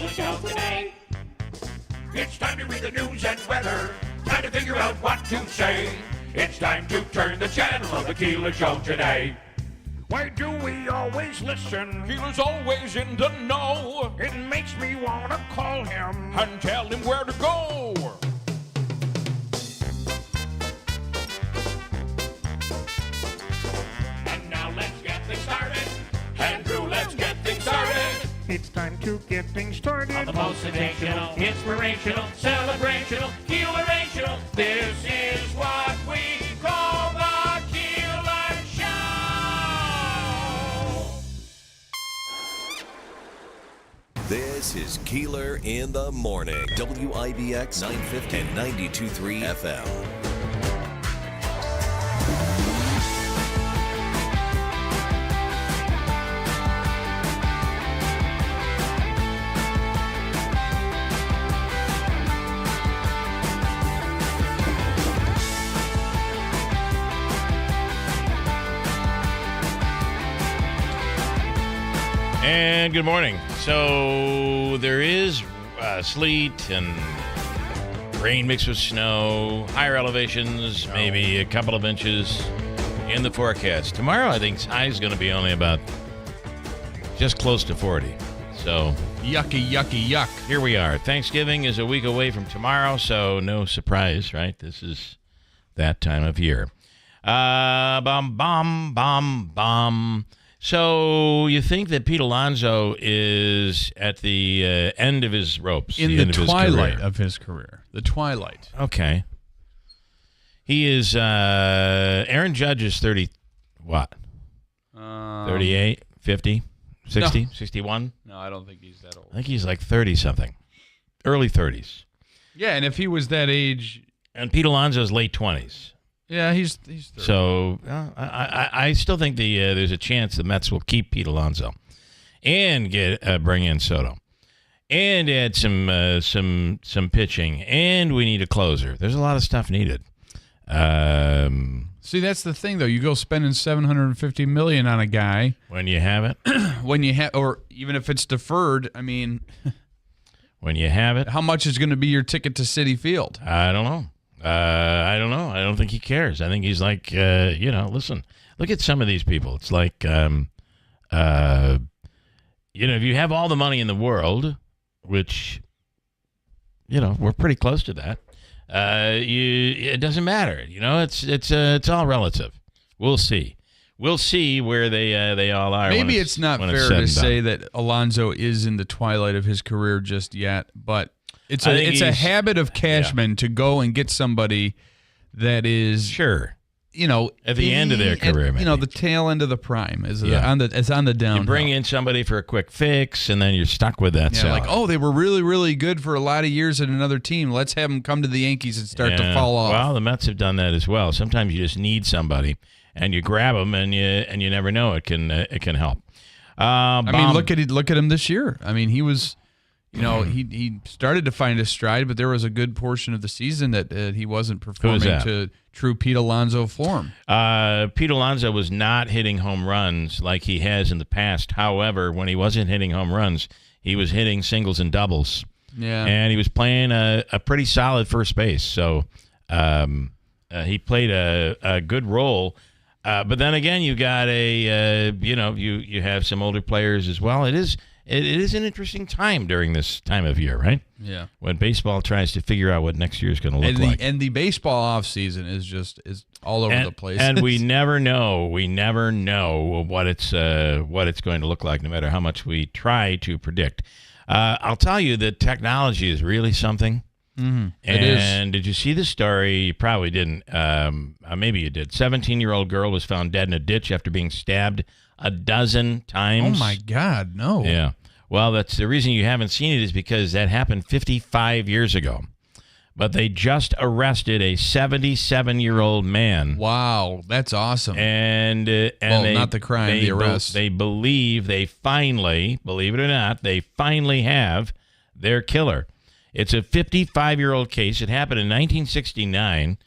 Keeler Show today. It's time to read the news and weather. Time to figure out what to say. It's time to turn the channel of the Keeler Show today. Why do we always listen? Keeler's always in the know. It makes me want to call him And tell him where to go. And now let's get things started. Andrew, let's get things started. It's time to get things started. On the most sensational, inspirational, celebrational, Keelerational. This is what we call the Keeler Show. This is Keeler in the Morning. WIBX 950 and 92.3 FM. And good morning. So there is sleet and rain mixed with snow, higher elevations, maybe a couple of inches in the forecast. Tomorrow, I think high is going to be only about just close to 40. So Yucky, yucky, yuck. here we are. Thanksgiving is a week away from tomorrow, so no surprise, right? This is that time of year. Bum. So you think that Pete Alonso is at the end of his ropes? In the end twilight of his career. The twilight. Okay. He is, Aaron Judge is 30, what? 38, 50, 60, No. 61? No, I don't think he's that old. I think he's like 30-something. Early 30s. Yeah, and if he was that age, And Pete Alonso's late 20s. yeah, he's 30. So I still think there's a chance the Mets will keep Pete Alonso and bring in Soto and add some pitching, and we need a closer. There's a lot of stuff needed. See, that's the thing, though. You go spending $750 million on a guy When you have it, when you have, or even if it's deferred. I mean, when you have it, how much is going to be your ticket to Citi Field? I don't know. I don't know. I don't think he cares. I think he's like, listen, look at some of these people. It's like, if you have all the money in the world, which, we're pretty close to that, it doesn't matter. It's all relative. We'll see. We'll see where they all are. Maybe it's not when fair said to and done. say that Alonso is in the twilight of his career just yet, but it's I think a he's- habit of Cashman to go and get somebody that is Sure. At the end of their at, career, maybe. the tail end of the prime is Yeah. on the down. You bring in somebody for a quick fix, and then you're stuck with that. Yeah, salary. like, oh, they were really, really good for a lot of years at another team. Let's have them come to the Yankees and start to Yeah. fall off. Well, the Mets have done that as well. Sometimes you just need somebody, and you grab them, and you never know it can help. I mean, look at him this year. I mean, he was, he started to find his stride, but there was a good portion of the season that he wasn't performing that? to true Pete Alonso form. Pete Alonso was not hitting home runs like he has in the past. However, when he wasn't hitting home runs, he was hitting singles and doubles. Yeah. And he was playing a pretty solid first base. So he played a good role. But then again, you got you have some older players as well. It is an interesting time during this time of year, right? Yeah. When baseball tries to figure out what next year is going to look like. And the baseball offseason is all over the place. And we never know. We never know what it's going to look like, no matter how much we try to predict. I'll tell you that technology is really something. Mm-hmm. And did you see the story? You probably didn't. Maybe you did. 17-year-old girl was found dead in a ditch after being stabbed a dozen times. Oh, my God, no. Yeah. Well, that's the reason you haven't seen it is because that happened 55 years ago. But they just arrested a 77-year-old man. Wow, that's awesome. And not the crime, the arrest. They believe they finally, believe it or not, they finally have their killer. It's a 55-year-old case. It happened in 1969.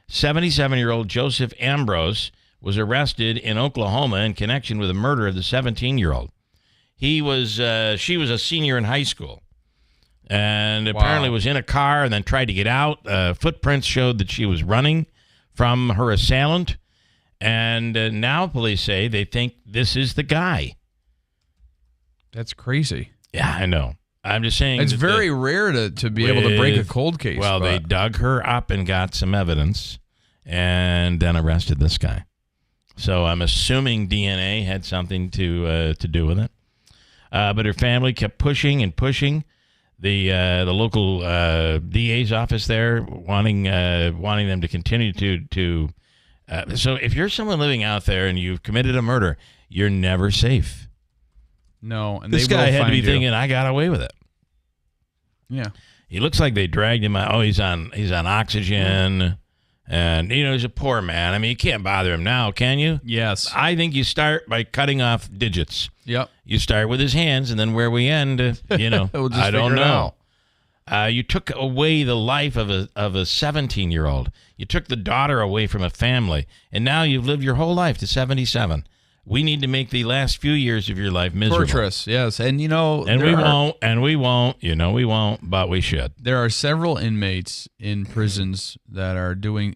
77-year-old Joseph Ambrose was arrested in Oklahoma in connection with the murder of the 17-year-old. She was a senior in high school. and apparently was in a car and then tried to get out. Footprints showed that she was running from her assailant, and now police say they think this is the guy. That's crazy. Yeah, I know. I'm just saying. It's very rare to be able to break a cold case. Well, they dug her up and got some evidence and then arrested this guy. So I'm assuming DNA had something to do with it. But her family kept pushing and pushing. The local DA's office there wanting them to continue to. So if you're someone living out there and you've committed a murder, you're never safe. No, and this guy had to be thinking, I got away with it. Yeah, he looks like they dragged him out. Oh, he's on oxygen, and he's a poor man. I mean, you can't bother him now, can you? Yes, I think you start by cutting off digits. Yep. You start with his hands, and then where we end, we'll just I don't figure it know. You took away the life of a 17-year-old. You took the daughter away from a family, and now you've lived your whole life to 77. We need to make the last few years of your life miserable. Torturous, yes. And, and we won't, but we should. There are several inmates in prisons that are doing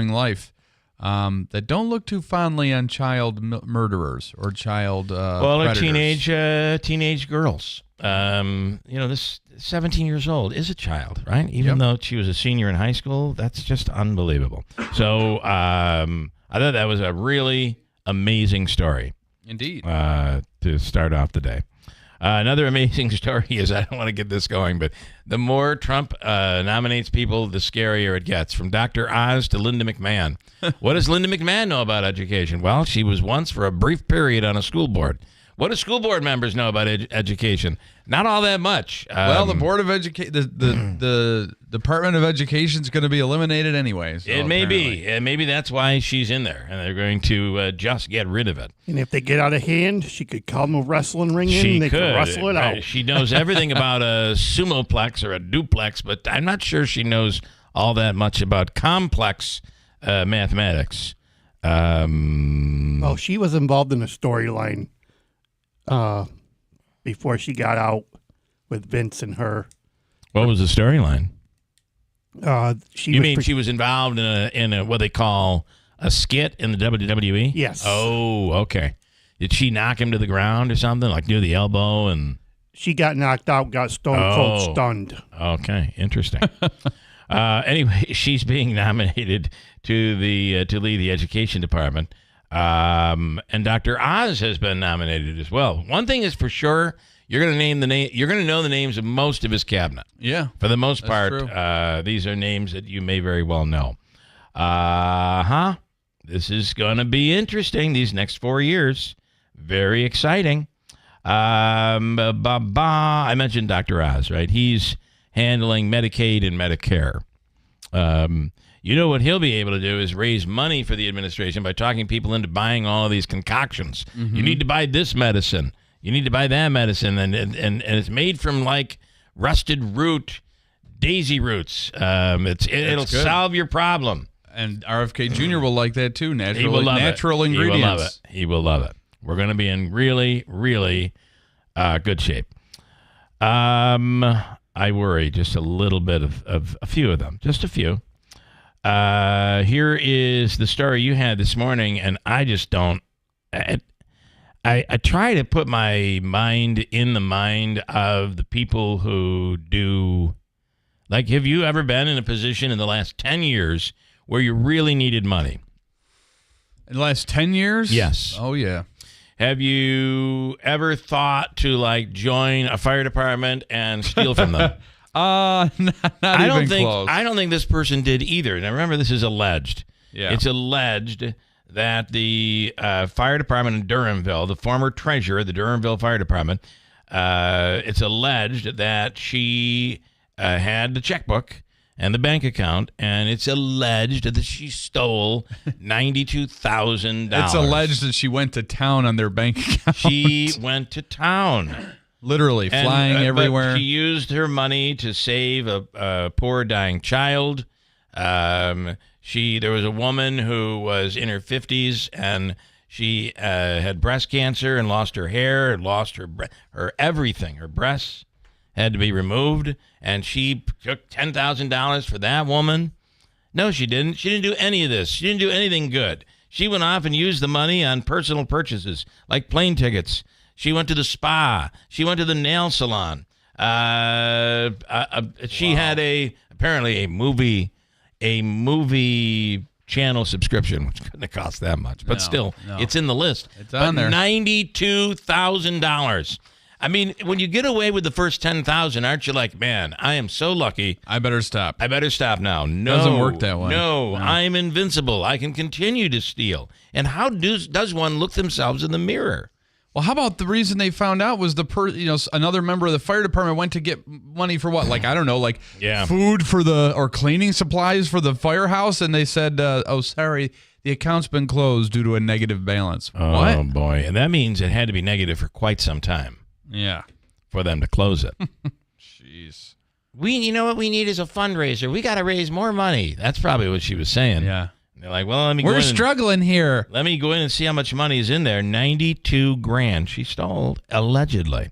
life that don't look too fondly on child murderers or child predators. Or teenage girls. This 17 years old is a child, right? Even though she was a senior in high school, that's just unbelievable. So I thought that was a really amazing story. Indeed. To start off the day. Another amazing story is, I don't want to get this going, but the more Trump nominates people, the scarier it gets. From Dr. Oz to Linda McMahon. What does Linda McMahon know about education? Well, she was once for a brief period on a school board. What do school board members know about education? Not all that much. Well, the Board of Education, the Department of Education is going to be eliminated anyway. So it may be. And maybe that's why she's in there, and they're going to just get rid of it. And if they get out of hand, she could call them a wrestling ring in, and they could wrestle it out. She knows everything about a sumoplex or a duplex, but I'm not sure she knows all that much about complex mathematics. Well, she was involved in a storyline before she got out with Vince and her. What was the storyline? She was involved in a what they call a skit in the WWE? Yes. Oh, okay. Did she knock him to the ground or something, like near the elbow? And she got knocked out, got stone cold stunned. Okay, interesting. Anyway, she's being nominated to lead the education department. And Dr. Oz has been nominated as well. One thing is for sure, you're going to know the names of most of his cabinet. Yeah. For the most part, true. these are names that you may very well know. This is going to be interesting these next 4 years. Very exciting. I mentioned Dr. Oz, right? He's handling Medicaid and Medicare. What he'll be able to do is raise money for the administration by talking people into buying all of these concoctions. Mm-hmm. You need to buy this medicine. You need to buy that medicine. And it's made from like rusted root, daisy roots. It'll solve your problem. And RFK Jr. will like that too. Natural He ingredients. will love it. He will love it. We're going to be in really, really good shape. I worry just a little bit of a few of them, just a few. Here is the story you had this morning, and I just don't. I try to put my mind in the mind of the people who do. Like, have you ever been in a position in the last 10 years where you really needed money? In the last 10 years? Yes. Oh, yeah. Have you ever thought to, like, join a fire department and steal from them? Not even close. I don't think this person did either. Now, remember, this is alleged. Yeah. It's alleged that the fire department in Durhamville, the former treasurer of the Durhamville Fire Department, it's alleged that she had the checkbook and the bank account, and it's alleged that she stole $92,000. It's alleged that she went to town on their bank account. She went to town. Literally flying everywhere. But she used her money to save a poor dying child. There was a woman who was in her 50s, and she had breast cancer and lost her hair and lost her everything, her breasts. had to be removed, and she took $10,000 for that woman. No, she didn't. She didn't do any of this. She didn't do anything good. She went off and used the money on personal purchases, like plane tickets. She went to the spa. She went to the nail salon. She had apparently a movie channel subscription, which couldn't have cost that much, but still, it's in the list. It's on there. $92,000. I mean, when you get away with the first 10,000, aren't you like, man, I am so lucky. I better stop. I better stop now. No, doesn't work that way. No, I'm invincible. I can continue to steal. And how does one look themselves in the mirror? Well, how about the reason they found out was another member of the fire department went to get money for what? Like, I don't know, food for or cleaning supplies for the firehouse. And they said, oh, sorry, the account's been closed due to a negative balance. Oh, what? Boy. And that means it had to be negative for quite some time. Yeah. For them to close it. Jeez. You know what we need is a fundraiser. We got to raise more money. That's probably what she was saying. Yeah. They're like, well, we're struggling here. Let me go in and see how much money is in there. $92,000 she stole, allegedly.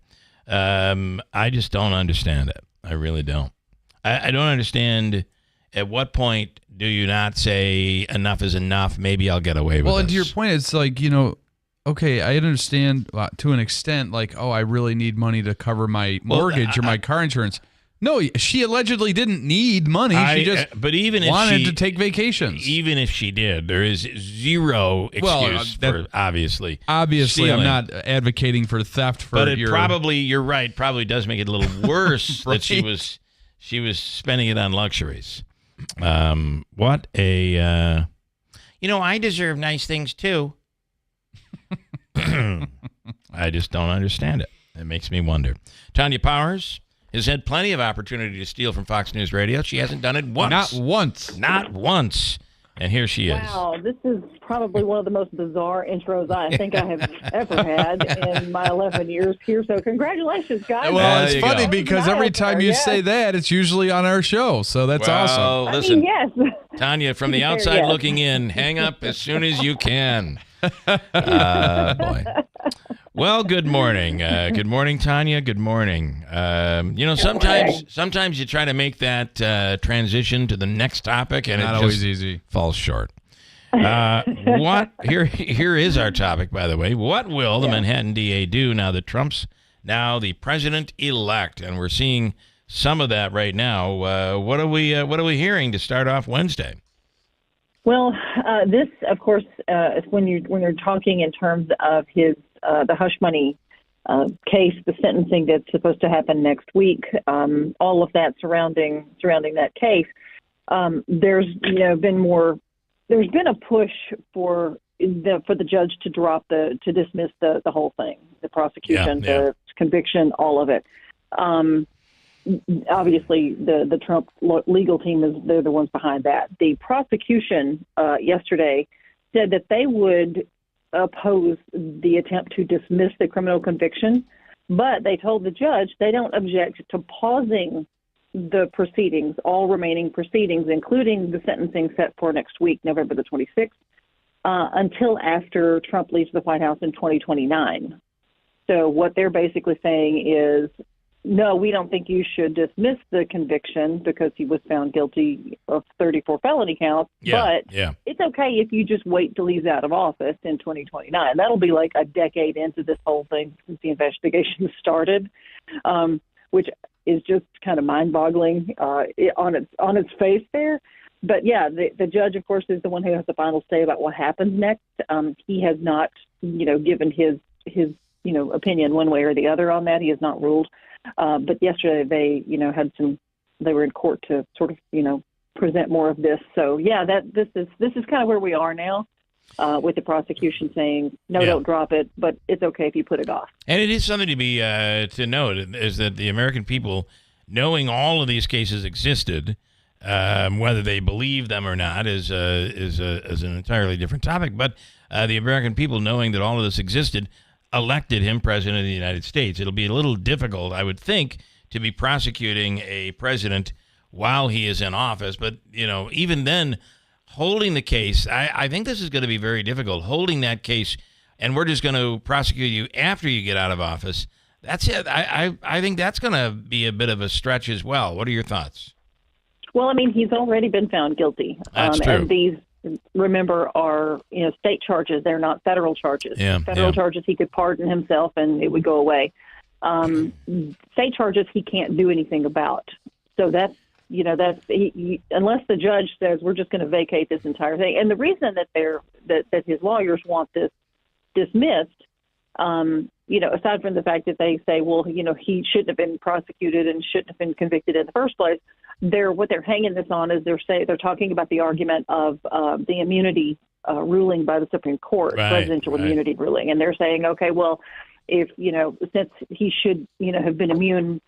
I just don't understand it. I really don't. I don't understand at what point do you not say enough is enough? Maybe I'll get away with Well, this. and to your point, it's like, okay, I understand to an extent, like, oh, I really need money to cover my mortgage or my car insurance. No, she allegedly didn't need money. She just wanted to take vacations. Even if she did, there is zero excuse for obviously. Obviously, stealing. I'm not advocating for theft. But you're right. Probably does make it a little worse that she was spending it on luxuries. What a I deserve nice things too. I just don't understand it. It makes me wonder. Tanya Powers has had plenty of opportunity to steal from Fox News Radio. She hasn't done it once. Not once. Not once. And here she is. Wow, this is probably one of the most bizarre intros I think I have ever had in my 11 years here. So congratulations, guys. Well, it's funny because every time you say that, it's usually on our show. So that's awesome. Listen, yes. Tanya, from the outside looking in, hang up as soon as you can. Boy. Well, good morning. Good morning, Tanya. Good morning. Sometimes you try to make that transition to the next topic, and not it always just easy. Falls short. Here is our topic, by the way. What will the Manhattan DA do now that Trump's now the president-elect, and we're seeing some of that right now? What are we hearing to start off Wednesday? Well, this, of course, is when you're talking in terms of his the hush money case, the sentencing that's supposed to happen next week, all of that surrounding that case. There's been a push for the judge to dismiss the whole thing, the prosecution, the conviction, all of it. Obviously, the Trump legal team they're the ones behind that. The prosecution yesterday said that they would oppose the attempt to dismiss the criminal conviction, but they told the judge they don't object to pausing the proceedings, all remaining proceedings, including the sentencing set for next week, November the 26th, until after Trump leaves the White House in 2029. So what they're basically saying is, no, we don't think you should dismiss the conviction because he was found guilty of 34 felony counts. But it's okay if you just wait till he's out of office in 2029. That'll be like a decade into this whole thing since the investigation started, which is just kind of mind-boggling on its face there. But yeah, the judge, of course, is the one who has the final say about what happens next. He has not, given his opinion one way or the other on that. He has not ruled. But yesterday they were in court to sort of, present more of this. So yeah, this is kind of where we are now, with the prosecution saying, no, don't drop it, but it's okay if you put it off. And it is something to be, to note is that the American people, knowing all of these cases existed, whether they believe them or not is an entirely different topic. But the American people, knowing that all of this existed, elected him president of the United States. It'll be a little difficult, I would think, to be prosecuting a president while he is in office. But, even then, holding the case, I think this is going to be very difficult. Holding that case, and we're just going to prosecute you after you get out of office, That's it. I think that's going to be a bit of a stretch as well. What are your thoughts? Well, I mean, he's already been found guilty. That's true. And these, remember, are state charges. They're not federal charges. Federal charges, he could pardon himself and it would go away. State charges, he can't do anything about. So that's unless the judge says we're just going to vacate this entire thing. And the reason that his lawyers want this dismissed, aside from the fact that they say, well, he shouldn't have been prosecuted and shouldn't have been convicted in the first place. What they're hanging this on is they're talking about the argument of the immunity ruling by the Supreme Court, presidential immunity ruling, and they're saying, okay, well, if since he should have been immune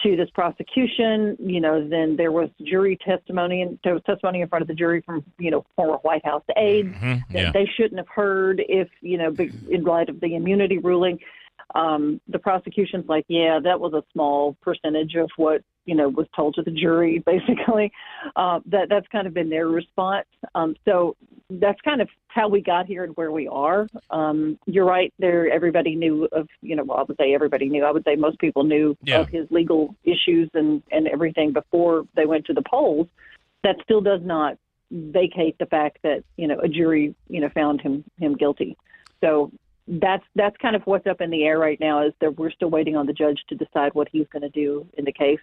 to this prosecution, then there was jury testimony, and there was testimony in front of the jury from former White House aides that they shouldn't have heard if in light of the immunity ruling. The prosecution's like, yeah, that was a small percentage of what was told to the jury, basically. That's kind of been their response. So that's kind of how we got here and where we are. You're right. Everybody knew of, I would say everybody knew. I would say most people knew of his legal issues and everything before they went to the polls. That still does not vacate the fact that, a jury, found him guilty. So that's kind of what's up in the air right now, is that we're still waiting on the judge to decide what he's going to do in the case.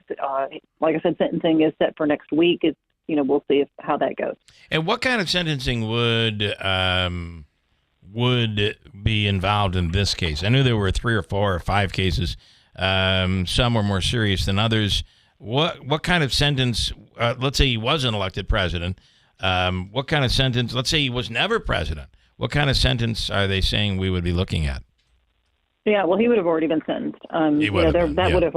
Like I said, sentencing is set for next week. We'll see how that goes. And what kind of sentencing would be involved in this case? I knew there were 3 or 4 or 5 cases. Some were more serious than others. What kind of sentence? Let's say he wasn't elected president. What kind of sentence? Let's say he was never president. What kind of sentence are they saying we would be looking at? Yeah, well, he would have already been sentenced. All of that would have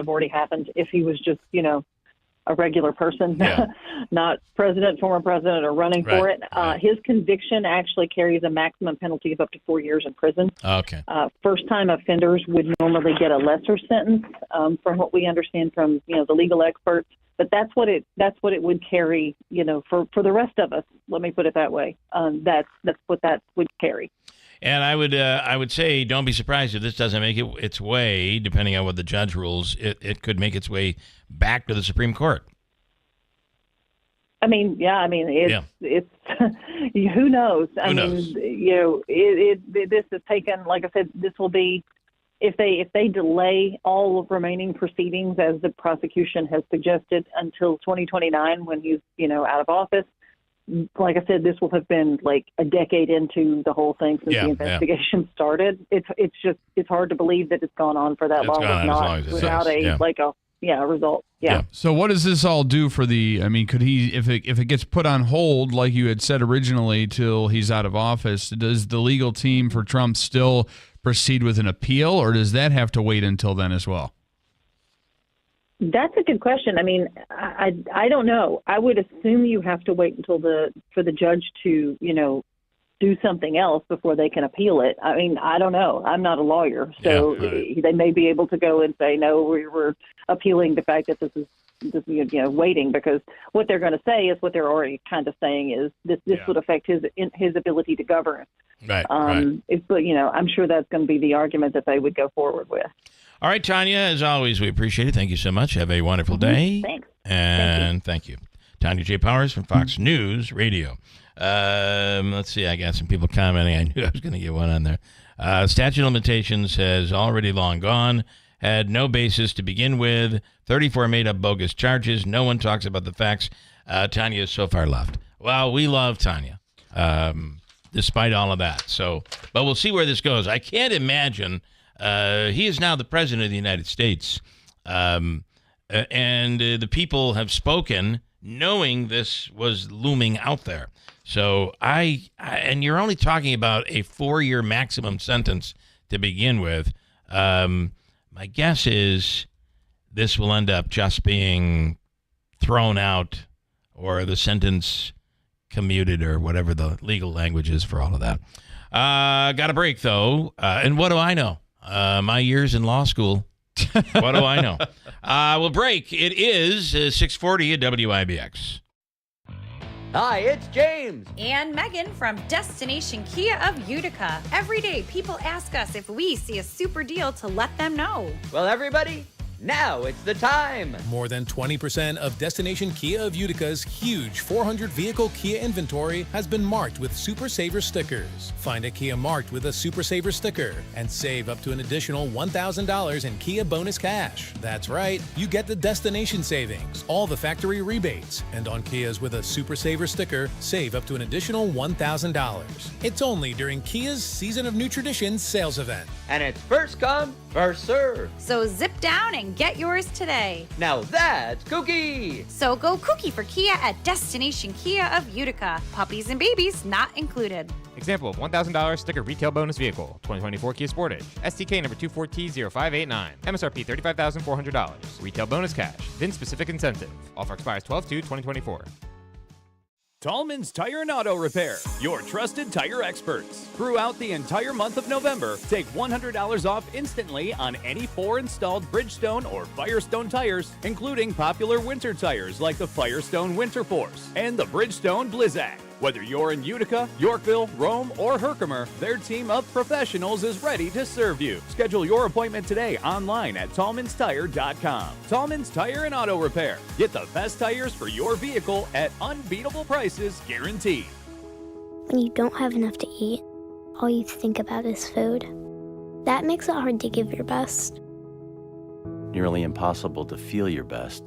already happened if he was just, a regular person, not president, former president, or running for it. His conviction actually carries a maximum penalty of up to 4 years in prison. Okay. First-time offenders would normally get a lesser sentence, from what we understand from the legal experts. But that's what it would carry, for the rest of us. Let me put it that way. That's what that would carry. And I would say, don't be surprised if this doesn't make its way, depending on what the judge rules. It could make its way back to the Supreme Court. I mean, it's who knows? I mean, this has taken, like I said, this will be, if they delay all remaining proceedings, as the prosecution has suggested, until 2029 when he's out of office. Like I said, this will have been like a decade into the whole thing since the investigation started. It's hard to believe that it's gone on for that long without a result. Yeah. So what does this all do for could he, if it gets put on hold, like you had said originally, till he's out of office, does the legal team for Trump still proceed with an appeal, or does that have to wait until then as well? That's a good question. I mean, I don't know. I would assume you have to wait until for the judge to, do something else before they can appeal it. I mean, I don't know. I'm not a lawyer, so they may be able to go and say, no, we were appealing the fact that this is waiting, because what they're going to say is what they're already kind of saying is this would affect his ability to govern. Right. But I'm sure that's going to be the argument that they would go forward with. All right, Tanya, as always, we appreciate it. Thank you so much. Have a wonderful day. Thanks. And thank you. Tanya J. Powers from Fox News Radio. Let's see. I got some people commenting. I knew I was going to get one on there. Statute of limitations has already long gone. Had no basis to begin with. 34 made-up bogus charges. No one talks about the facts. Tanya is so far left. Well, we love Tanya, despite all of that. But we'll see where this goes. I can't imagine... he is now the president of the United States, and the people have spoken knowing this was looming out there. So and you're only talking about a 4-year maximum sentence to begin with. My guess is this will end up just being thrown out, or the sentence commuted, or whatever the legal language is for all of that. Got a break, though. And what do I know? My years in law school. What do I know? We'll break. It is 6:40 at WIBX. Hi, it's James. And Megan from Destination Kia of Utica. Every day, people ask us if we see a super deal to let them know. Well, everybody, now it's the time. More than 20% of Destination Kia of Utica's huge 400-vehicle Kia inventory has been marked with Super Saver stickers. Find a Kia marked with a Super Saver sticker and save up to an additional $1,000 in Kia bonus cash. That's right, you get the destination savings, all the factory rebates, and on Kias with a Super Saver sticker, save up to an additional $1,000. It's only during Kia's Season of New Traditions sales event. And it's first come, first serve. So zip down and get yours today. Now that's kooky. So go kooky for Kia at Destination Kia of Utica. Puppies and babies not included. Example of $1,000 sticker retail bonus vehicle, 2024 Kia Sportage, STK number 24T0589, MSRP $35,400, retail bonus cash, VIN specific incentive. Offer expires 12/2/2024. Tallman's Tire and Auto Repair, your trusted tire experts. Throughout the entire month of November, take $100 off instantly on any 4 installed Bridgestone or Firestone tires, including popular winter tires like the Firestone Winter Force and the Bridgestone Blizzak. Whether you're in Utica, Yorkville, Rome, or Herkimer, their team of professionals is ready to serve you. Schedule your appointment today online at tallmanstire.com. Tallman's Tire and Auto Repair. Get the best tires for your vehicle at unbeatable prices guaranteed. When you don't have enough to eat, all you think about is food. That makes it hard to give your best. Nearly impossible to feel your best.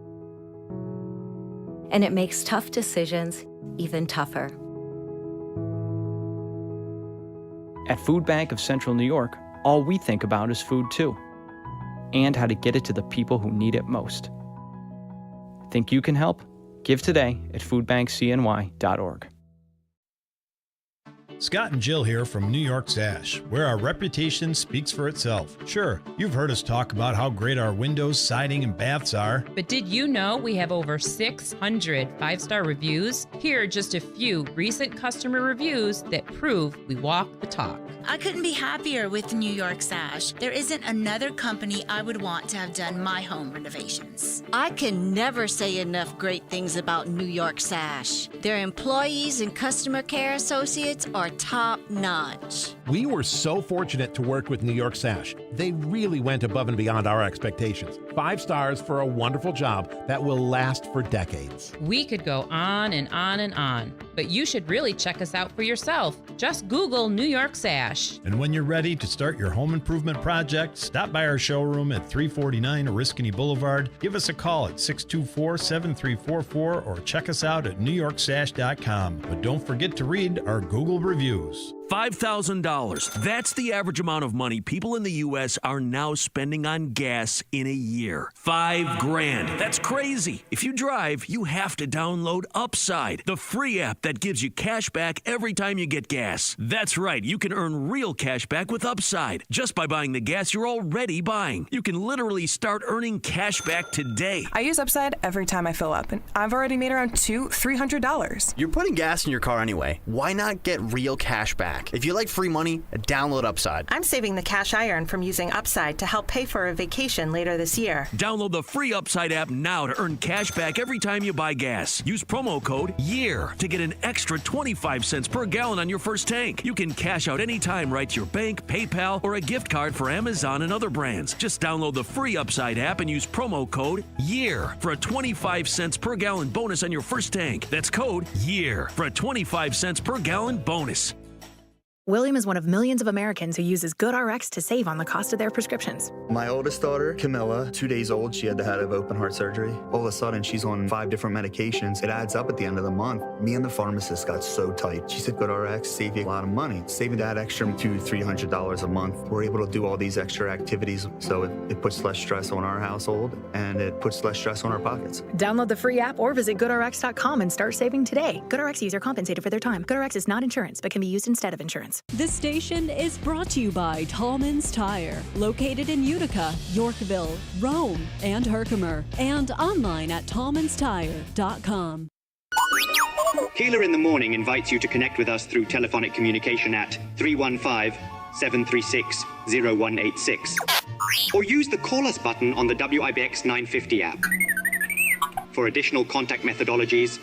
And it makes tough decisions even tougher. At Food Bank of Central New York, all we think about is food too, and how to get it to the people who need it most. Think you can help? Give today at foodbankcny.org. Scott and Jill here from New York Sash, where our reputation speaks for itself. Sure, you've heard us talk about how great our windows, siding, and baths are. But did you know we have over 600 five-star reviews? Here are just a few recent customer reviews that prove we walk the talk. I couldn't be happier with New York Sash. There isn't another company I would want to have done my home renovations. I can never say enough great things about New York Sash. Their employees and customer care associates are top-notch. We were so fortunate to work with New York Sash. They really went above and beyond our expectations. 5 stars for a wonderful job that will last for decades. We could go on and on and on, but you should really check us out for yourself. Just Google New York Sash. And when you're ready to start your home improvement project, stop by our showroom at 349 Oriskany Boulevard. Give us a call at 624-7344 or check us out at newyorksash.com. But don't forget to read our Google reviews. $5,000. That's the average amount of money people in the U.S. are now spending on gas in a year. $5,000. That's crazy. If you drive, you have to download Upside, the free app that gives you cash back every time you get gas. That's right. You can earn real cash back with Upside just by buying the gas you're already buying. You can literally start earning cash back today. I use Upside every time I fill up, and I've already made around $200-$300. You're putting gas in your car anyway. Why not get real cash back? If you like free money, download Upside. I'm saving the cash I earn from using Upside to help pay for a vacation later this year. Download the free Upside app now to earn cash back every time you buy gas. Use promo code YEAR to get an extra 25 cents per gallon on your first tank. You can cash out anytime right to your bank, PayPal, or a gift card for Amazon and other brands. Just download the free Upside app and use promo code YEAR for a 25 cents per gallon bonus on your first tank. That's code YEAR for a 25 cents per gallon bonus. William is one of millions of Americans who uses GoodRx to save on the cost of their prescriptions. My oldest daughter, Camilla, 2 days old, she had to have open heart surgery. All of a sudden, she's on 5 different medications. It adds up at the end of the month. Me and the pharmacist got so tight. She said, GoodRx save you a lot of money. Saving that extra $200-$300 a month. We're able to do all these extra activities, so it puts less stress on our household, and it puts less stress on our pockets. Download the free app or visit GoodRx.com and start saving today. GoodRx user compensated for their time. GoodRx is not insurance, but can be used instead of insurance. This station is brought to you by Tallman's Tire, located in Utica, Yorkville, Rome, and Herkimer, and online at tallmanstire.com. Keeler in the Morning invites you to connect with us through telephonic communication at 315-736-0186 or use the Call Us button on the WIBX 950 app. For additional contact methodologies,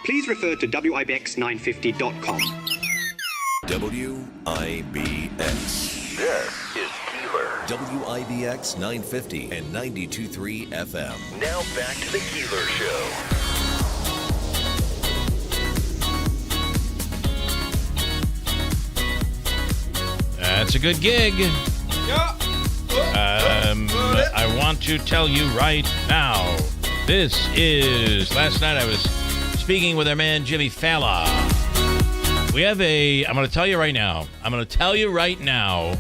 please refer to WIBX950.com. WIBX. This is Keeler. WIBX 950 and 92.3 FM. Now back to the Keeler Show. That's a good gig. I want to tell you right now, this is, last night I was speaking with our man Jimmy Faella. We have I'm going to tell you right now,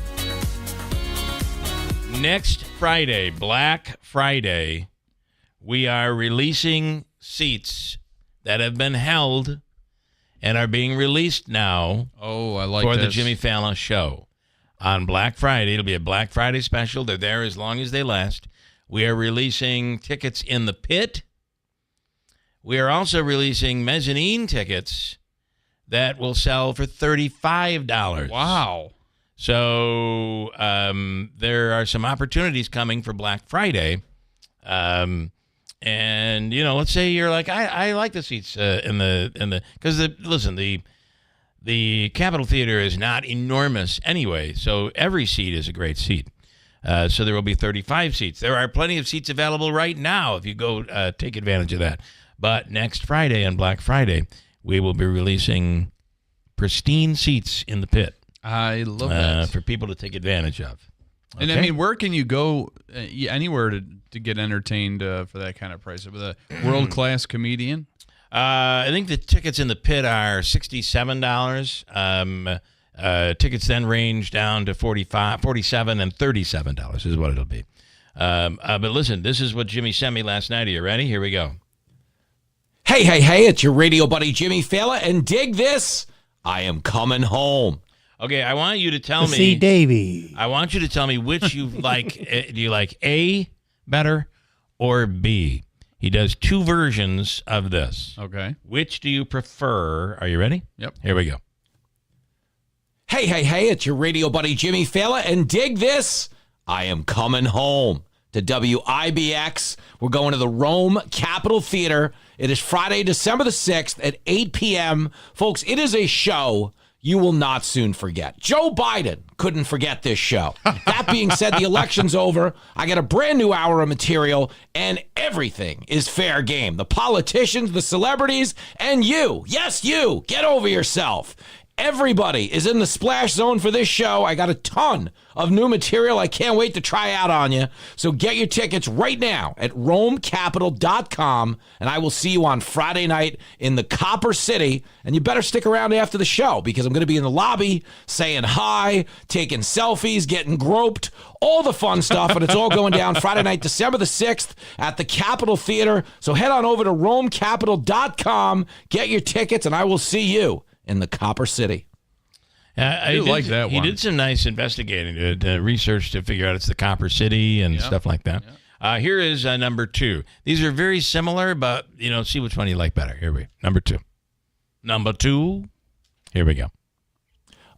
next Friday, Black Friday, we are releasing seats that have been held and are being released now. Oh, I like for this. the Jimmy Faella show. On Black Friday, it'll be a Black Friday special. They're there as long as they last. We are releasing tickets in the pit. We are also releasing mezzanine tickets that will sell for $35. Wow. So there are some opportunities coming for Black Friday. And, let's say you're like, I like the seats because the Capitol Theater is not enormous anyway, so every seat is a great seat. So there will be 35 seats. There are plenty of seats available right now if you go take advantage of that. But next Friday, on Black Friday, we will be releasing pristine seats in the pit. I love that. For people to take advantage of. Okay? And I mean, where can you go anywhere to get entertained for that kind of price? With a world-class comedian? I think the tickets in the pit are $67. Tickets then range down to $45, $47, and $37 is what it'll be. But listen, this is what Jimmy sent me last night. Are you ready? Here we go. Hey, it's your radio buddy Jimmy Faella, and dig this, I am coming home. Okay, I want you to tell me. See Davey. I want you to tell me which you like. Do you like A better or B? He does two versions of this. Okay. Which do you prefer? Are you ready? Yep. Here we go. Hey, it's your radio buddy Jimmy Faella, and dig this, I am coming home to WIBX. We're going to the Rome Capitol Theater. It is Friday, December the 6th at 8 p.m. Folks, it is a show you will not soon forget. Joe Biden couldn't forget this show. That being said, the election's over. I got a brand new hour of material, and everything is fair game. The politicians, the celebrities, and you. Yes, you. Get over yourself. Everybody is in the splash zone for this show. I got a ton of new material I can't wait to try out on you. So get your tickets right now at RomeCapital.com, and I will see you on Friday night in the Copper City. And you better stick around after the show because I'm going to be in the lobby saying hi, taking selfies, getting groped, all the fun stuff. And it's all going down Friday night, December the 6th at the Capitol Theater. So head on over to RomeCapital.com, get your tickets, and I will see you in the Copper City. I like that one. He did some nice investigating, research to figure out it's the Copper City and stuff like that. Yep. Here is number 2. These are very similar, but, see which one you like better. Here we go. Number 2. Here we go.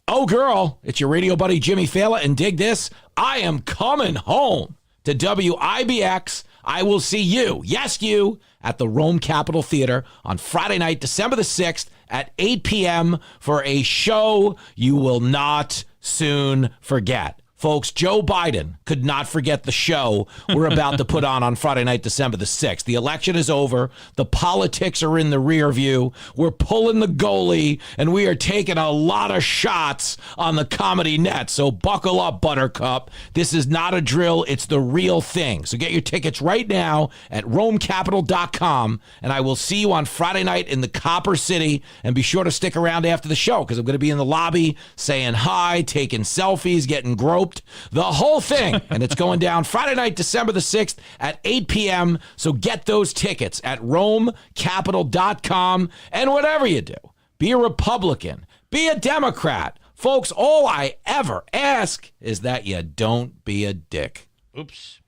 Oh, girl, it's your radio buddy Jimmy Faella, and dig this, I am coming home to WIBX. I will see you, yes, you, at the Rome Capitol Theater on Friday night, December the 6th at 8 p.m. for a show you will not soon forget. Folks, Joe Biden could not forget the show we're about to put on Friday night, December the 6th. The election is over. The politics are in the rear view. We're pulling the goalie, and we are taking a lot of shots on the comedy net. So buckle up, Buttercup. This is not a drill. It's the real thing. So get your tickets right now at RomeCapital.com, and I will see you on Friday night in the Copper City. And be sure to stick around after the show because I'm going to be in the lobby saying hi, taking selfies, getting groped. The whole thing. And it's going down Friday night, December the 6th at 8 p.m. So get those tickets at RomeCapital.com. And whatever you do, be a Republican, be a Democrat. Folks, all I ever ask is that you don't be a dick. Oops.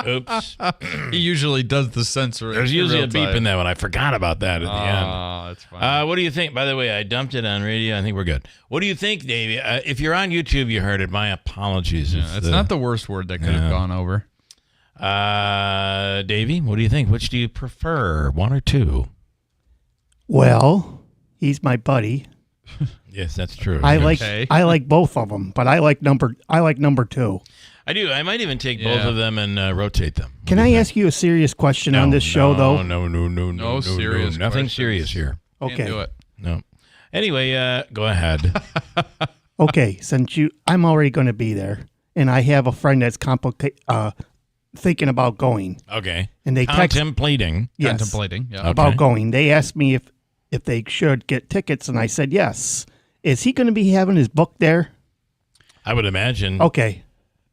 Oops. He usually does the censoring. There's usually a beep in that one. I forgot about that at the end. Oh, that's fine. What do you think? By the way, I dumped it on radio. I think we're good. What do you think, Davey? If you're on YouTube, you heard it. My apologies. It's not the worst word that could have gone over. Davey, what do you think? Which do you prefer, one or two? Well, he's my buddy. Yes, that's true. I like both of them, but I like number two. I do. I might even take both of them and rotate them. Can I ask you a serious question on this show, though? No serious. Nothing serious here. Okay. Can't do it. No. Anyway, go ahead. Okay, since I'm already going to be there, and I have a friend that's thinking about going. Okay. And they contemplating. Contemplating. Yeah. About going. They asked me if they should get tickets, and I said yes. Is he going to be having his book there? I would imagine. Okay.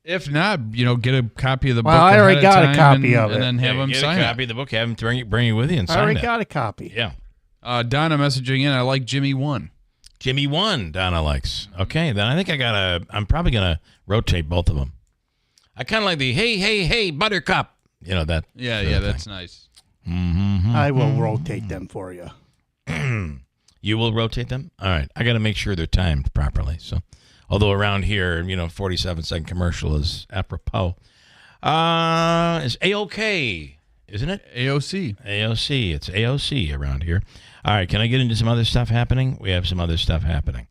If not, get a copy of the book. I already got a copy of it. And then have him sign a copy of the book, have him bring it with you and sign it. I already got a copy. Yeah. Donna messaging in, I like Jimmy 1. Jimmy 1, Donna likes. Okay, then I think I'm probably going to rotate both of them. I kind of like the hey, buttercup. That. Yeah, that's nice. Mm-hmm. I will rotate them for you. You will rotate them? All right. I got to make sure they're timed properly. So, although around here, 47-second commercial is apropos. It's A-OK, isn't it? AOC. AOC. It's AOC around here. All right. Can I get into some other stuff happening? We have some other stuff happening.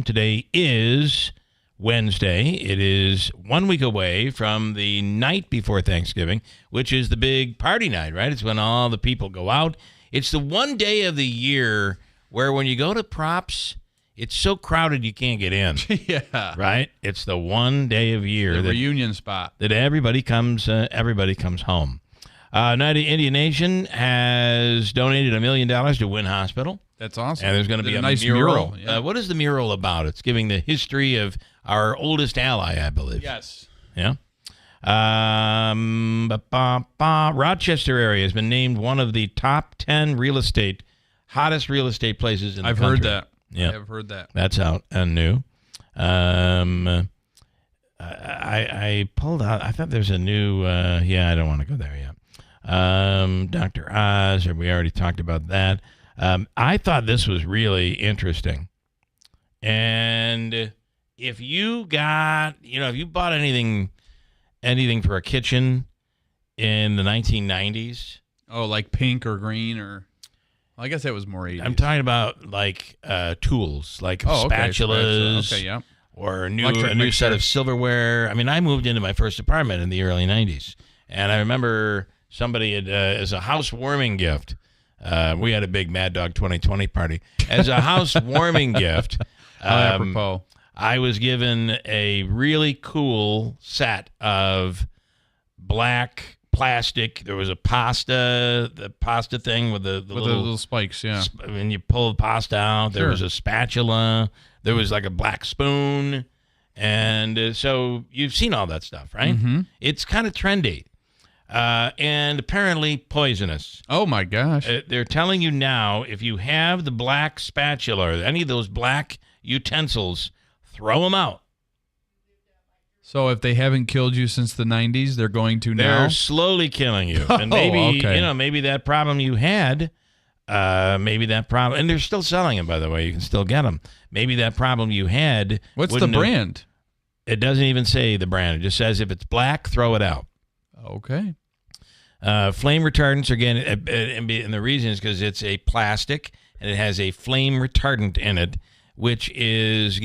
Today is Wednesday. It is 1 week away from the night before Thanksgiving, which is the big party night, right? It's when all the people go out. It's the one day of the year where when you go to Props, it's so crowded you can't get in. Yeah. Right? It's the one day of year. The reunion spot. That everybody comes home. Indian Nation has donated $1 million to Wynn Hospital. That's awesome. And there's going to be a nice mural. Yeah. What is the mural about? It's giving the history of our oldest ally, I believe. Yes. Yeah. Rochester area has been named one of the top 10 hottest real estate places in the country. I've heard that. Yeah. I've heard that. That's out and new. I pulled out. I thought there's a new. I don't want to go there yet. Dr. Oz, we already talked about that. I thought this was really interesting. And if you got, if you bought anything for a kitchen in the 1990s. Oh, like pink or green or. I guess that was more 80s. I'm talking about like tools, like spatulas. Okay, yeah. Or a new set of silverware. I mean, I moved into my first apartment in the early 90s. And I remember somebody had, as a housewarming gift, we had a big Mad Dog 2020 party. As a housewarming gift, apropos. I was given a really cool set of black plastic. There was the pasta thing with the little spikes, yeah. When you pull the pasta out, there was a spatula. There was like a black spoon. And so you've seen all that stuff, right? Mm-hmm. It's kind of trendy. And apparently poisonous. Oh, my gosh. They're telling you now, if you have the black spatula or any of those black utensils, throw them out. So if they haven't killed you since the 90s, they're going to now? They're slowly killing you. And maybe, maybe that problem you had, and they're still selling them, by the way. You can still get them. Maybe that problem you had. What's the brand? It doesn't even say the brand. It just says if it's black, throw it out. Okay. Flame retardants, again, and the reason is because it's a plastic and it has a flame retardant in it, which is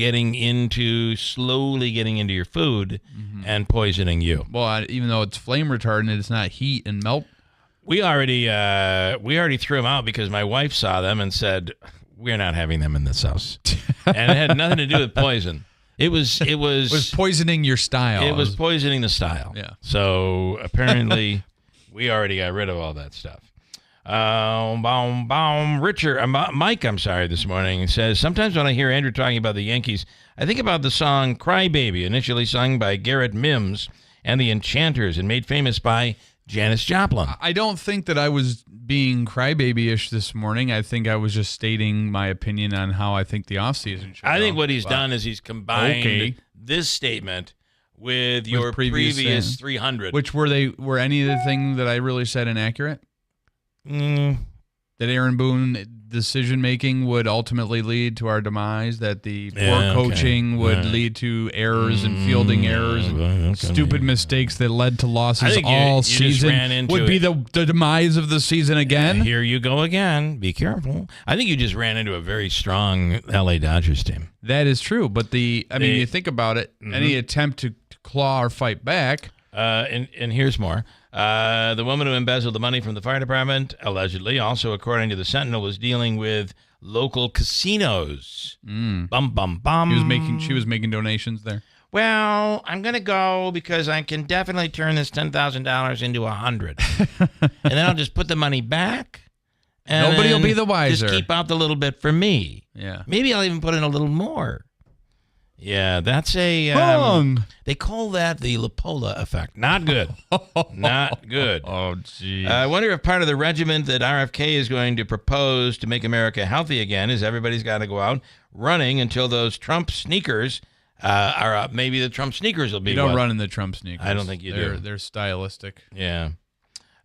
slowly getting into your food and poisoning you. Well, even though it's flame retardant, it's not heat and melt. We already threw them out because my wife saw them and said, "We're not having them in this house," and it had nothing to do with poison. It was poisoning your style. It was poisoning the style. Yeah. So apparently, we already got rid of all that stuff. Mike, this morning says, sometimes when I hear Andrew talking about the Yankees, I think about the song Cry Baby, initially sung by Garrett Mims and the Enchanters and made famous by Janis Joplin. I don't think that I was being crybaby-ish this morning. I think I was just stating my opinion on how I think the offseason should go. I think what he's done is he's combined this statement with your previous 300. Which were any of the thing that I really said inaccurate? They that Aaron Boone decision-making would ultimately lead to our demise, that the poor coaching would lead to errors and fielding errors and stupid mistakes that led to losses all season would be the demise of the season again? Here you go again. Be careful. I think you just ran into a very strong L.A. Dodgers team. That is true, but you think about it, any attempt to claw or fight back. And here's more. The woman who embezzled the money from the fire department, allegedly, also according to the Sentinel, was dealing with local casinos. Bum, bum, bum. She was making donations there. Well, I'm going to go because I can definitely turn this $10,000 into $100. And then I'll just put the money back. And nobody will be the wiser. Just keep out the little bit for me. Yeah. Maybe I'll even put in a little more. Yeah, that's a... they call that the Lapola effect. Not good. Not good. Oh, geez. I wonder if part of the regimen that RFK is going to propose to make America healthy again is everybody's got to go out running until those Trump sneakers are up. Maybe the Trump sneakers will be... You don't run in the Trump sneakers. I don't think you do. They're stylistic. Yeah.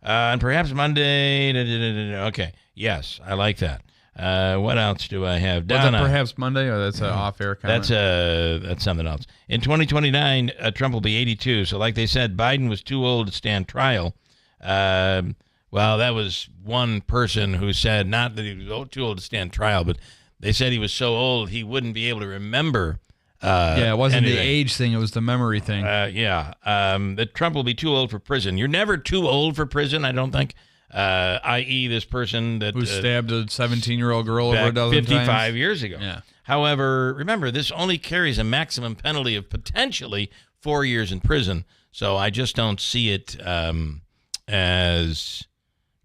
And perhaps Monday... Okay. Yes, I like that. What else do I have? Was that perhaps Monday, or that's an off-air comment? That's something else. In 2029, Trump will be 82. So like they said, Biden was too old to stand trial. Well, that was one person who said not that he was too old to stand trial, but they said he was so old he wouldn't be able to remember. It wasn't anything. the age thing; it was the memory thing. That Trump will be too old for prison. You're never too old for prison, I don't think. I.e., this person who stabbed a 17-year-old girl over a dozen 55 times. years ago. Yeah. However, remember, this only carries a maximum penalty of potentially 4 years in prison. So I just don't see it as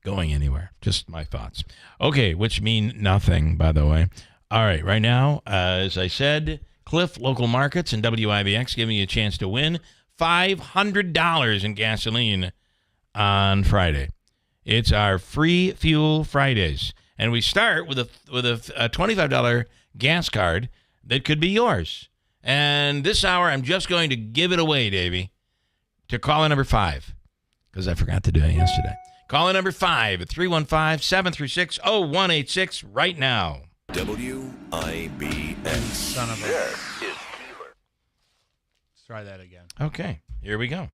going anywhere. Just my thoughts. Okay, which mean nothing, by the way. All right, right now, as I said, Cliff Local Markets and WIBX giving you a chance to win $500 in gasoline on Friday. It's our Free Fuel Fridays, and we start with a $25 gas card that could be yours. And this hour, I'm just going to give it away, Davey, to caller number 5, because I forgot to do it yesterday. Caller number 5 at 315-736-0186 right now. WIBX. Son of a... This is Keeler. Let's try that again. Okay, here we go.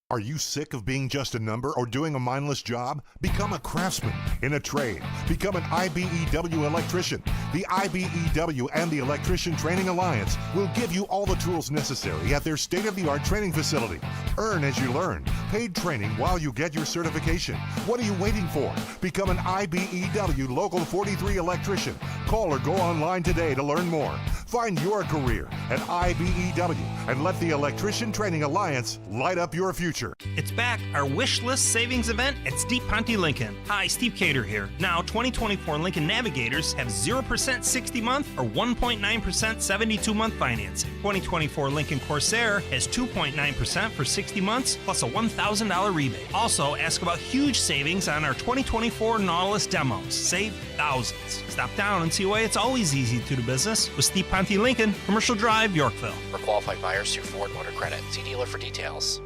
Are you sick of being just a number or doing a mindless job? Become a craftsman in a trade. Become an IBEW electrician. The IBEW and the Electrician Training Alliance will give you all the tools necessary at their state-of-the-art training facility. Earn as you learn. Paid training while you get your certification. What are you waiting for? Become an IBEW Local 43 electrician. Call or go online today to learn more. Find your career at IBEW and let the Electrician Training Alliance light up your future. It's back, our wish list savings event at Steve Ponte Lincoln. Hi, Steve Cater here. Now, 2024 Lincoln Navigators have 0% 60-month or 1.9% 72-month financing. 2024 Lincoln Corsair has 2.9% for 60 months plus a $1,000 rebate. Also, ask about huge savings on our 2024 Nautilus demos. Save thousands. Stop down and see why it's always easy to do business with Steve Ponte Lincoln, Commercial Drive, Yorkville. For qualified buyers through Ford Motor Credit. See dealer for details.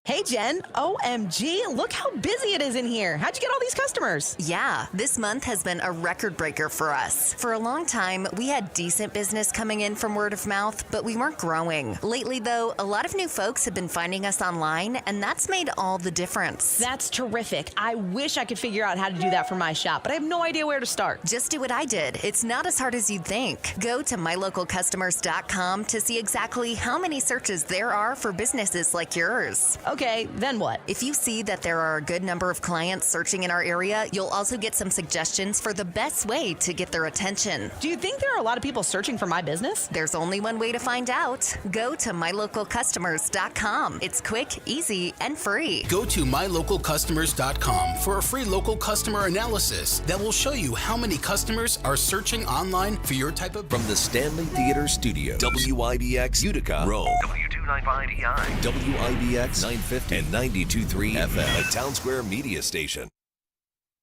Hey, Jen. OMG, look how busy it is in here. How'd you get all these customers? Yeah, this month has been a record breaker for us. For a long time, we had decent business coming in from word of mouth, but we weren't growing. Lately, though, a lot of new folks have been finding us online, and that's made all the difference. That's terrific. I wish I could figure out how to do that for my shop, but I have no idea where to start. Just do what I did. It's not as hard as you'd think. Go to mylocalcustomers.com to see exactly how many searches there are for businesses like yours. Okay, then what? If you see that there are a good number of clients searching in our area, you'll also get some suggestions for the best way to get their attention. Do you think there are a lot of people searching for my business? There's only one way to find out. Go to mylocalcustomers.com. It's quick, easy, and free. Go to mylocalcustomers.com for a free local customer analysis that will show you how many customers are searching online for your type of... From the Stanley Theater Studio, WIBX Utica, Rome, W295EI, WIBX 950 and 92.3 FM, a Town Square media station.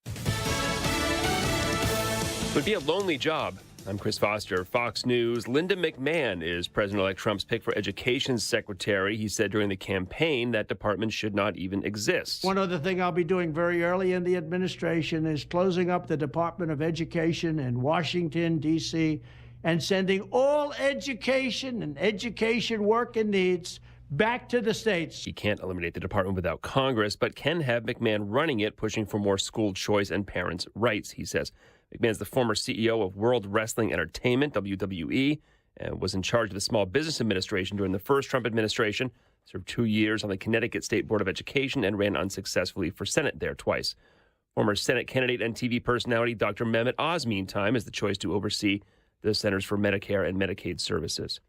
It would be a lonely job I'm Chris Foster, Fox News. Linda McMahon is President-elect Trump's pick for Education Secretary. He said during the campaign that department should not even exist. One other thing I'll be doing very early in the administration is closing up the Department of Education in Washington, D.C., and sending all education and education work and needs back to the states. He can't eliminate the department without Congress, but can have McMahon running it, pushing for more school choice and parents' rights, he says. McMahon's the former CEO of World Wrestling Entertainment, WWE, and was in charge of the Small Business Administration during the first Trump administration, served 2 years on the Connecticut State Board of Education, and ran unsuccessfully for Senate there twice. Former Senate candidate and TV personality Dr. Mehmet Oz, meantime, is the choice to oversee the Centers for Medicare and Medicaid Services.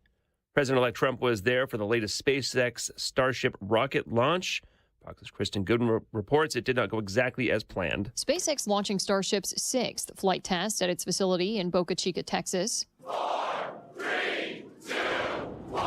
President-elect Trump was there for the latest SpaceX Starship rocket launch. Fox's Kristen Goodwin reports it did not go exactly as planned. SpaceX launching Starship's 6th flight test at its facility in Boca Chica, Texas. 4, 3, 2, 1.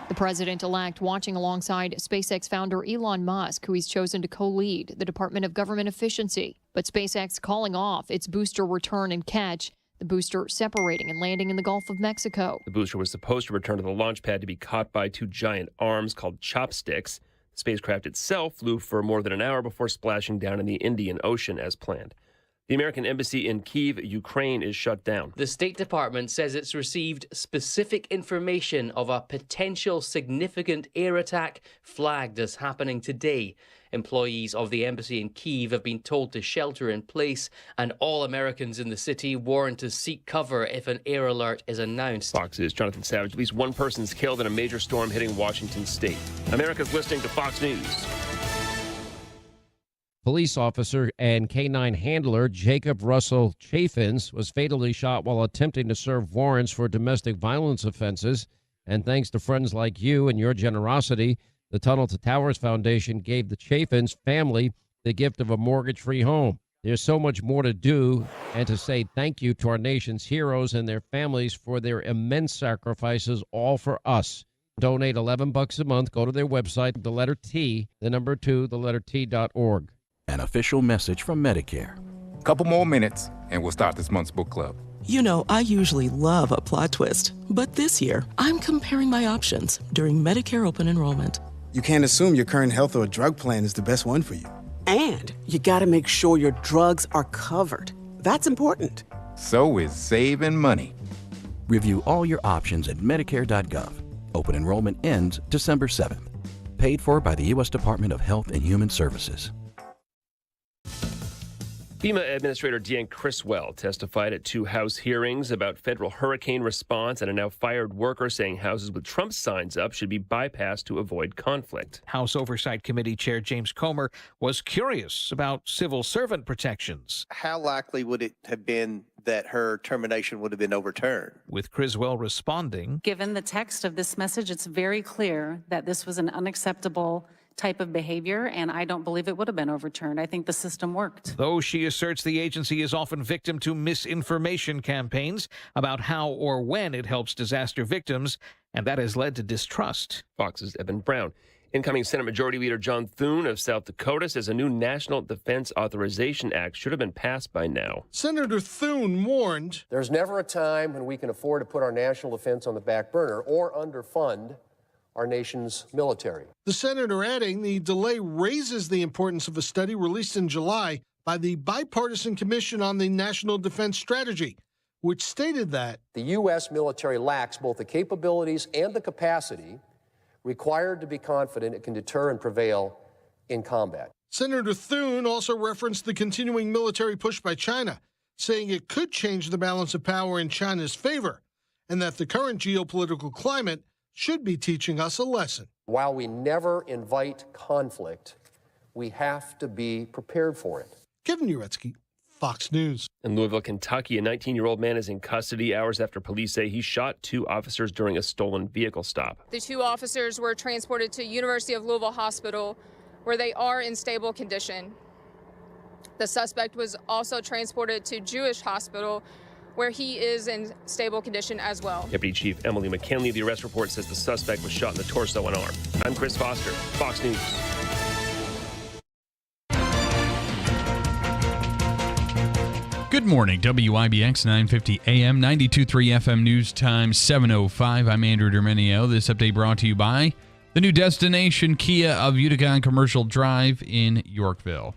The president-elect watching alongside SpaceX founder Elon Musk, who he's chosen to co-lead the Department of Government Efficiency. But SpaceX calling off its booster return and catch, the booster separating and landing in the Gulf of Mexico. The booster was supposed to return to the launch pad to be caught by 2 giant arms called chopsticks. The spacecraft itself flew for more than an hour before splashing down in the Indian Ocean as planned. The American embassy in Kyiv, Ukraine, is shut down. The State Department says it's received specific information of a potential significant air attack flagged as happening today. Employees of the embassy in Kyiv have been told to shelter in place, and all Americans in the city warned to seek cover if an air alert is announced. Fox's Jonathan Savage. At least one person is killed in a major storm hitting Washington state. America's listening to Fox News. Police officer and K-9 handler Jacob Russell Chaffins was fatally shot while attempting to serve warrants for domestic violence offenses. And thanks to friends like you and your generosity, the Tunnel to Towers Foundation gave the Chaffins family the gift of a mortgage-free home. There's so much more to do, and to say thank you to our nation's heroes and their families for their immense sacrifices, all for us. Donate $11 a month. Go to their website, the letter T, the number 2, the letter T.org. An official message from Medicare. Couple more minutes, and we'll start this month's book club. You know, I usually love a plot twist, but this year, I'm comparing my options during Medicare open enrollment. You can't assume your current health or drug plan is the best one for you. And you gotta make sure your drugs are covered. That's important. So is saving money. Review all your options at Medicare.gov. Open enrollment ends December 7th. Paid for by the U.S. Department of Health and Human Services. FEMA Administrator Deanne Criswell testified at 2 House hearings about federal hurricane response, and a now fired worker saying houses with Trump signs up should be bypassed to avoid conflict. House Oversight Committee Chair James Comer was curious about civil servant protections. How likely would it have been that her termination would have been overturned? With Criswell responding, given the text of this message, it's very clear that this was an unacceptable type of behavior, and I don't believe it would have been overturned. I think the system worked. Though she asserts the agency is often victim to misinformation campaigns about how or when it helps disaster victims, and that has led to distrust. Fox's Evan Brown. Incoming Senate Majority Leader John Thune of South Dakota says a new National Defense Authorization Act should have been passed by now. Senator Thune warned, there's never a time when we can afford to put our national defense on the back burner or underfund our nation's military. The senator adding the delay raises the importance of a study released in July by the Bipartisan Commission on the National Defense Strategy, which stated that the U.S. military lacks both the capabilities and the capacity required to be confident it can deter and prevail in combat. Senator Thune also referenced the continuing military push by China, saying it could change the balance of power in China's favor, and that the current geopolitical climate should be teaching us a lesson. While we never invite conflict, we have to be prepared for it. Kevin Uretsky, Fox News. In Louisville, Kentucky, a 19-year-old man is in custody hours after police say he shot 2 officers during a stolen vehicle stop. The 2 officers were transported to University of Louisville Hospital, where they are in stable condition. The suspect was also transported to Jewish Hospital, where he is in stable condition as well. Deputy Chief Emily McKinley, the arrest report says the suspect was shot in the torso and arm. I'm Chris Foster, Fox News. Good morning, WIBX 950 AM, 92.3 FM News Time, 7:05. I'm Andrew Dermenio. This update brought to you by the new destination Kia of Utica on Commercial Drive in Yorkville.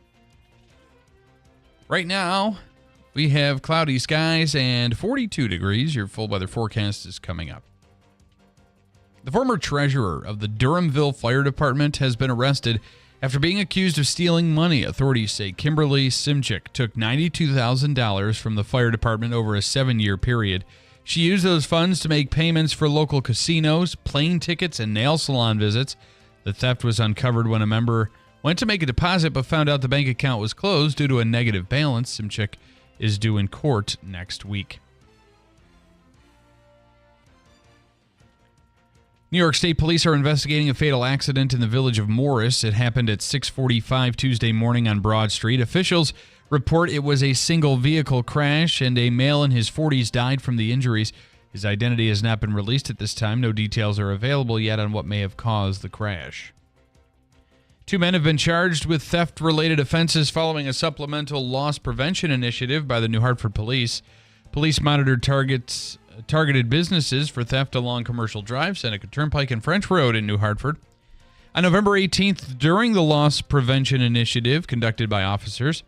Right now, we have cloudy skies and 42 degrees. Your full weather forecast is coming up. The former treasurer of the Durhamville Fire Department has been arrested after being accused of stealing money. Authorities say Kimberly Simchick took $92,000 from the fire department over a 7-year period. She used those funds to make payments for local casinos, plane tickets, and nail salon visits. The theft was uncovered when a member went to make a deposit but found out the bank account was closed due to a negative balance. Simchick is due in court next week. New York State Police are investigating a fatal accident in the village of Morris. It happened at 6:45 Tuesday morning on Broad Street. Officials report it was a single vehicle crash and a male in his 40s died from the injuries. His identity has not been released at this time. No details are available yet on what may have caused the crash. 2 men have been charged with theft-related offenses following a supplemental loss prevention initiative by the New Hartford Police. Police monitored targeted businesses for theft along Commercial Drive, Seneca Turnpike, and French Road in New Hartford. On November 18th, during the loss prevention initiative conducted by officers,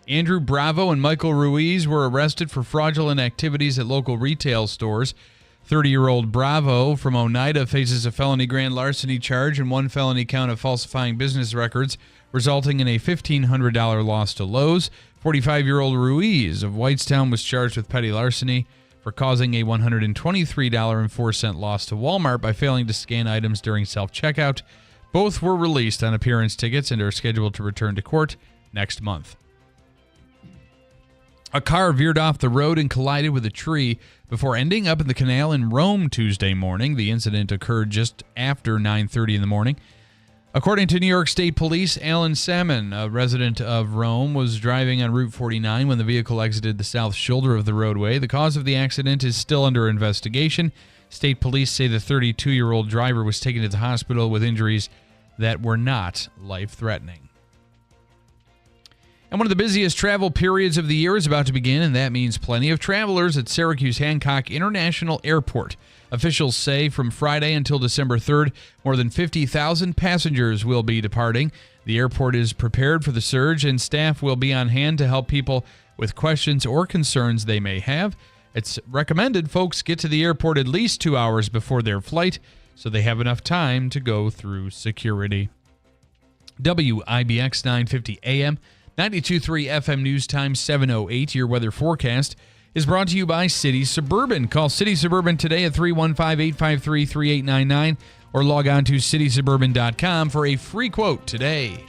Andrew Bravo and Michael Ruiz were arrested for fraudulent activities at local retail stores. 30-year-old Bravo from Oneida faces a felony grand larceny charge and 1 felony count of falsifying business records, resulting in a $1,500 loss to Lowe's. 45-year-old Ruiz of Whitestown was charged with petty larceny for causing a $123.04 loss to Walmart by failing to scan items during self-checkout. Both were released on appearance tickets and are scheduled to return to court next month. A car veered off the road and collided with a tree before ending up in the canal in Rome Tuesday morning. The incident occurred just after 9:30 in the morning. According to New York State Police, Alan Salmon, a resident of Rome, was driving on Route 49 when the vehicle exited the south shoulder of the roadway. The cause of the accident is still under investigation. State police say the 32-year-old driver was taken to the hospital with injuries that were not life-threatening. And one of the busiest travel periods of the year is about to begin, and that means plenty of travelers at Syracuse Hancock International Airport. Officials say from Friday until December 3rd, more than 50,000 passengers will be departing. The airport is prepared for the surge, and staff will be on hand to help people with questions or concerns they may have. It's recommended folks get to the airport at least 2 hours before their flight so they have enough time to go through security. WIBX 950 AM, 92.3 FM News Time, 7:08. Your weather forecast is brought to you by City Suburban. Call City Suburban today at 315-853-3899 or log on to citysuburban.com for a free quote today.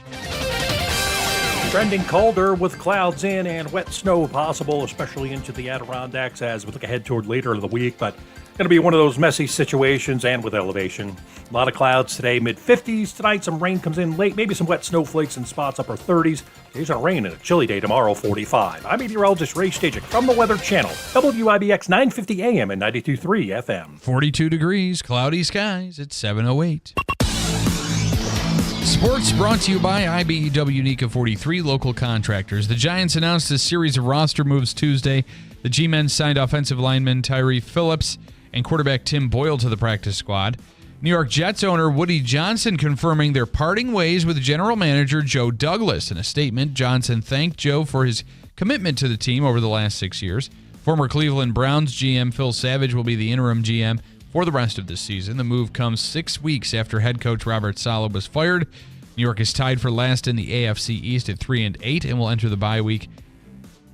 Trending colder with clouds in and wet snow possible, especially into the Adirondacks as we look ahead toward later in the week, but going to be one of those messy situations and with elevation. A lot of clouds today, mid-50s. Tonight, some rain comes in late, maybe some wet snowflakes in spots, upper 30s. Days on rain and a chilly day tomorrow, 45. I'm meteorologist Ray Stajic from the Weather Channel, WIBX 950 AM and 92.3 FM. 42 degrees, cloudy skies at 7:08. Sports brought to you by IBEW Nika 43 local contractors. The Giants announced a series of roster moves Tuesday. The G-men signed offensive lineman Tyree Phillips and quarterback Tim Boyle to the practice squad. New York Jets owner Woody Johnson confirming they're parting ways with general manager Joe Douglas. In a statement, Johnson thanked Joe for his commitment to the team over the last 6 years. Former Cleveland Browns GM Phil Savage will be the interim GM for the rest of this season. The move comes 6 weeks after head coach Robert Saleh was fired. New York is tied for last in the AFC East at 3-8 and will enter the bye week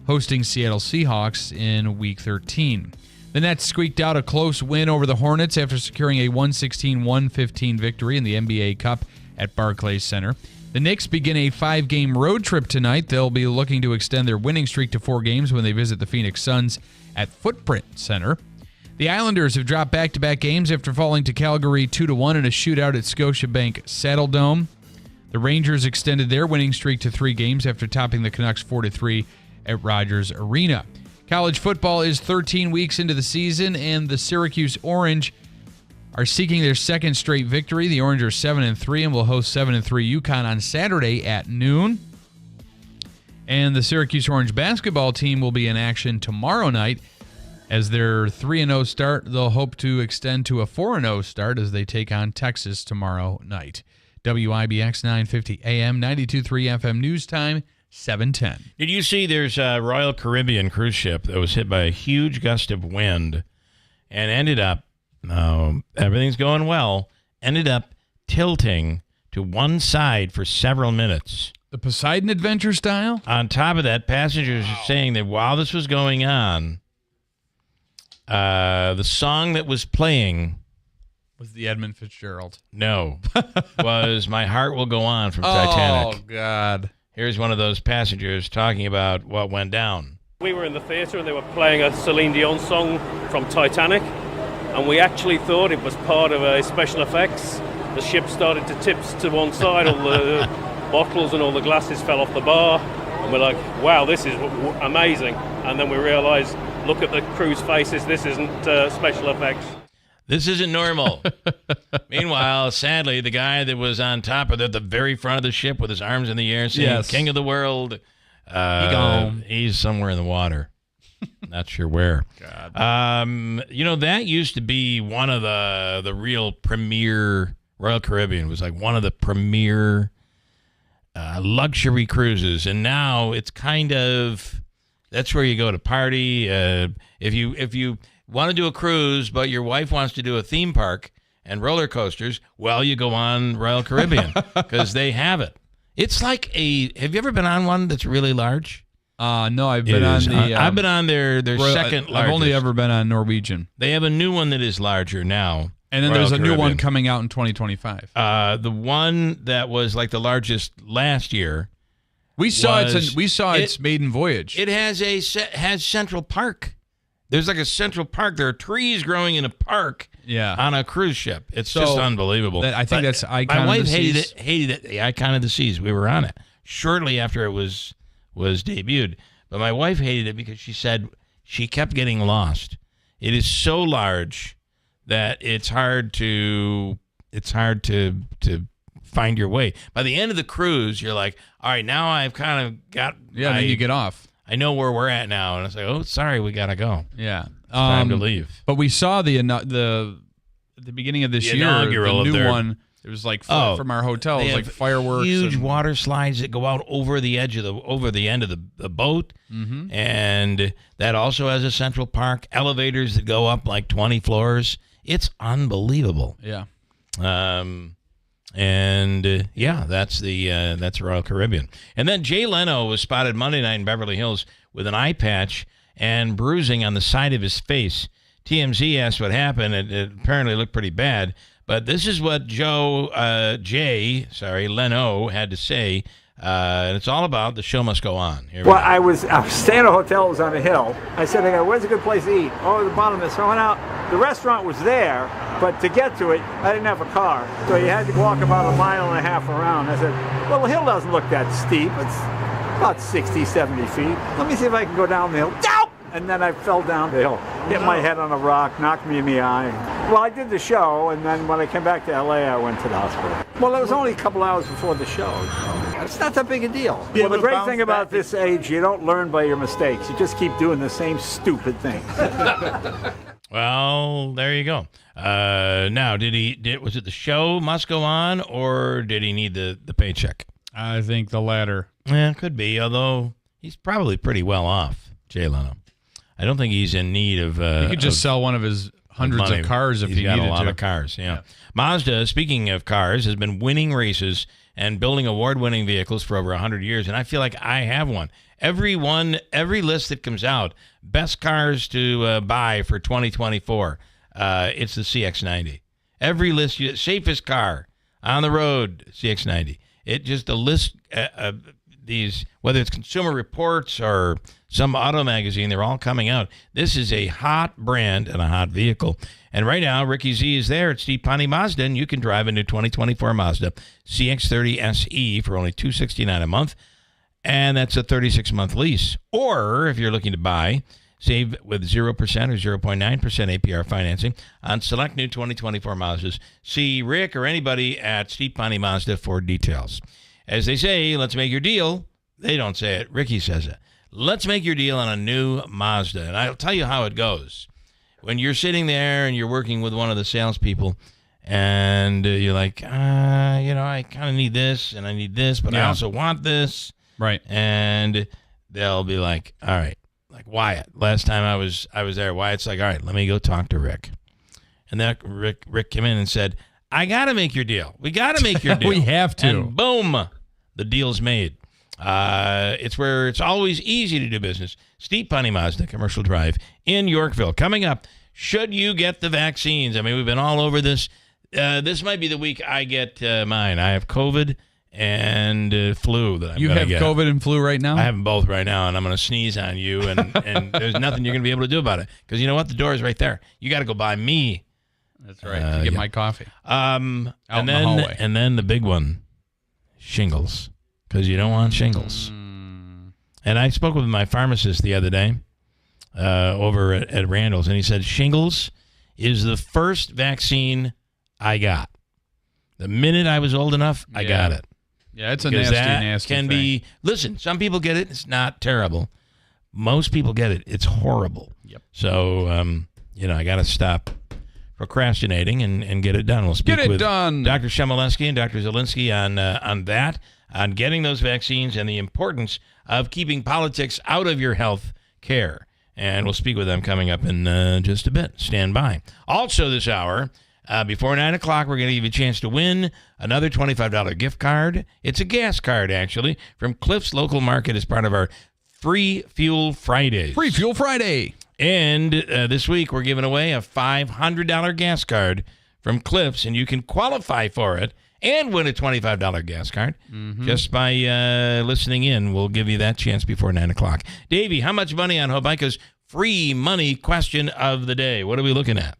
hosting Seattle Seahawks in Week 13. The Nets squeaked out a close win over the Hornets after securing a 116-115 victory in the NBA Cup at Barclays Center. The Knicks begin a 5-game road trip tonight. They'll be looking to extend their winning streak to 4 games when they visit the Phoenix Suns at Footprint Center. The Islanders have dropped back-to-back games after falling to Calgary 2-1 in a shootout at Scotiabank Saddledome. The Rangers extended their winning streak to 3 games after topping the Canucks 4-3 at Rogers Arena. College football is 13 weeks into the season, and the Syracuse Orange are seeking their second straight victory. The Orange are 7-3 and will host 7-3 UConn on Saturday at noon. And the Syracuse Orange basketball team will be in action tomorrow night. As their 3-0 start, they'll hope to extend to a 4-0 start as they take on Texas tomorrow night. WIBX 950 AM, 92.3 FM news time, 7:10. Did you see there's a Royal Caribbean cruise ship that was hit by a huge gust of wind and ended up, everything's going well, ended up tilting to one side for several minutes. The Poseidon Adventure style? On top of that, passengers are saying that while this was going on, the song that was playing was the Edmund Fitzgerald. No. Was My Heart Will Go On from Titanic. Oh, God. Here's one of those passengers talking about what went down. We were in the theatre and they were playing a Celine Dion song from Titanic, and we actually thought it was part of a special effects. The ship started to tip to one side, all the bottles and all the glasses fell off the bar, and we're like, wow, this is amazing. And then we realized, look at the crew's faces, this isn't special effects. This isn't normal. Meanwhile, sadly, the guy that was on top of the very front of the ship with his arms in the air saying, King of the world, he's somewhere in the water. Not sure where. God. That used to be one of the real premier, Royal Caribbean was like one of the premier luxury cruises, and now it's kind of, that's where you go to party. If you want to do a cruise, but your wife wants to do a theme park and roller coasters, well, you go on Royal Caribbean because they have it. It's like have you ever been on one that's really large? No, I've been on I've been on their second largest. I've only ever been on Norwegian. They have a new one that is larger now. And then there's a new one coming out in 2025. The one that was like the largest last year. We saw its maiden voyage. It has Central Park. There's like a Central Park. There are trees growing in a park on a cruise ship. It's just unbelievable. I think that's Icon my wife of the Seas. hated it, the Icon of the Seas. We were on it shortly after it was debuted. But my wife hated it because she said she kept getting lost. It is so large that it's hard to find your way. By the end of the cruise, you're like, all right, now I've kind of got. Yeah, then you get off. I know where we're at now, and it's like, oh, sorry, we gotta go. Yeah, it's time to leave. But we saw the beginning of this year, the new one. It was like from our hotel. It was like fireworks, huge water slides that go out over the edge of the end of the boat, and that also has a Central Park. Elevators that go up like 20 floors. It's unbelievable. Yeah. That's Royal Caribbean. And then Jay Leno was spotted Monday night in Beverly Hills with an eye patch and bruising on the side of his face. TMZ asked what happened. It apparently looked pretty bad. But this is what Jay Leno had to say. And it's all about The Show Must Go On. I was staying at a hotel. It was on a hill. I said, where's a good place to eat? Oh, the bottom of this. So I went out. The restaurant was there, but to get to it, I didn't have a car. So you had to walk about 1.5 miles around. I said, well, the hill doesn't look that steep. It's about 60, 70 feet. Let me see if I can go down the hill. And then I fell down the hill, hit my head on a rock, knocked me in the eye. Well, I did the show, and then when I came back to L.A., I went to the hospital. Well, it was only a couple hours before the show. So it's not that big a deal. Well, the great thing about this age, you don't learn by your mistakes. You just keep doing the same stupid thing. Well, there you go. Now, was it The Show Must Go On, or did he need the paycheck? I think the latter. Yeah, could be, although he's probably pretty well off, Jay Leno. I don't think he's in need of. He could just sell one of his hundreds of cars if he needed to. He's got a lot of cars, yeah. Mazda, speaking of cars, has been winning races and building award-winning vehicles for over 100 years, and I feel like I have one. Every list that comes out, best cars to buy for 2024, it's the CX-90. Every list, safest car on the road, CX-90. It just the list. These, whether it's Consumer Reports or some auto magazine, they're all coming out. This is a hot brand and a hot vehicle. And right now, Ricky Z is there at Steve Ponte Mazda, and you can drive a new 2024 Mazda CX-30 SE for only $269 a month, and that's a 36-month lease. Or if you're looking to buy, save with 0% or 0.9% APR financing on select new 2024 Mazdas. See Rick or anybody at Steve Ponte Mazda for details. As they say, let's make your deal They don't say it. Ricky says it. Let's make your deal on a new Mazda. And I'll tell you how it goes. When you're sitting there and you're working with one of the salespeople and you're like, I kind of need this and I need this, but I also want this. Right. And they'll be like, all right, like Wyatt. Last time I was there, Wyatt's like, all right, let me go talk to Rick. And then Rick came in and said, I got to make your deal. We got to make your deal. We have to. And boom, the deal's made. It's where it's always easy to do business. Steve Punny Mazda, Commercial Drive in Yorkville. Coming up, should you get the vaccines? I mean, we've been all over this. This might be the week I get mine. I have COVID and flu that I'm You gonna have get. COVID and flu right now? I have them both right now, and I'm going to sneeze on you, and there's nothing you're going to be able to do about it. Because you know what? The door is right there. You got to go by me. That's right. To get my coffee. Out in and the then hallway. and then the big one, shingles, because you don't want shingles. And I spoke with my pharmacist the other day over at Randall's, and he said shingles is the first vaccine I got. The minute I was old enough, I got it. Yeah, it's a Because nasty can thing. be. Listen, some people get it. It's not terrible. Most people get it. It's horrible. Yep. So, I got to stop procrastinating and get it done. We'll speak Get it with done. Dr. Shemolensky and Dr. Zielinski on that, on getting those vaccines and the importance of keeping politics out of your health care. And we'll speak with them coming up in just a bit. Stand by. Also this hour, before 9 o'clock, we're going to give you a chance to win another $25 gift card. It's a gas card, actually, from Cliff's Local Market as part of our Free Fuel Fridays. Free Fuel Friday. And this week, we're giving away a $500 gas card from Cliff's, and you can qualify for it and win a $25 gas card just by listening in. We'll give you that chance before 9 o'clock. Davey, how much money on Hobica's free money question of the day? What are we looking at?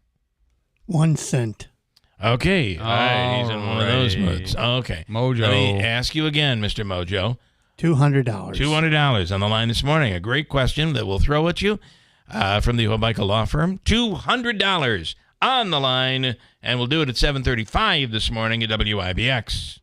1 cent. Okay. All right. He's in one of those moods. Okay. Mojo. Let me ask you again, Mr. Mojo. $200. $200 on the line this morning. A great question that we'll throw at you from the Hobica Law Firm. $200 on the line, and we'll do it at 7:35 this morning at WIBX.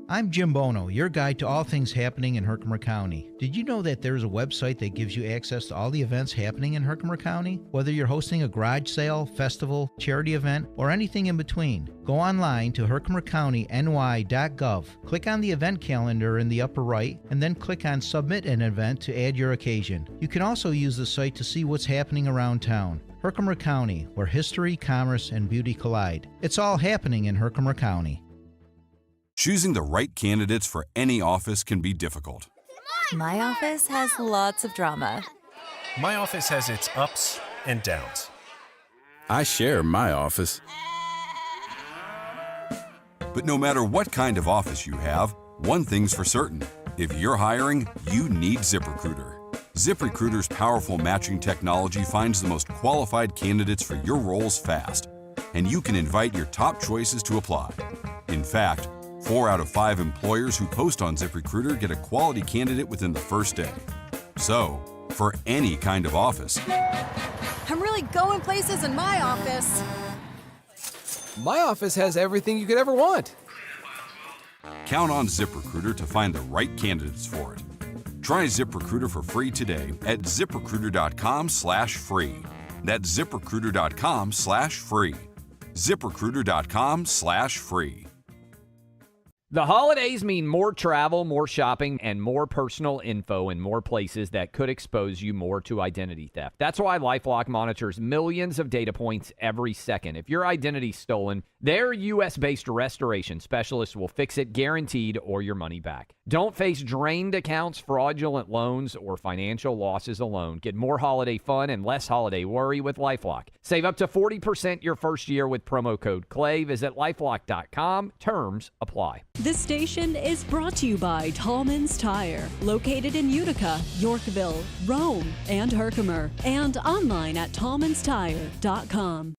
I'm Jim Bono, your guide to all things happening in Herkimer County. Did you know that there's a website that gives you access to all the events happening in Herkimer County? Whether you're hosting a garage sale, festival, charity event, or anything in between, go online to herkimercountyny.gov. Click on the event calendar in the upper right, and then click on Submit an Event to add your occasion. You can also use the site to see what's happening around town. Herkimer County, where history, commerce, and beauty collide. It's all happening in Herkimer County. Choosing the right candidates for any office can be difficult. My office has lots of drama. My office has its ups and downs. I share my office. But no matter what kind of office you have, one thing's for certain. If you're hiring, you need ZipRecruiter. ZipRecruiter's powerful matching technology finds the most qualified candidates for your roles fast, and you can invite your top choices to apply. In fact, 4 out of 5 employers who post on ZipRecruiter get a quality candidate within the first day. So, for any kind of office, I'm really going places in my office. My office has everything you could ever want. count on ZipRecruiter to find the right candidates for it. Try ZipRecruiter for free today at ZipRecruiter.com/free. That's ZipRecruiter.com/free. ZipRecruiter.com/free. The holidays mean more travel, more shopping, and more personal info in more places that could expose you more to identity theft. That's why LifeLock monitors millions of data points every second. If your identity's stolen, their U.S.-based restoration specialists will fix it guaranteed or your money back. Don't face drained accounts, fraudulent loans, or financial losses alone. Get more holiday fun and less holiday worry with LifeLock. Save up to 40% your first year with promo code CLAY. Visit LifeLock.com. Terms apply. This station is brought to you by Tallman's Tire, located in Utica, Yorkville, Rome, and Herkimer, and online at tallmanstire.com.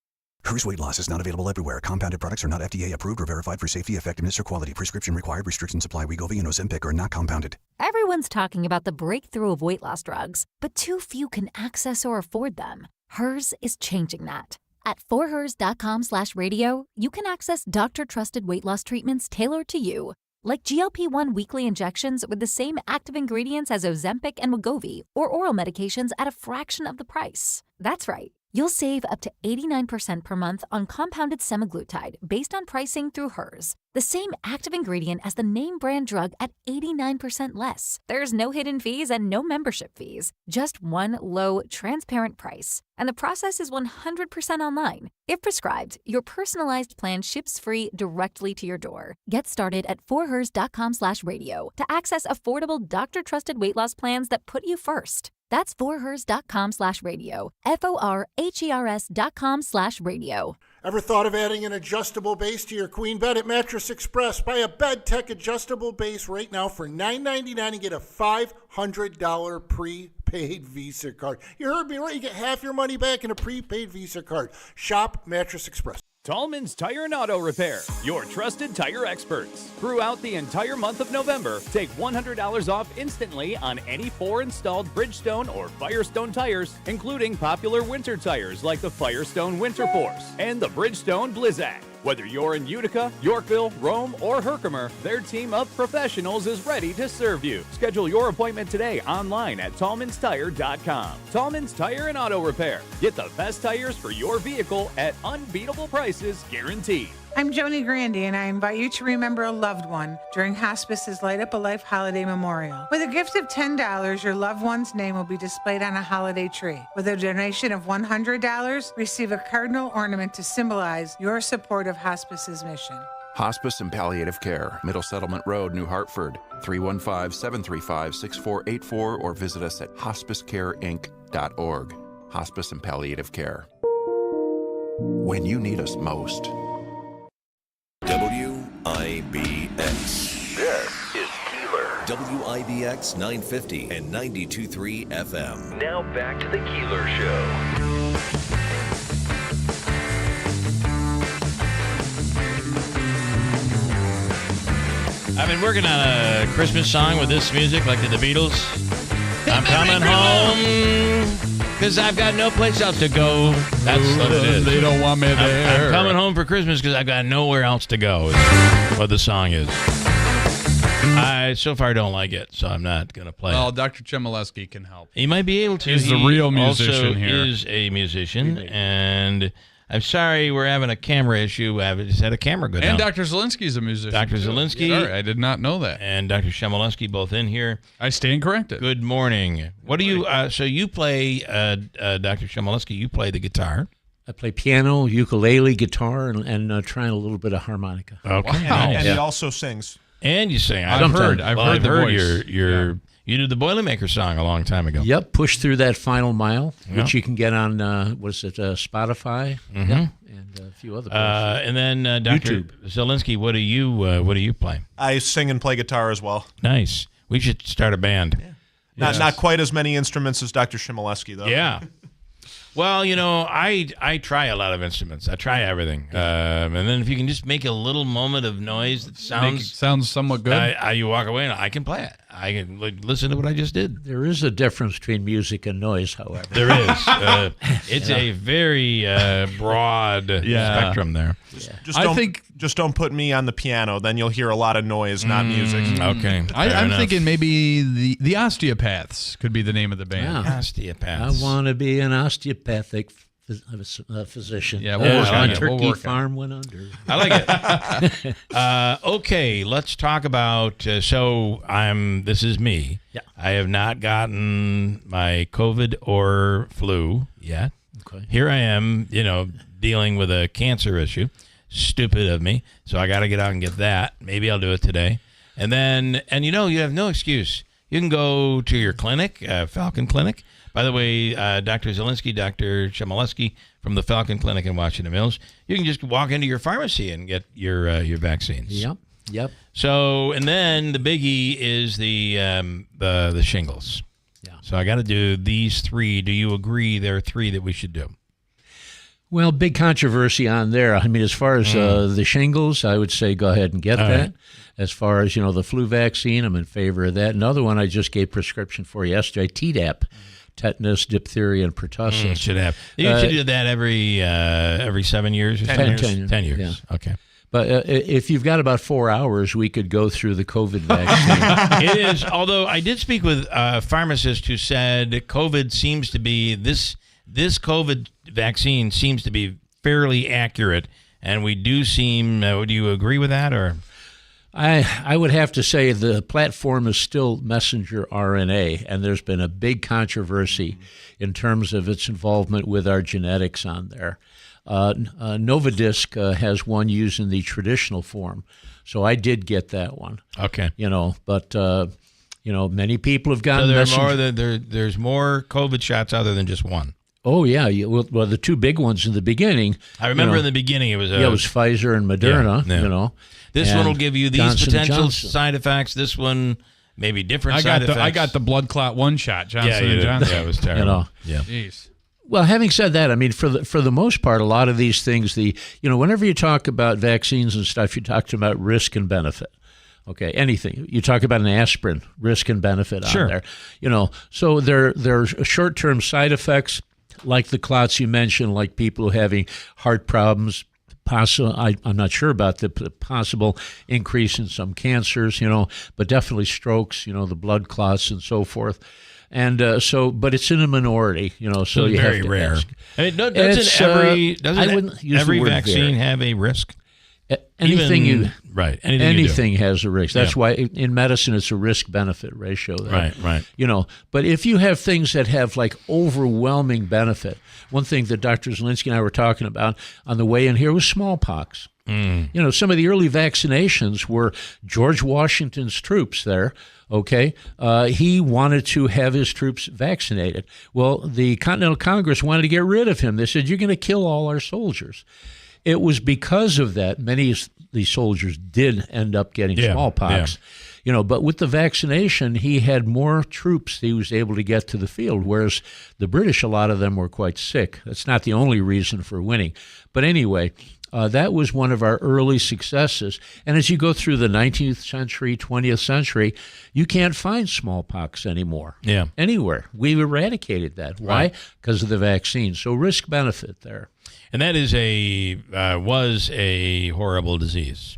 Hers weight loss is not available everywhere. Compounded products are not FDA approved or verified for safety, effectiveness, or quality. Prescription required. Restrictions apply. Wegovy and Ozempic are not compounded. Everyone's talking about the breakthrough of weight loss drugs, but too few can access or afford them. Hers is changing that. At forhers.com/radio, you can access doctor-trusted weight loss treatments tailored to you. like GLP-1 weekly injections with the same active ingredients as Ozempic and Wegovy, or oral medications at a fraction of the price. That's right. You'll save up to 89% per month on compounded semaglutide based on pricing through Hers. The same active ingredient as the name brand drug at 89% less. There's no hidden fees and no membership fees. Just one low, transparent price. And the process is 100% online. If prescribed, your personalized plan ships free directly to your door. Get started at forhers.com/radio to access affordable doctor-trusted weight loss plans that put you first. That's forhers.com/radio. FORHERS.com/radio. Ever thought of adding an adjustable base to your queen bed? At Mattress Express, buy a Bed Tech adjustable base right now for $9.99 and get a $500 prepaid Visa card. You heard me right. You get half your money back in a prepaid Visa card. Shop Mattress Express. Tallman's Tire and Auto Repair, your trusted tire experts. Throughout the entire month of November, take $100 off instantly on any 4 installed Bridgestone or Firestone tires, including popular winter tires like the Firestone Winter Force and the Bridgestone Blizzak. Whether you're in Utica, Yorkville, Rome, or Herkimer, their team of professionals is ready to serve you. Schedule your appointment today online at tallmanstire.com. Tallman's Tire and Auto Repair. Get the best tires for your vehicle at unbeatable prices guaranteed. I'm Joni Grandy, and I invite you to remember a loved one during Hospice's Light Up a Life Holiday Memorial. With a gift of $10, your loved one's name will be displayed on a holiday tree. With a donation of $100, receive a cardinal ornament to symbolize your support of Hospice's mission. Hospice and Palliative Care, Middle Settlement Road, New Hartford, 315-735-6484, or visit us at hospicecareinc.org. Hospice and Palliative Care. When you need us most. WIBX. This is Keeler. WIBX 950 and 92.3 FM. Now back to the Keeler Show. I've been working on a Christmas song with this music, like the Beatles. I'm coming home because I've got no place else to go. That's what it is. They don't want me there. I'm coming home for Christmas because I've got nowhere else to go, is what the song is. I so far don't like it, so I'm not going to play Well, it. Dr. Chmielewski can help. He might be able to. He's the real musician also here. Is a musician, and I'm sorry we're having a camera issue. I just had a camera go down. And Dr. Zielinski's a musician. Dr. too. Zielinski. Sorry, I did not know that. And Dr. Chmielewski both in here. I stand corrected. Good morning. What do you? So you play, Dr. Chmielewski? You play the guitar. I play piano, ukulele, guitar, and trying a little bit of harmonica. Okay. Wow. And he also sings. And you sing. I've heard the voice. You did the Boilermaker song a long time ago. Yep, Push Through That Final Mile, Yep. which you can get on, Spotify? Mhm. Yep, and a few other places. And then Dr. Zielinski, what do you play? I sing and play guitar as well. Nice. We should start a band. Yeah. Not quite as many instruments as Dr. Chmielewski, though. Yeah. Well, I try a lot of instruments. I try everything. And then if you can just make a little moment of noise that sounds somewhat good, you walk away and I can play it. I can listen to what I just did. There is a difference between music and noise, however. There is. It's a very broad spectrum there. Just don't put me on the piano. Then you'll hear a lot of noise, not music. Okay. I'm thinking maybe the Osteopaths could be the name of the band. Yeah. Osteopaths. I want to be an osteopathic physician. Yeah, we'll work on it. Turkey We'll work on farm it. went under. I like it. Okay, let's talk about. This is me. Yeah. I have not gotten my COVID or flu yet. Okay. Here I am, dealing with a cancer issue. Stupid of me. So I got to get out and get that. Maybe I'll do it today. And then, you have no excuse. You can go to your clinic, Falcon Clinic. By the way, Dr. Zielinski, Dr. Chmielewski from the Falcon Clinic in Washington Mills, you can just walk into your pharmacy and get your vaccines. Yep. So, and then the biggie is the shingles. Yeah. So I got to do these three. Do you agree there are three that we should do? Well, big controversy on there. I mean, as far as the shingles, I would say go ahead and get that. Right. As far as, the flu vaccine, I'm in favor of that. Another one I just gave prescription for yesterday, Tdap, tetanus, diphtheria, and pertussis. Should have. You should do that every 7 years or 10 10 years. Yeah. Okay. But if you've got about 4 hours, we could go through the COVID vaccine. It is, although I did speak with a pharmacist who said COVID seems to be, this COVID vaccine seems to be fairly accurate, and we do seem, do you agree with that, or? I would have to say the platform is still messenger RNA, and there's been a big controversy in terms of its involvement with our genetics on there. Novodisk has one used in the traditional form, so I did get that one. Okay. But many people have gotten there's more COVID shots other than just one. Oh, yeah. Well, the two big ones in the beginning. I remember in the beginning it was it was Pfizer and Moderna, This one will give you these Johnson potential side effects. This one, maybe different side effects. I got the blood clot one shot, Johnson & Johnson. Yeah, it was terrible. Yeah. Jeez. Well, having said that, I mean, for the most part, a lot of these things, whenever you talk about vaccines and stuff, you talk about risk and benefit. Okay, anything. You talk about an aspirin, risk and benefit on there. So there's short-term side effects like the clots you mentioned, like people having heart problems. I'm not sure about the possible increase in some cancers, but definitely strokes, the blood clots and so forth. And but it's in a minority, so you very have to rare. ask. I mean, doesn't every vaccine have a risk? Anything anything has a risk. That's why in medicine it's a risk-benefit ratio. There. Right. But if you have things that have like overwhelming benefit, one thing that Dr. Zielinski and I were talking about on the way in here was smallpox. Some of the early vaccinations were George Washington's troops there. Okay, he wanted to have his troops vaccinated. Well, the Continental Congress wanted to get rid of him. They said, "You're going to kill all our soldiers." It was because of that many of these soldiers did end up getting smallpox. But with the vaccination, he had more troops he was able to get to the field, whereas the British, a lot of them were quite sick. That's not the only reason for winning. But anyway, that was one of our early successes. And as you go through the 19th century, 20th century, you can't find smallpox anymore. Anywhere. We eradicated that. Why? Because of the vaccine. So risk-benefit there. And that is was a horrible disease.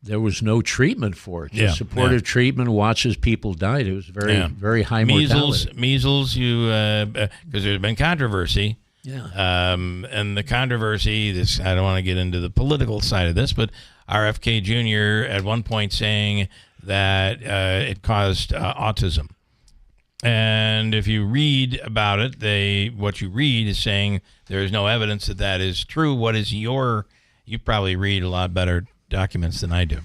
There was no treatment for it. Just supportive treatment, watches people died. It was very high mortality. Measles, because there's been controversy. And the controversy, I don't want to get into the political side of this, but RFK Jr. at one point saying that it caused autism. And if you read about it, what you read is saying there is no evidence that is true. What is you probably read a lot better documents than I do.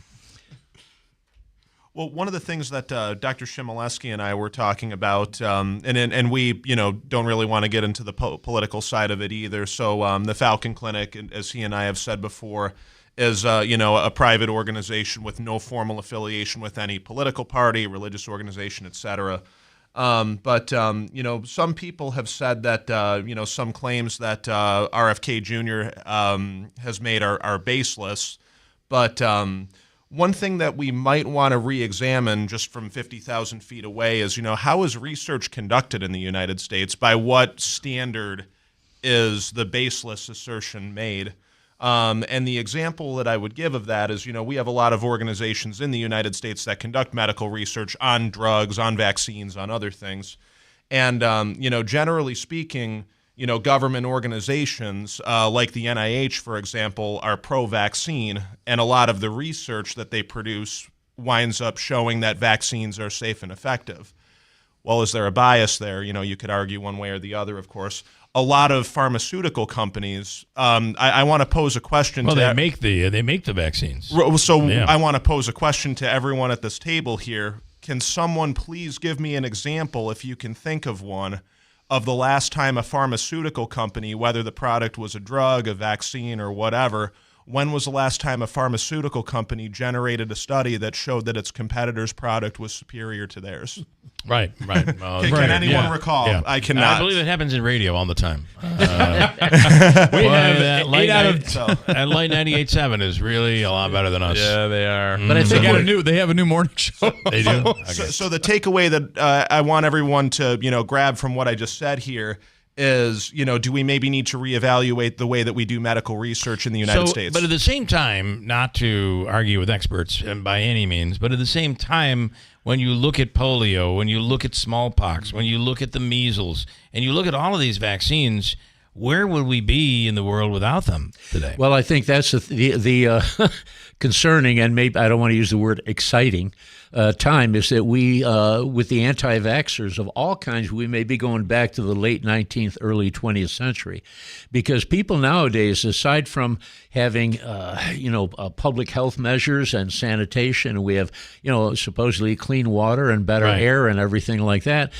Well, one of the things that Dr. Shimoleski and I were talking about, and we, don't really want to get into the political side of it either. So the Falcon Clinic, as he and I have said before, is a private organization with no formal affiliation with any political party, religious organization, etc. But some people have said that some claims that RFK Jr. Has made are baseless, but one thing that we might want to re-examine just from 50,000 feet away is, how is research conducted in the United States? By what standard is the baseless assertion made? And the example that I would give of that is, we have a lot of organizations in the United States that conduct medical research on drugs, on vaccines, on other things. And, generally speaking, government organizations like the NIH, for example, are pro-vaccine, and a lot of the research that they produce winds up showing that vaccines are safe and effective. Well, is there a bias there? You could argue one way or the other, of course. A lot of pharmaceutical companies, I want to pose a question. Well, they make the vaccines. So I want to pose a question to everyone at this table here. Can someone please give me an example, if you can think of one, of the last time a pharmaceutical company, whether the product was a drug, a vaccine, or whatever, when was the last time a pharmaceutical company generated a study that showed that its competitor's product was superior to theirs? Right. Can anyone recall? Yeah. I cannot. I believe it happens in radio all the time. We have Light 98.7 is really a lot better than us. Yeah, they are. But I think they have a new morning show. They do. So the takeaway that I want everyone to grab from what I just said here is, do we maybe need to reevaluate the way that we do medical research in the United States? But at the same time, not to argue with experts by any means, but at the same time, when you look at polio, when you look at smallpox, when you look at the measles, and you look at all of these vaccines, where would we be in the world without them today? Well, I think that's the concerning, and maybe I don't want to use the word exciting, time is that we, with the anti-vaxxers of all kinds, we may be going back to the late 19th, early 20th century, because people nowadays, aside from having, public health measures and sanitation, we have, supposedly clean water and better air and everything like that.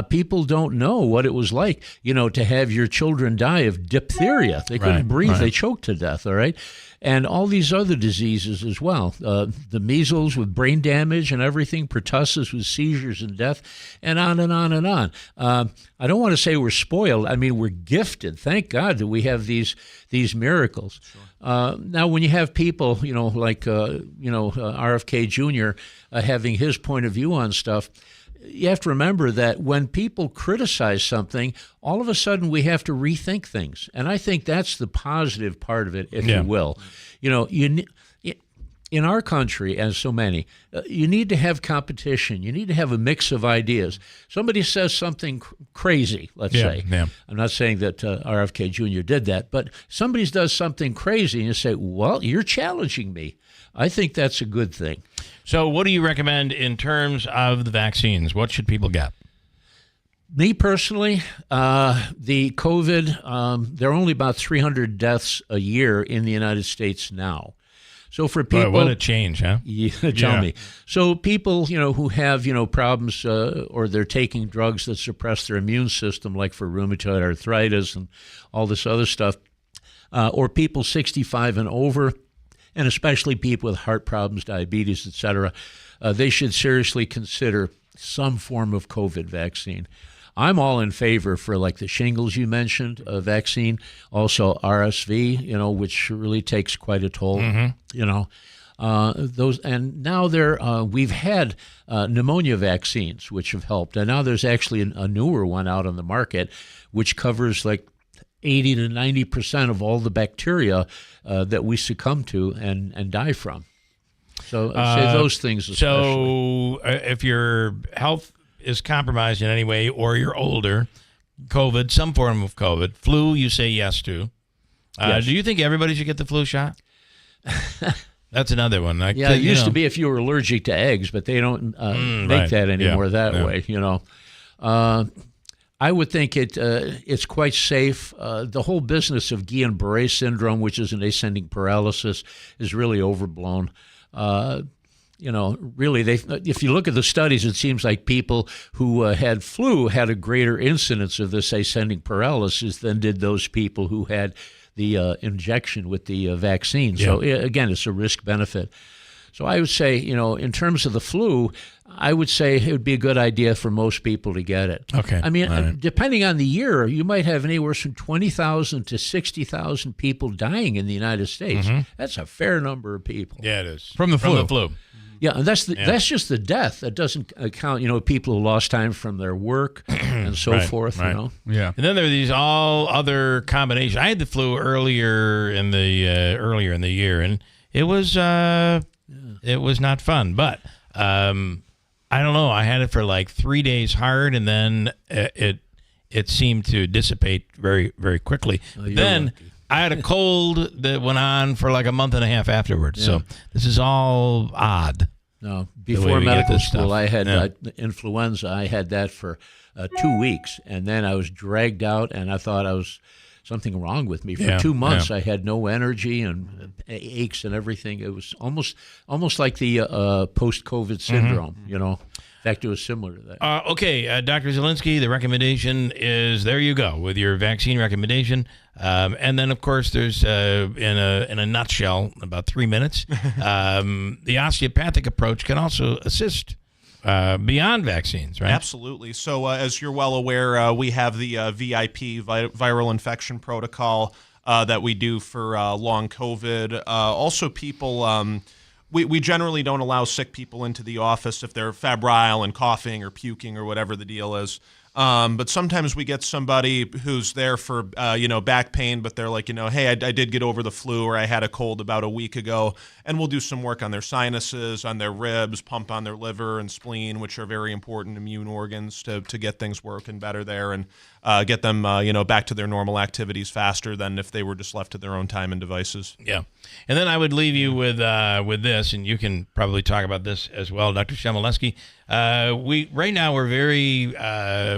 People don't know what it was like, to have your children die of diphtheria. They couldn't breathe. They choked to death. All right. And all these other diseases as well. The measles with brain damage and everything, pertussis with seizures and death, and on and on and on. I don't want to say we're spoiled. I mean, we're gifted. Thank God that we have these miracles. Sure. Now, when you have people, like RFK Jr. Having his point of view on stuff, you have to remember that when people criticize something, all of a sudden we have to rethink things. And I think that's the positive part of it, if you will. In our country, as so many, you need to have competition. You need to have a mix of ideas. Somebody says something crazy, let's say. Yeah. I'm not saying that RFK Jr. did that, but somebody does something crazy and you say, well, you're challenging me. I think that's a good thing. So what do you recommend in terms of the vaccines? What should people get? Me personally, the COVID, there are only about 300 deaths a year in the United States now. So for people, boy, what a change, huh? Tell me. So people, who have, problems or they're taking drugs that suppress their immune system, like for rheumatoid arthritis and all this other stuff, or people 65 and over, and especially people with heart problems, diabetes, etc., they should seriously consider some form of COVID vaccine. I'm all in favor for like the shingles you mentioned, vaccine, also RSV, which really takes quite a toll, those, and now we've had pneumonia vaccines, which have helped. And now there's actually a newer one out on the market, which covers like 80 to 90% of all the bacteria that we succumb to and die from. So I'd say those things especially. So if your health is compromised in any way or you're older, COVID, some form of COVID, flu, you say yes to. Yes. Do you think everybody should get the flu shot? That's another one. It used to be if you were allergic to eggs, but they don't make that anymore way, I would think it's quite safe. The whole business of Guillain-Barré syndrome, which is an ascending paralysis, is really overblown. Really, if you look at the studies, it seems like people who had flu had a greater incidence of this ascending paralysis than did those people who had the injection with the vaccine. Yeah. So, again, it's a risk-benefit. So I would say, in terms of the flu, I would say it would be a good idea for most people to get it. Okay. I mean, depending on the year, you might have anywhere from 20,000 to 60,000 people dying in the United States. Mm-hmm. That's a fair number of people. Yeah, it is. From the flu. Yeah, and that's just the death. That doesn't count, people who lost time from their work and so forth, Yeah. And then there are these all other combinations. I had the flu earlier in the year, and it was not fun. But I don't know. I had it for like 3 days hard, and then it seemed to dissipate very, very quickly. Then lucky. I had a cold that went on for like a month and a half afterwards. Yeah. So this is all odd. No, before medical school, I had influenza. I had that for 2 weeks, and then I was dragged out, and I thought I was something wrong with me. For 2 months, I had no energy and aches and everything. It was almost like the post-COVID syndrome, In fact, it was similar to that. Okay, Dr. Zielinski, the recommendation is, there you go, with your vaccine recommendation. And then, of course, there's, in a nutshell, about 3 minutes, the osteopathic approach can also assist beyond vaccines, right? Absolutely. So as you're well aware, we have the VIP, viral infection protocol, that we do for long COVID. Also, people... We generally don't allow sick people into the office if they're febrile and coughing or puking or whatever the deal is. But sometimes we get somebody who's there for, back pain, but they're like, hey, I did get over the flu, or I had a cold about a week ago, and we'll do some work on their sinuses, on their ribs, pump on their liver and spleen, which are very important immune organs to get things working better there and get them, back to their normal activities faster than if they were just left to their own time and devices. Yeah. And then I would leave you with this, and you can probably talk about this as well, Dr. Shemaleski. Right now we're very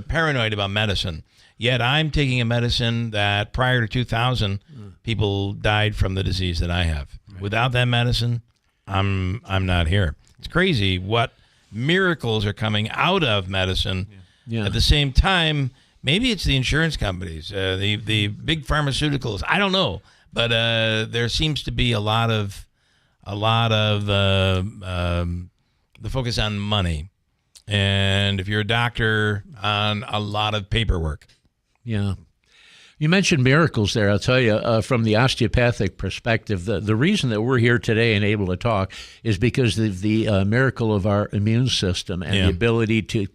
paranoid about medicine. Yet I'm taking a medicine that prior to 2000, people died from the disease that I have. Right. Without that medicine, I'm not here. It's crazy what miracles are coming out of medicine. Yeah. At the same time, maybe it's the insurance companies, the big pharmaceuticals. I don't know, but there seems to be a lot of the focus on money. And if you're a doctor, on a lot of paperwork. Yeah. You mentioned miracles there. I'll tell you, from the osteopathic perspective, the reason that we're here today and able to talk is because of the miracle of our immune system and the ability to,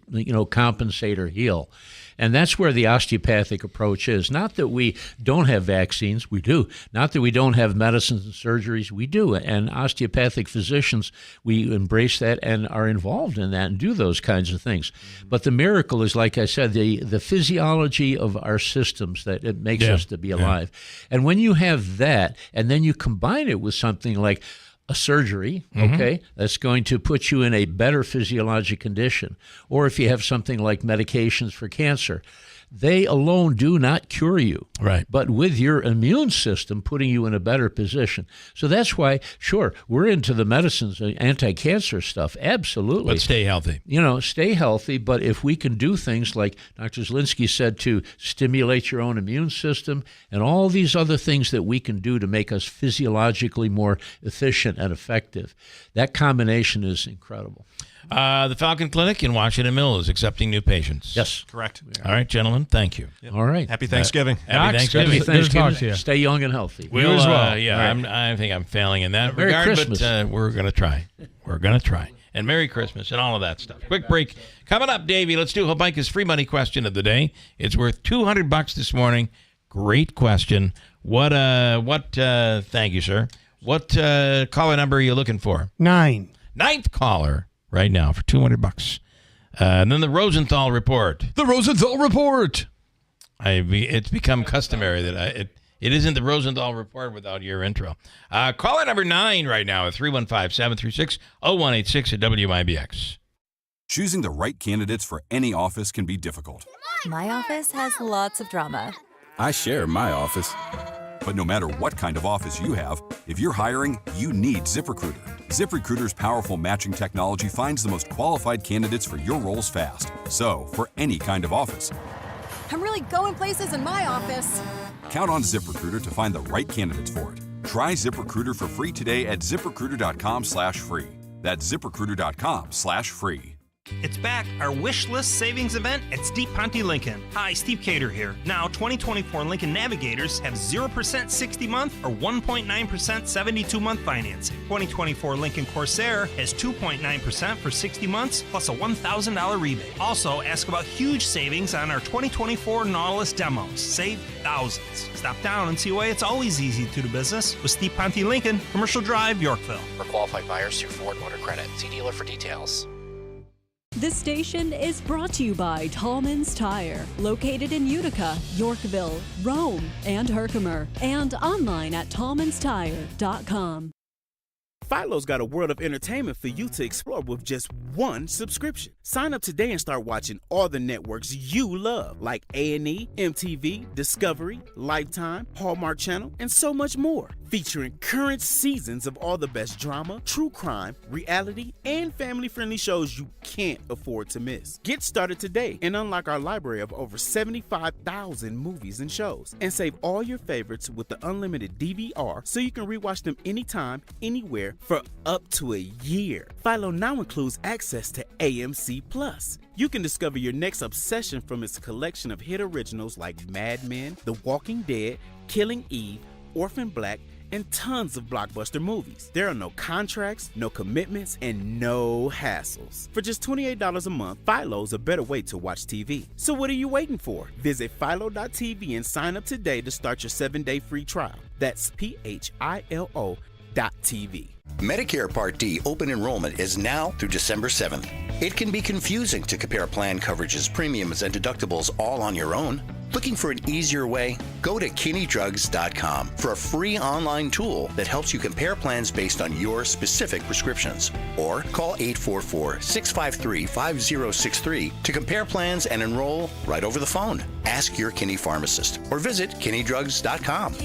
compensate or heal. And that's where the osteopathic approach is. Not that we don't have vaccines, we do. Not that we don't have medicines and surgeries, we do. And osteopathic physicians, we embrace that and are involved in that and do those kinds of things. But the miracle is, like I said, the physiology of our systems that it makes us to be alive. And when you have that, and then you combine it with something like a surgery, that's going to put you in a better physiologic condition. Or if you have something like medications for cancer, they alone do not cure you. Right. But with your immune system putting you in a better position. So that's why, sure, we're into the medicines, anti-cancer stuff, absolutely. But stay healthy. Stay healthy, but if we can do things like Dr. Zielinski said, to stimulate your own immune system and all these other things that we can do to make us physiologically more efficient and effective, that combination is incredible. The Falcon Clinic in Washington Mill is accepting new patients. Yes. Correct. All right, gentlemen, thank you. Yep. All right. Happy Thanksgiving. Happy Thanksgiving. Happy Thanksgiving. Stay young and healthy. You as well. I think I'm failing in that Merry regard, Christmas. but we're going to try. We're going to try. And Merry Christmas and all of that stuff. Quick break. Coming up, Davey, let's do Habaika's free money question of the day. It's worth $200 this morning. Great question. Thank you, sir. What caller number are you looking for? 9. Ninth caller right now for $200. And then the Rosenthal report. The Rosenthal report. It's become customary that it isn't the Rosenthal report without your intro. Caller number 9 right now at 315-736-0186 at WIBX. Choosing the right candidates for any office can be difficult. My office has lots of drama. I share my office. But no matter what kind of office you have, if you're hiring, you need ZipRecruiter. ZipRecruiter's powerful matching technology finds the most qualified candidates for your roles fast. So, for any kind of office, I'm really going places in my office. count on ZipRecruiter to find the right candidates for it. Try ZipRecruiter for free today at ZipRecruiter.com/free. That's ZipRecruiter.com/free. It's back, our wish list savings event at Steve Ponte Lincoln. Hi, Steve Cater here. Now, 2024 Lincoln Navigators have 0% 60-month or 1.9% 72-month financing. 2024 Lincoln Corsair has 2.9% for 60 months plus a $1,000 rebate. Also, ask about huge savings on our 2024 Nautilus demos. Save thousands. Stop down and see why it's always easy to do business with Steve Ponte Lincoln, Commercial Drive, Yorkville. For qualified buyers through Ford Motor Credit. See dealer for details. This station is brought to you by Tallman's Tire, located in Utica, Yorkville, Rome, and Herkimer, and online at tallmanstire.com. Philo's got a world of entertainment for you to explore with just one subscription. Sign up today and start watching all the networks you love, like A&E, MTV, Discovery, Lifetime, Hallmark Channel, and so much more. Featuring current seasons of all the best drama, true crime, reality, and family-friendly shows you can't afford to miss. Get started today and unlock our library of over 75,000 movies and shows. And save all your favorites with the unlimited DVR so you can rewatch them anytime, anywhere, for up to a year. Philo now includes access to AMC+. You can discover your next obsession from its collection of hit originals like Mad Men, The Walking Dead, Killing Eve, Orphan Black, and tons of blockbuster movies. There are no contracts, no commitments, and no hassles. For just $28 a month, Philo's a better way to watch TV. So what are you waiting for? Visit philo.tv and sign up today to start your 7-day free trial. That's PHILO.TV. Medicare Part D open enrollment is now through December 7th. It can be confusing to compare plan coverages, premiums, and deductibles all on your own. Looking for an easier way? Go to KinneyDrugs.com for a free online tool that helps you compare plans based on your specific prescriptions. Or call 844-653-5063 to compare plans and enroll right over the phone. Ask your Kinney pharmacist or visit KinneyDrugs.com.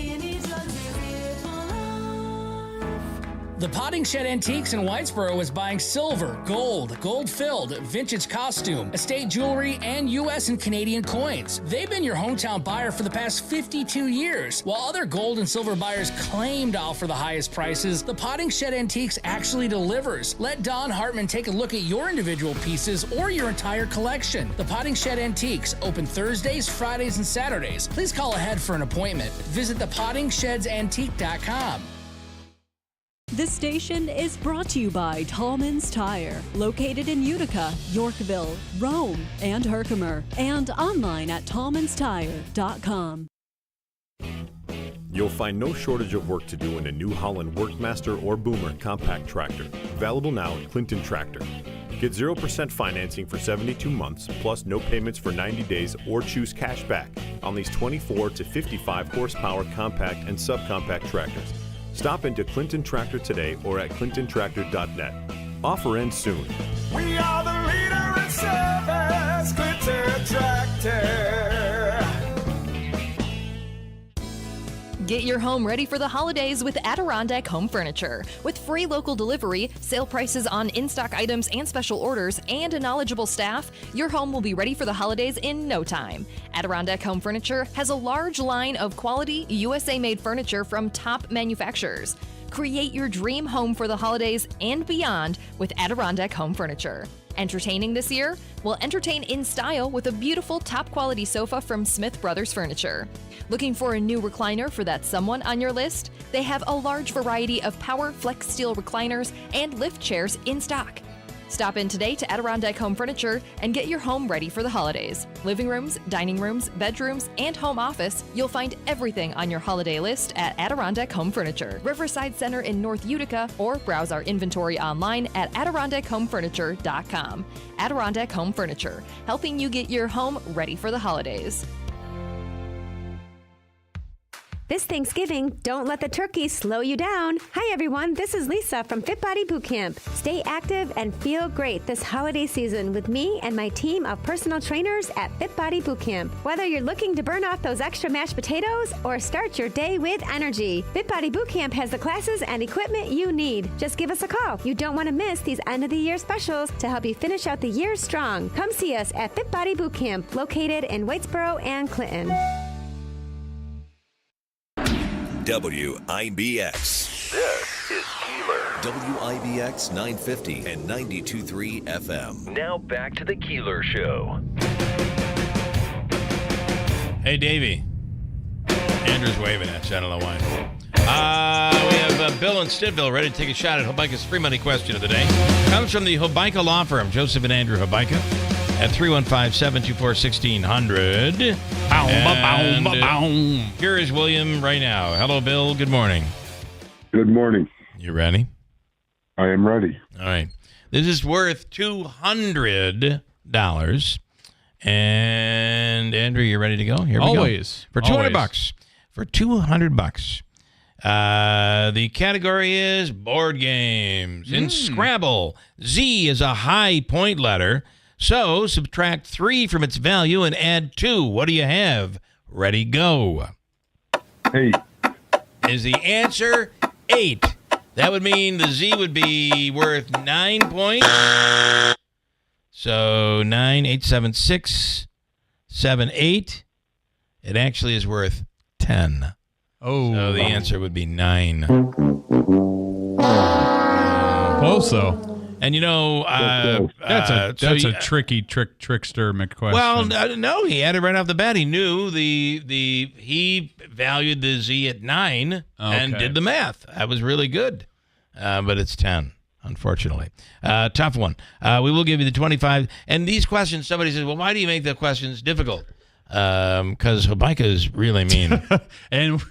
The Potting Shed Antiques in Whitesboro is buying silver, gold-filled, vintage costume, estate jewelry, and U.S. and Canadian coins. They've been your hometown buyer for the past 52 years. While other gold and silver buyers claim to offer the highest prices, the Potting Shed Antiques actually delivers. Let Don Hartman take a look at your individual pieces or your entire collection. The Potting Shed Antiques, open Thursdays, Fridays, and Saturdays. Please call ahead for an appointment. Visit thepottingshedantique.com. This station is brought to you by Tallman's Tire, located in Utica, Yorkville, Rome, and Herkimer, and online at tallmanstire.com. You'll find no shortage of work to do in a New Holland Workmaster or Boomer compact tractor, available now at Clinton Tractor. Get 0% financing for 72 months, plus no payments for 90 days, or choose cash back on these 24 to 55 horsepower compact and subcompact tractors. Stop into Clinton Tractor today or at clintontractor.net. Offer ends soon. We are the leader in service, Clinton Tractor. Get your home ready for the holidays with Adirondack Home Furniture. With free local delivery, sale prices on in-stock items and special orders, and a knowledgeable staff, your home will be ready for the holidays in no time. Adirondack Home Furniture has a large line of quality, USA-made furniture from top manufacturers. Create your dream home for the holidays and beyond with Adirondack Home Furniture. Entertaining this year? Well, entertain in style with a beautiful top-quality sofa from Smith Brothers Furniture. Looking for a new recliner for that someone on your list? They have a large variety of power flex steel recliners and lift chairs in stock. Stop in today to Adirondack Home Furniture and get your home ready for the holidays. Living rooms, dining rooms, bedrooms, and home office, you'll find everything on your holiday list at Adirondack Home Furniture, Riverside Center in North Utica, or browse our inventory online at AdirondackHomeFurniture.com. Adirondack Home Furniture, helping you get your home ready for the holidays. This Thanksgiving, don't let the turkey slow you down. Hi, everyone. This is Lisa from Fit Body Boot Camp. Stay active and feel great this holiday season with me and my team of personal trainers at Fit Body Boot Camp. Whether you're looking to burn off those extra mashed potatoes or start your day with energy, Fit Body Boot Camp has the classes and equipment you need. Just give us a call. You don't want to miss these end-of-the-year specials to help you finish out the year strong. Come see us at Fit Body Boot Camp, located in Whitesboro and Clinton. WIBX. This is Keeler. WIBX 950 and 92.3 FM. Now back to the Keeler Show. Hey, Davey. Andrew's waving at you. I don't know why. We have Bill in Stidville ready to take a shot at Hobica's free money question of the day. Comes from the Hobica Law Firm, Joseph and Andrew Hobica, at 315-724-1600. Here is William right now. Hello, Bill. Good morning. Good morning. You ready? I am ready. All right. This is worth $200. And Andrew, you ready to go? Here we Always. go. For $200. For $200. The category is board games. In Scrabble, Z is a high point letter. So subtract 3 from its value and add 2. What do you have? Ready, go. 8. Is the answer 8? That would mean the Z would be worth 9 points. So 9, 8, 7, 6, 7, 8. It actually is worth 10. Oh. So the answer would be 9. Close, though. And that's a tricky trickster McQuestion. Well, no, he had it right off the bat. He knew he valued the Z at 9 and did the math. That was really good, but it's 10. Unfortunately. Tough one. We will give you the 25. And these questions, somebody says, well, why do you make the questions difficult? Because Habaika is really mean. And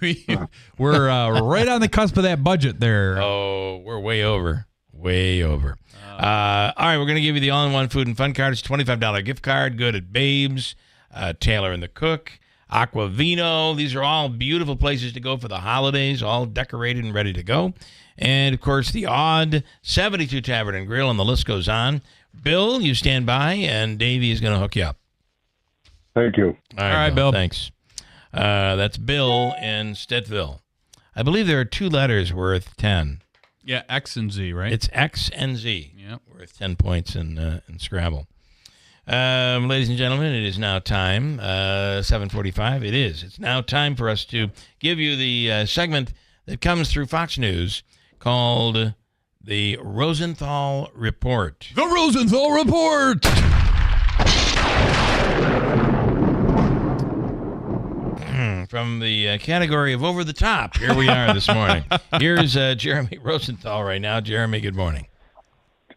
we're right on the cusp of that budget there. Oh, we're way over. Way over. All right, we're going to give you the all-in-one food and fun card. It's a $25 gift card. Good at Babes, Taylor and the Cook, Aquavino. These are all beautiful places to go for the holidays, all decorated and ready to go. And, of course, the Odd 72 Tavern and Grill, and the list goes on. Bill, you stand by, and Davey is going to hook you up. Thank you. All right, Bill. Thanks. That's Bill in Stittville. I believe there are 2 letters worth 10. Yeah, X and Z, right? It's X and Z. Yep. Worth 10 points in Scrabble. Ladies and gentlemen, it is now time, 7:45. It's now time for us to give you the segment that comes through Fox News called the Rosenthal Report. The Rosenthal Report! From the category of over the top, here we are this morning. Here's Jeremy Rosenthal right now. Jeremy, good morning.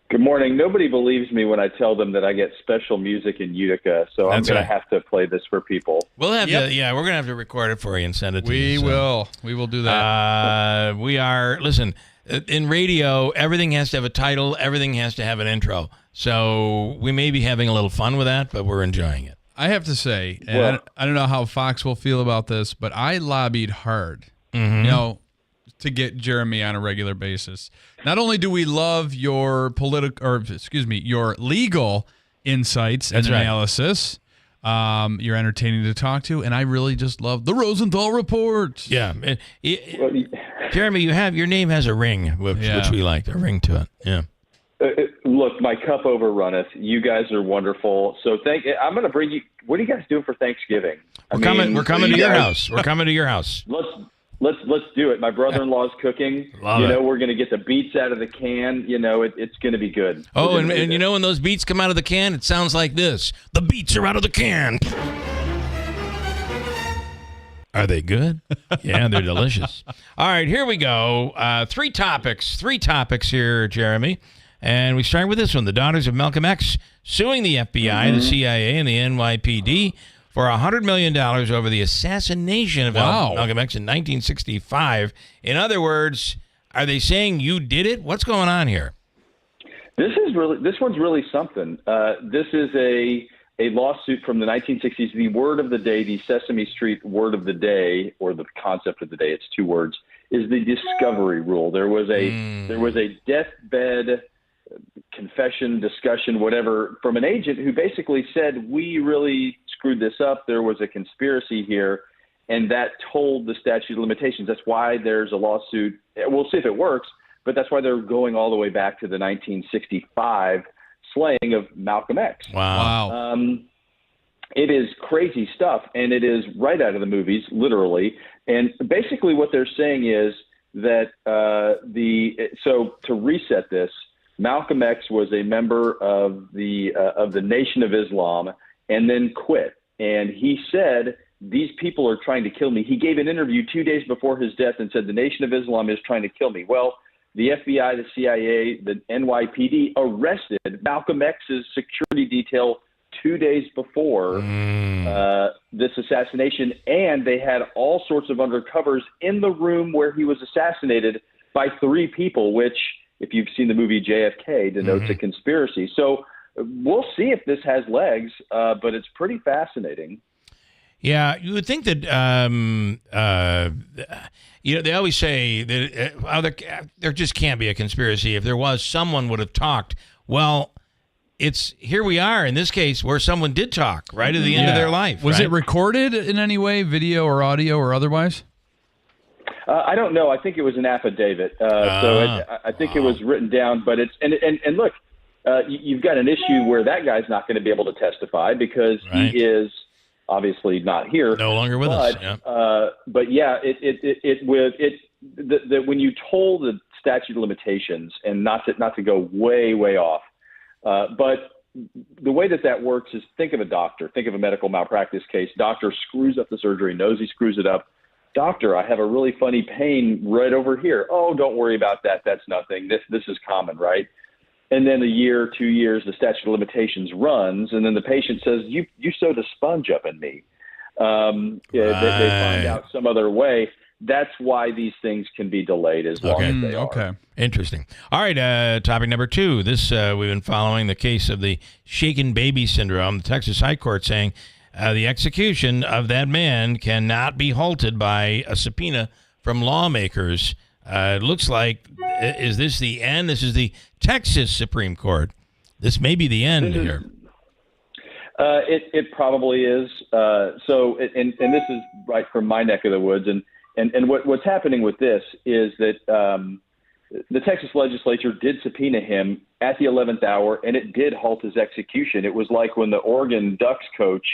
Good morning. Nobody believes me when I tell them that I get special music in Utica, so I'm going to have to play this for people. We'll have to, we're going to have to record it for you and send it to you. We will do that. Listen, in radio, everything has to have a title, everything has to have an intro. So we may be having a little fun with that, but we're enjoying it. I have to say, and I don't know how Fox will feel about this, but I lobbied hard, to get Jeremy on a regular basis. Not only do we love your your legal insights and analysis, you're entertaining to talk to, and I really just love the Rosenthal Report. Yeah, Jeremy, your name has a ring, which we like, a ring to it. Yeah. Look, my cup overrunneth. You guys are wonderful. So I'm going to bring you. What are you guys doing for Thanksgiving? We're coming to your house. We're coming to your house. Let's do it. My brother-in-law's cooking. We're going to get the beets out of the can. It's going to be good. Oh, and when those beets come out of the can, it sounds like this. The beets are out of the can. Are they good? Yeah, they're delicious. All right, here we go. 3 topics here, Jeremy. And we start with this one. The daughters of Malcolm X suing the FBI, the CIA, and the NYPD for $100 million over the assassination of Malcolm X in 1965. In other words, are they saying you did it? What's going on here? This one's really something. This is a lawsuit from the 1960s. The word of the day, the Sesame Street word of the day, or the concept of the day, it's 2 words, is the discovery rule. There was a deathbed confession, discussion, whatever, from an agent who basically said, we really screwed this up. There was a conspiracy here, and that told the statute of limitations. That's why there's a lawsuit. We'll see if it works, but that's why they're going all the way back to the 1965 slaying of Malcolm X. Wow. It is crazy stuff, and it is right out of the movies, literally. And basically what they're saying is that so to reset this, Malcolm X was a member of the Nation of Islam and then quit. And he said, these people are trying to kill me. He gave an interview 2 days before his death and said, the Nation of Islam is trying to kill me. Well, the FBI, the CIA, the NYPD arrested Malcolm X's security detail 2 days before this assassination. And they had all sorts of undercovers in the room where he was assassinated by 3 people, which, if you've seen the movie JFK, denotes a conspiracy. So we'll see if this has legs, but it's pretty fascinating. Yeah, you would think that, they always say that there just can't be a conspiracy. If there was, someone would have talked. Well, here we are in this case where someone did talk right at the end of their life. Was it recorded in any way, video or audio or otherwise? I don't know. I think it was an affidavit. I think it was written down, but it's, and look, you've got an issue where that guy's not going to be able to testify because he is obviously not here. No longer with us. Yeah. But yeah, that when you toll the statute of limitations, and not to go way off, but the way that works is, think of a doctor, think of a medical malpractice case. Doctor screws up the surgery, knows he screws it up. Doctor, I have a really funny pain right over here. Oh, don't worry about that. That's nothing. This is common, right? And then a year, 2 years, the statute of limitations runs, and then the patient says, you sewed a sponge up in me. They find out some other way. That's why these things can be delayed as long as they are. Okay. Interesting. All right, topic number 2. This we've been following the case of the shaken baby syndrome. The Texas High Court saying the execution of that man cannot be halted by a subpoena from lawmakers. It looks like, is this the end? This is the Texas Supreme Court. This may be the end here. It probably is. And this is right from my neck of the woods. And what's happening with this is that the Texas legislature did subpoena him at the 11th hour, and it did halt his execution. It was like when the Oregon Ducks coach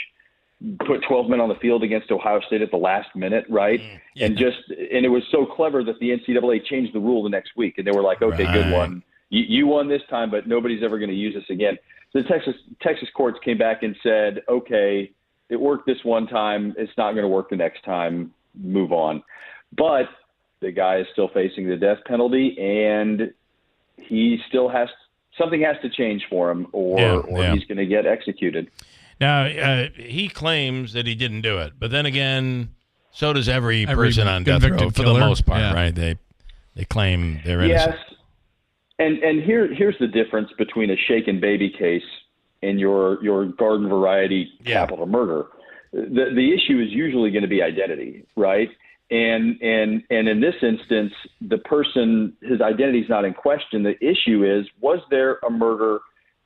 put 12 men on the field against Ohio State at the last minute, right? Yeah. And it was so clever that the NCAA changed the rule the next week, and they were like, okay, good one. You won this time, but nobody's ever going to use this again. So the Texas courts came back and said, okay, it worked this one time. It's not going to work the next time. Move on. But the guy is still facing the death penalty, and he still something has to change for him, or he's going to get executed. Now, he claims that he didn't do it, but then again, so does every person on death row for the most part, right? They claim they're innocent. Yes, and here's the difference between a shaken baby case and your garden variety capital murder. The issue is usually going to be identity, right? And in this instance, the person, his identity is not in question. The issue is, was there a murder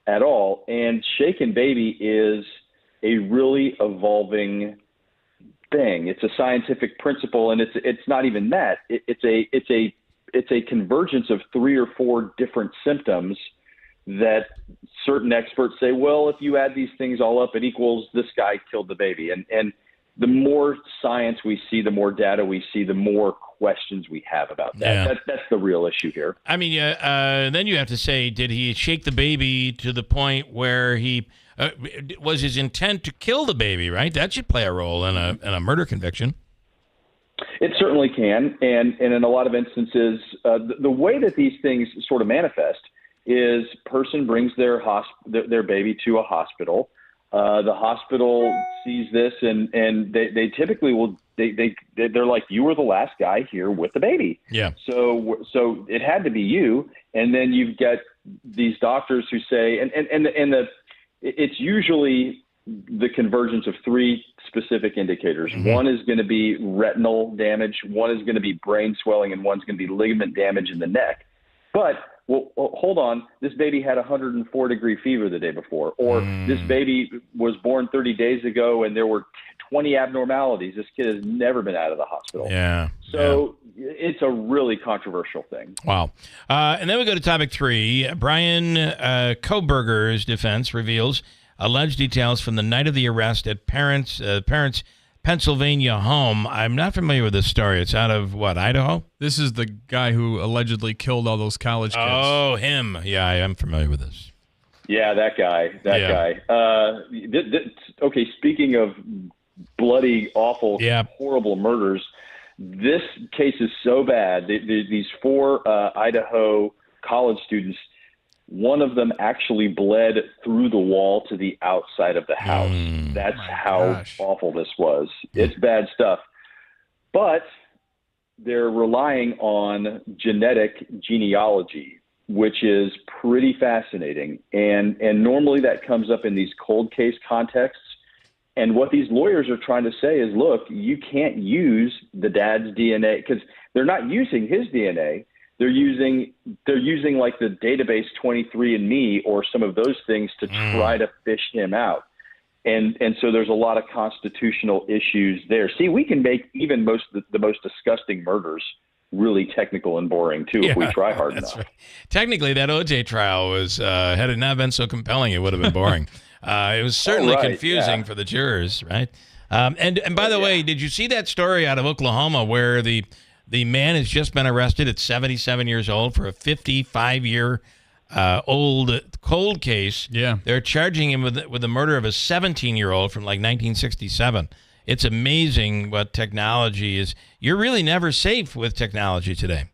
at all? And shaken baby is a really evolving thing. It's a scientific principle, and it's not even that. It's a convergence of 3 or 4 different symptoms that certain experts say, well, if you add these things all up, it equals this guy killed the baby. And the more science we see, the more data we see, the more questions we have about that. Yeah. That's the real issue here. I mean, then you have to say, did he shake the baby to the point where he was his intent to kill the baby, right? That should play a role in a murder conviction. It certainly can. And in a lot of instances, the way that these things sort of manifest is person brings their baby to a hospital. The hospital sees this, and they typically will. They're like, you were the last guy here with the baby. Yeah. So it had to be you. And then you've got these doctors who say, it's usually the convergence of 3 specific indicators. Mm-hmm. One is going to be retinal damage, one is going to be brain swelling, and one's going to be ligament damage in the neck. But well, hold on, this baby had 104-degree fever the day before, or this baby was born 30 days ago and there were 20 abnormalities. This kid has never been out of the hospital. Yeah. So it's a really controversial thing. Wow. And then we go to topic 3. Brian Kohberger's defense reveals alleged details from the night of the arrest at parents' Pennsylvania home. I'm not familiar with this story. It's out of, Idaho? This is the guy who allegedly killed all those college kids. Oh, him. Yeah, I am familiar with this. Yeah, that guy. Okay, speaking of bloody, awful, horrible murders, this case is so bad. These 4 Idaho college students, one of them actually bled through the wall to the outside of the house. That's how awful this was. It's bad stuff. But they're relying on genetic genealogy, which is pretty fascinating. And normally that comes up in these cold case contexts. And what these lawyers are trying to say is, look, you can't use the dad's DNA, because they're not using his DNA. They're using like the database 23andMe or some of those things to try to fish him out. And so there's a lot of constitutional issues there. See, we can make even the most disgusting murders really technical and boring too if we try hard enough. Right. Technically, that OJ trial was had it not been so compelling, it would have been boring. It was certainly confusing for the jurors, right? And by the way, did you see that story out of Oklahoma where the The man has just been arrested at 77 years old for a 55-year old cold case. Yeah. They're charging him with the murder of a 17-year-old from like 1967. It's amazing what technology is. You're really never safe with technology today.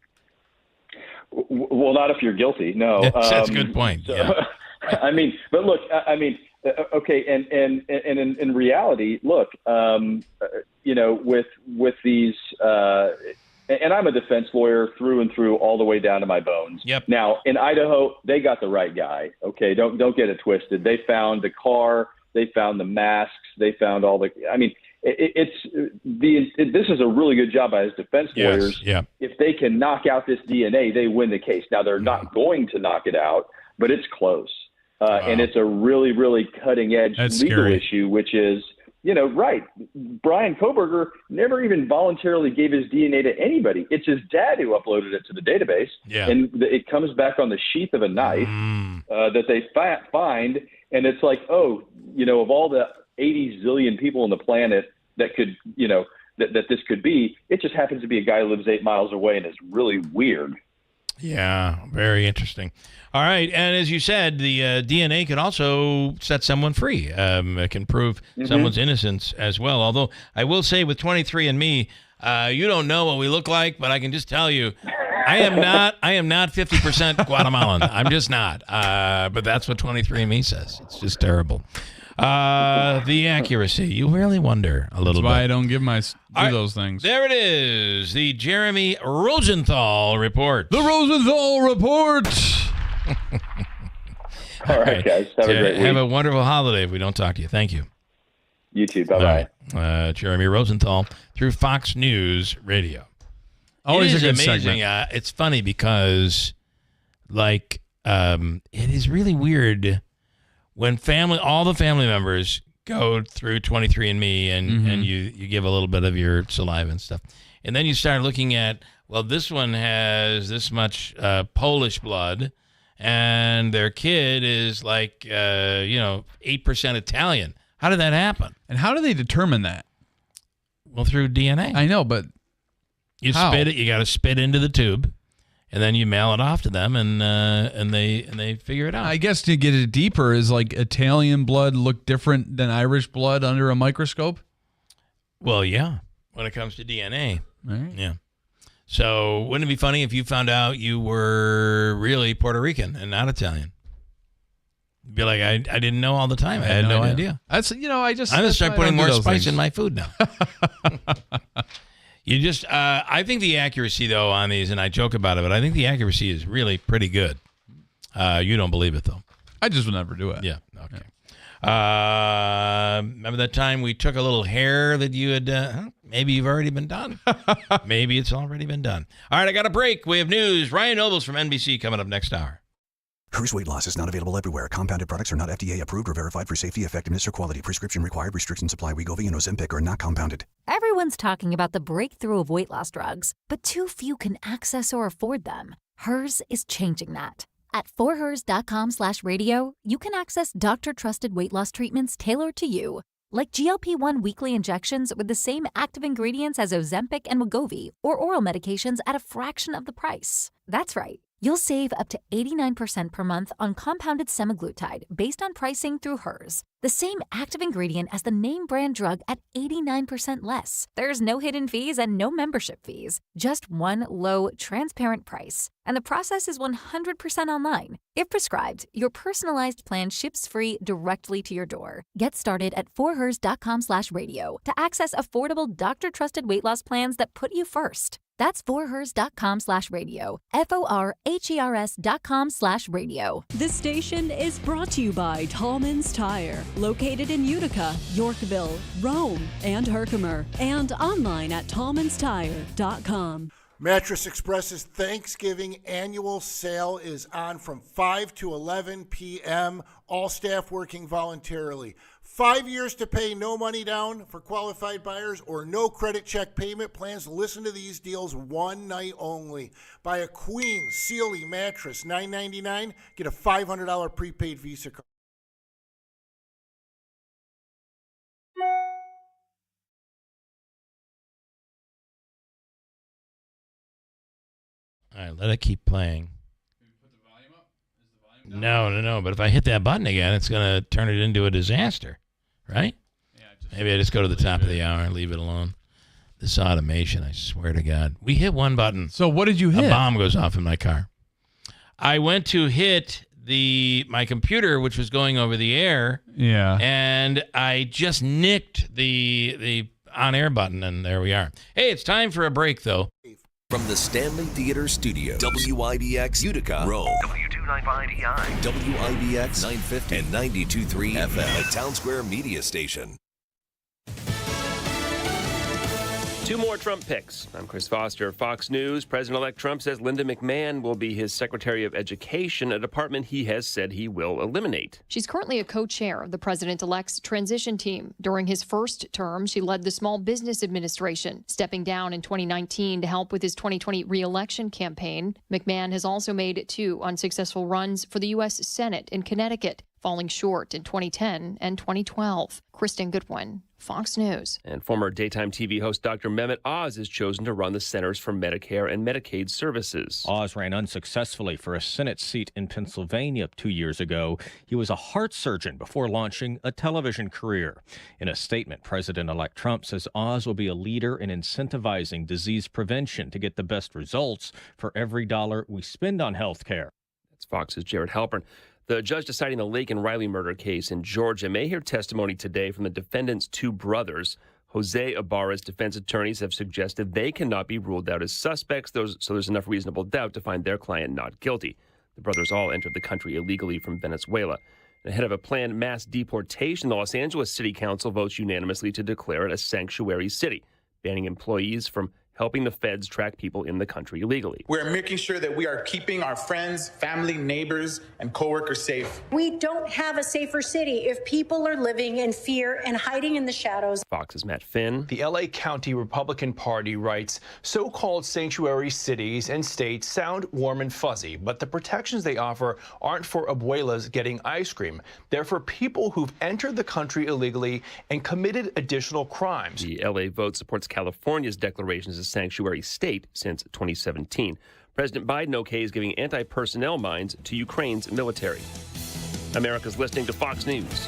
Well, not if you're guilty. No, that's a good point. So, yeah. I mean, but look, okay, and in reality, look, with these, and I'm a defense lawyer through and through, all the way down to my bones. Yep. Now, in Idaho, they got the right guy. Okay, don't get it twisted. They found the car, they found the masks, they found all the. I mean, this is a really good job by his defense lawyers. Yeah. If they can knock out this DNA, they win the case. Now, they're not going to knock it out, but it's close. And it's a really, really cutting-edge legal issue, which is, right. Brian Koberger never even voluntarily gave his DNA to anybody. It's his dad who uploaded it to the database. Yeah. And it comes back on the sheath of a knife that they find. And it's like, of all the 80 zillion people on the planet that could, that this could be, it just happens to be a guy who lives 8 miles away and is really weird. Yeah, very interesting. All right, and as you said, the DNA can also set someone free. It can prove someone's innocence as well. Although I will say with 23andMe, you don't know what we look like, but I can just tell you, I am not 50% Guatemalan. I'm just not. But that's what 23andMe says. It's just terrible. The accuracy, you really wonder a little bit. That's why I don't do those things. There it is, the Jeremy Rosenthal report. The Rosenthal report. All right, guys. Have a great week. Have a wonderful holiday if we don't talk to you. Thank you. You too. Bye-bye. Right. Jeremy Rosenthal through Fox News Radio. Always it is a good amazing. segment. It's funny because, it is really weird when all the family members go through 23andMe and you give a little bit of your saliva and stuff. And then you start looking at, well, this one has this much Polish blood and their kid is 8% Italian. How did that happen? And how do they determine that? Well, through DNA. I know, but you spit it. You got to spit into the tube. And then you mail it off to them, and they figure it out. I guess to get it deeper, is Italian blood look different than Irish blood under a microscope? Well, yeah, when it comes to DNA. Right. Yeah. So wouldn't it be funny if you found out you were really Puerto Rican and not Italian? Be like, I didn't know all the time. I had no idea. That's I'm going to start putting more spice in my food now. I think the accuracy, though, on these, and I joke about it, but I think the accuracy is really pretty good. You don't believe it, though. I just would never do it. Yeah. Okay. Yeah. Remember that time we took a little hair that you had, maybe you've already been done. Maybe it's already been done. All right, I got a break. We have news. Ryan Nobles from NBC coming up next hour. Hers weight loss is not available everywhere. Compounded products are not FDA approved or verified for safety, effectiveness, or quality. Prescription required. Restrictions apply. Wegovy and Ozempic are not compounded. Everyone's talking about the breakthrough of weight loss drugs, but too few can access or afford them. Hers is changing that. At forhers.com/radio, you can access doctor-trusted weight loss treatments tailored to you. Like GLP-1 weekly injections with the same active ingredients as Ozempic and Wegovy, or oral medications at a fraction of the price. That's right. You'll save up to 89% per month on compounded semaglutide based on pricing through Hers. The same active ingredient as the name brand drug at 89% less. There's no hidden fees and no membership fees. Just one low, transparent price. And the process is 100% online. If prescribed, your personalized plan ships free directly to your door. Get started at forhers.com/radio to access affordable doctor-trusted weight loss plans that put you first. That's forhers.com/radio. FORHERS.com/radio. This station is brought to you by Tallman's Tire, located in Utica, Yorkville, Rome, and Herkimer, and online at tallmanstire.com. Mattress Express's Thanksgiving annual sale is on from 5 to 11 p.m., all staff working voluntarily. 5 years to pay no money down for qualified buyers or no credit check payment plans. Listen to these deals one night only. Buy a Queen Sealy mattress, $9.99, get a $500 prepaid Visa card. All right, let it keep playing. No. But if I hit that button again, it's going to turn it into a disaster, right? Yeah. Maybe I just go to the top of the hour and leave it alone. This automation, I swear to God. We hit one button. So what did you hit? A bomb goes off in my car. I went to hit my computer, which was going over the air. Yeah. And I just nicked the on-air button, and there we are. Hey, it's time for a break, though. From the Stanley Theater Studio, WIBX Utica, Rome, W295EI, WIBX 950 and 92.3 FM, a Town Square media station. Two more Trump picks. I'm Chris Foster, Fox News. President-elect Trump says Linda McMahon will be his Secretary of Education, a department he has said he will eliminate. She's currently a co-chair of the president-elect's transition team. During his first term, she led the Small Business Administration, stepping down in 2019 to help with his 2020 re-election campaign. McMahon has also made 2 unsuccessful runs for the U.S. Senate in Connecticut, falling short in 2010 and 2012. Kristen Goodwin, Fox News. And former daytime TV host Dr. Mehmet Oz is chosen to run the Centers for Medicare and Medicaid Services. Oz ran unsuccessfully for a Senate seat in Pennsylvania 2 years ago. He was a heart surgeon before launching a television career. In a statement, President-elect Trump says Oz will be a leader in incentivizing disease prevention to get the best results for every dollar we spend on health care. That's Fox's Jared Halpern. The judge deciding the Lake and Riley murder case in Georgia may hear testimony today from the defendant's 2 brothers. Jose Ibarra's defense attorneys have suggested they cannot be ruled out as suspects, so there's enough reasonable doubt to find their client not guilty. The brothers all entered the country illegally from Venezuela. Ahead of a planned mass deportation, the Los Angeles City Council votes unanimously to declare it a sanctuary city, banning employees from helping the feds track people in the country illegally. We're making sure that we are keeping our friends, family, neighbors, and coworkers safe. We don't have a safer city if people are living in fear and hiding in the shadows. Fox's Matt Finn. The LA County Republican Party writes, so-called sanctuary cities and states sound warm and fuzzy, but the protections they offer aren't for abuelas getting ice cream. They're for people who've entered the country illegally and committed additional crimes. The LA vote supports California's declaration as a sanctuary state since 2017. President Biden okays giving anti-personnel mines to Ukraine's military. America's listening to Fox News.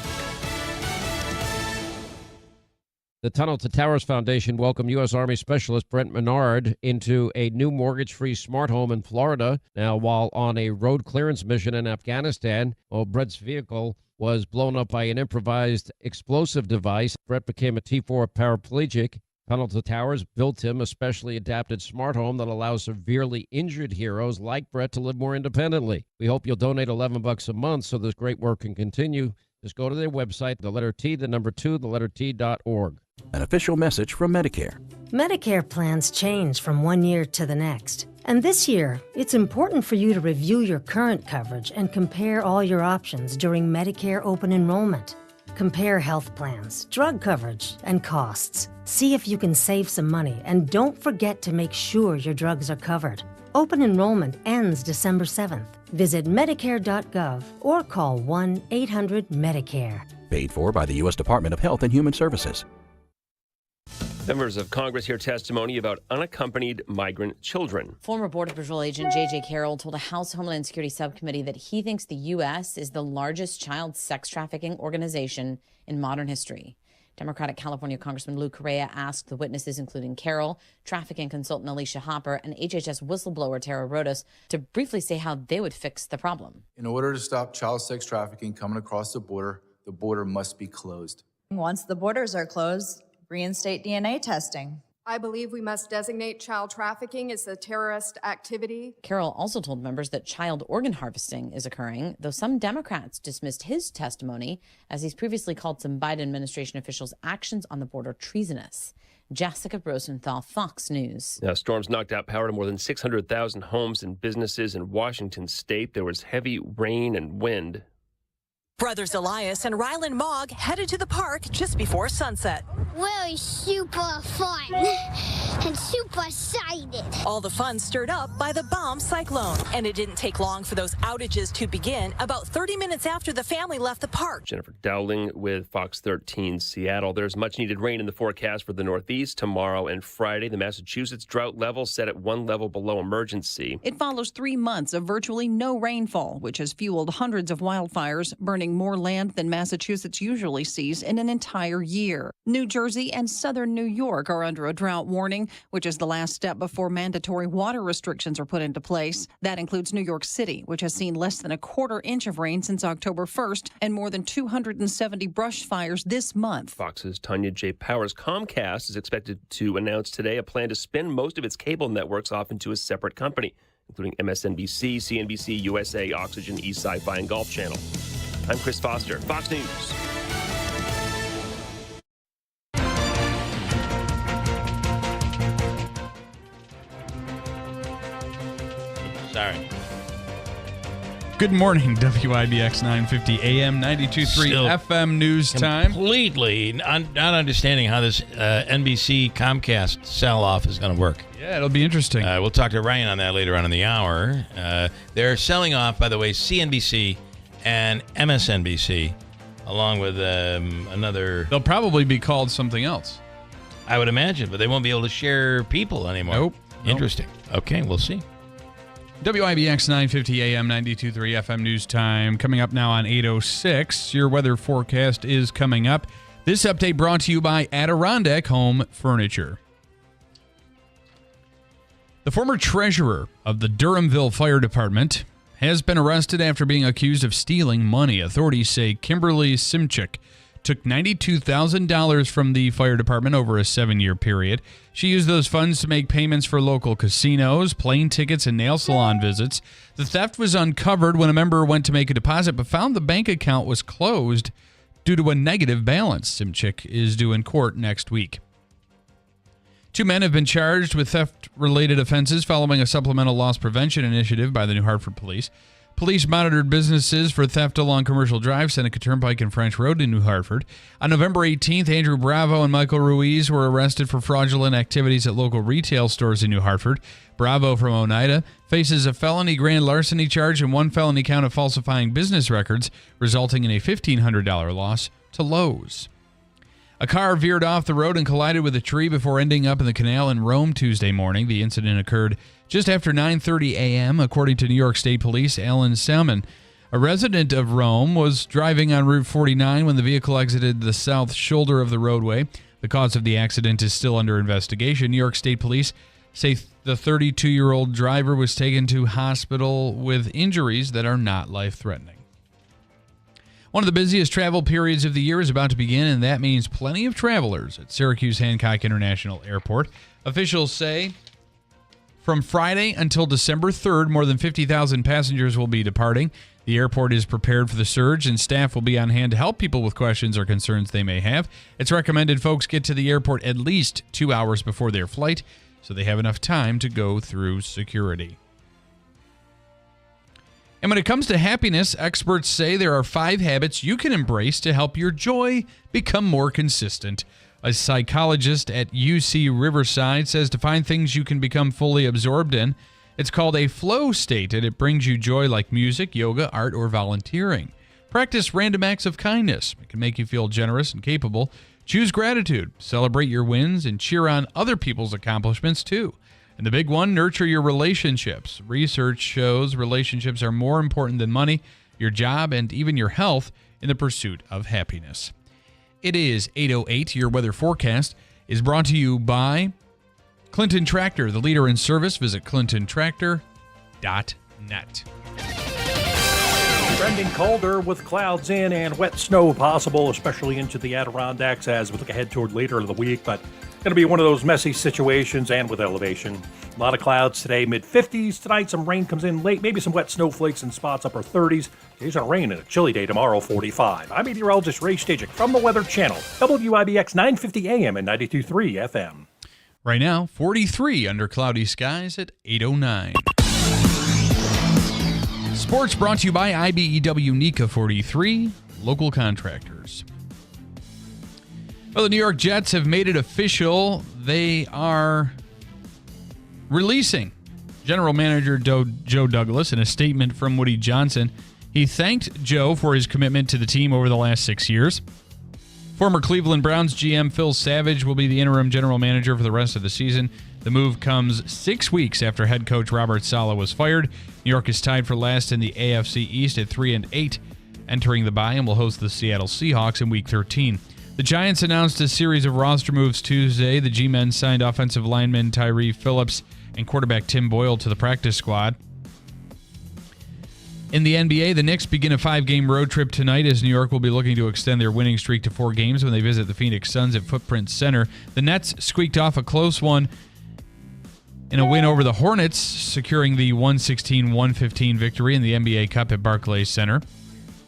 The Tunnel to Towers Foundation welcomed U.S. Army Specialist Brent Menard into a new mortgage-free smart home in Florida. Now, while on a road clearance mission in Afghanistan, Brent's vehicle was blown up by an improvised explosive device. Brent became a T4 paraplegic. Tunnel to Towers built him a specially adapted smart home that allows severely injured heroes like Brett to live more independently. We hope you'll donate $11 a month so this great work can continue. Just go to their website, the letter T, the number 2, the letter T.org. An official message from Medicare. Medicare plans change from one year to the next. And this year, it's important for you to review your current coverage and compare all your options during Medicare open enrollment. Compare health plans, drug coverage, and costs. See if you can save some money, and don't forget to make sure your drugs are covered. Open enrollment ends December 7th. Visit Medicare.gov or call 1-800-MEDICARE. Paid for by the U.S. Department of Health and Human Services. Members of Congress hear testimony about unaccompanied migrant children. Former Border Patrol agent J.J. Carroll told a House Homeland Security subcommittee that he thinks the U.S. is the largest child sex trafficking organization in modern history. Democratic California Congressman Lou Correa asked the witnesses, including Carroll, trafficking consultant Alicia Hopper, and HHS whistleblower Tara Rodas, to briefly say how they would fix the problem. In order to stop child sex trafficking coming across the border must be closed. Once the borders are closed, reinstate DNA testing. I believe we must designate child trafficking as a terrorist activity. Carroll also told members that child organ harvesting is occurring, though some Democrats dismissed his testimony as he's previously called some Biden administration officials' actions on the border treasonous. Jessica Rosenthal, Fox News. Now, storms knocked out power to more than 600,000 homes and businesses in Washington state. There was heavy rain and wind. Brothers Elias and Rylan Mogg headed to the park just before sunset. Really super fun and super excited. All the fun stirred up by the bomb cyclone. And it didn't take long for those outages to begin, about 30 minutes after the family left the park. Jennifer Dowling with Fox 13 Seattle. There's much needed rain in the forecast for the Northeast tomorrow and Friday. The Massachusetts drought level set at one level below emergency. It follows 3 months of virtually no rainfall, which has fueled hundreds of wildfires, burning more land than Massachusetts usually sees in an entire year. New Jersey and southern New York are under a drought warning, which is the last step before mandatory water restrictions are put into place. That includes New York City, which has seen less than a quarter inch of rain since October 1st and more than 270 brush fires this month. Fox's Tanya J. Powers. Comcast is expected to announce today a plan to spin most of its cable networks off into a separate company, including MSNBC, CNBC, USA, Oxygen, E-Sci-Fi, and Golf Channel. I'm Chris Foster, Fox News. Sorry. Good morning, WIBX 950 AM, 92.3 FM news time. Completely not understanding how this NBC Comcast sell-off is going to work. Yeah, it'll be interesting. We'll talk to Ryan on that later on in the hour. They're selling off, by the way, CNBC and MSNBC, along with another... They'll probably be called something else. I would imagine, but they won't be able to share people anymore. Nope. Interesting. Okay, we'll see. WIBX 950 AM 92.3 FM news time. Coming up now on 8:06. Your weather forecast is coming up. This update brought to you by Adirondack Home Furniture. The former treasurer of the Durhamville Fire Department has been arrested after being accused of stealing money. Authorities say Kimberly Simchik took $92,000 from the fire department over a 7-year period. She used those funds to make payments for local casinos, plane tickets, and nail salon visits. The theft was uncovered when a member went to make a deposit but found the bank account was closed due to a negative balance. Simchik is due in court next week. 2 men have been charged with theft-related offenses following a supplemental loss prevention initiative by the New Hartford Police. Police monitored businesses for theft along Commercial Drive, Seneca Turnpike, and French Road in New Hartford. On November 18th, Andrew Bravo and Michael Ruiz were arrested for fraudulent activities at local retail stores in New Hartford. Bravo from Oneida faces a felony grand larceny charge and 1 felony count of falsifying business records, resulting in a $1,500 loss to Lowe's. A car veered off the road and collided with a tree before ending up in the canal in Rome Tuesday morning. The incident occurred just after 9:30 a.m., according to New York State Police. Alan Salmon, a resident of Rome, was driving on Route 49 when the vehicle exited the south shoulder of the roadway. The cause of the accident is still under investigation. New York State Police say the 32-year-old driver was taken to hospital with injuries that are not life-threatening. One of the busiest travel periods of the year is about to begin, and that means plenty of travelers at Syracuse Hancock International Airport. Officials say from Friday until December 3rd, more than 50,000 passengers will be departing. The airport is prepared for the surge, and staff will be on hand to help people with questions or concerns they may have. It's recommended folks get to the airport at least 2 hours before their flight so they have enough time to go through security. And when it comes to happiness, experts say there are 5 habits you can embrace to help your joy become more consistent. A psychologist at UC Riverside says to find things you can become fully absorbed in. It's called a flow state, and it brings you joy like music, yoga, art, or volunteering. Practice random acts of kindness. It can make you feel generous and capable. Choose gratitude. Celebrate your wins and cheer on other people's accomplishments, too. And the big one, nurture your relationships. Research shows relationships are more important than money, your job, and even your health in the pursuit of happiness. It is 8:08. Your weather forecast is brought to you by Clinton Tractor, the leader in service. Visit clintontractor.net. Trending colder with clouds in and wet snow possible, especially into the Adirondacks as we look ahead toward later in the week. But going to be one of those messy situations and with elevation. A lot of clouds today, mid-50s. Tonight, some rain comes in late, maybe some wet snowflakes in spots, upper 30s. Days on rain and a chilly day tomorrow, 45. I'm meteorologist Ray Stajic from the Weather Channel, WIBX 950 AM and 92.3 FM. Right now, 43 under cloudy skies at 8:09. Sports brought to you by IBEW Nika 43. local contractors. Well, the New York Jets have made it official. They are releasing General Manager Joe Douglas. In a statement from Woody Johnson, he thanked Joe for his commitment to the team over the last 6 years. Former Cleveland Browns GM Phil Savage will be the interim general manager for the rest of the season. The move comes 6 weeks after head coach Robert Saleh was fired. New York is tied for last in the AFC East at 3-8, entering the bye, and will host the Seattle Seahawks in Week 13. The Giants announced a series of roster moves Tuesday. The G-Men signed offensive lineman Tyree Phillips and quarterback Tim Boyle to the practice squad. In the NBA, the Knicks begin a 5-game road trip tonight as New York will be looking to extend their winning streak to 4 games when they visit the Phoenix Suns at Footprint Center. The Nets squeaked off a close one in a win over the Hornets, securing the 116-115 victory in the NBA Cup at Barclays Center.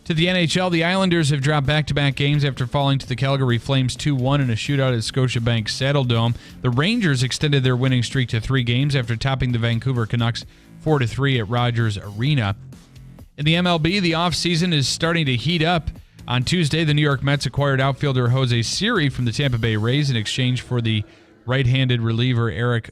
To the NHL, the Islanders have dropped back-to-back games after falling to the Calgary Flames 2-1 in a shootout at Scotiabank Saddledome. The Rangers extended their winning streak to 3 games after topping the Vancouver Canucks 4-3 at Rogers Arena. In the MLB, the offseason is starting to heat up. On Tuesday, the New York Mets acquired outfielder Jose Siri from the Tampa Bay Rays in exchange for the right-handed reliever Eric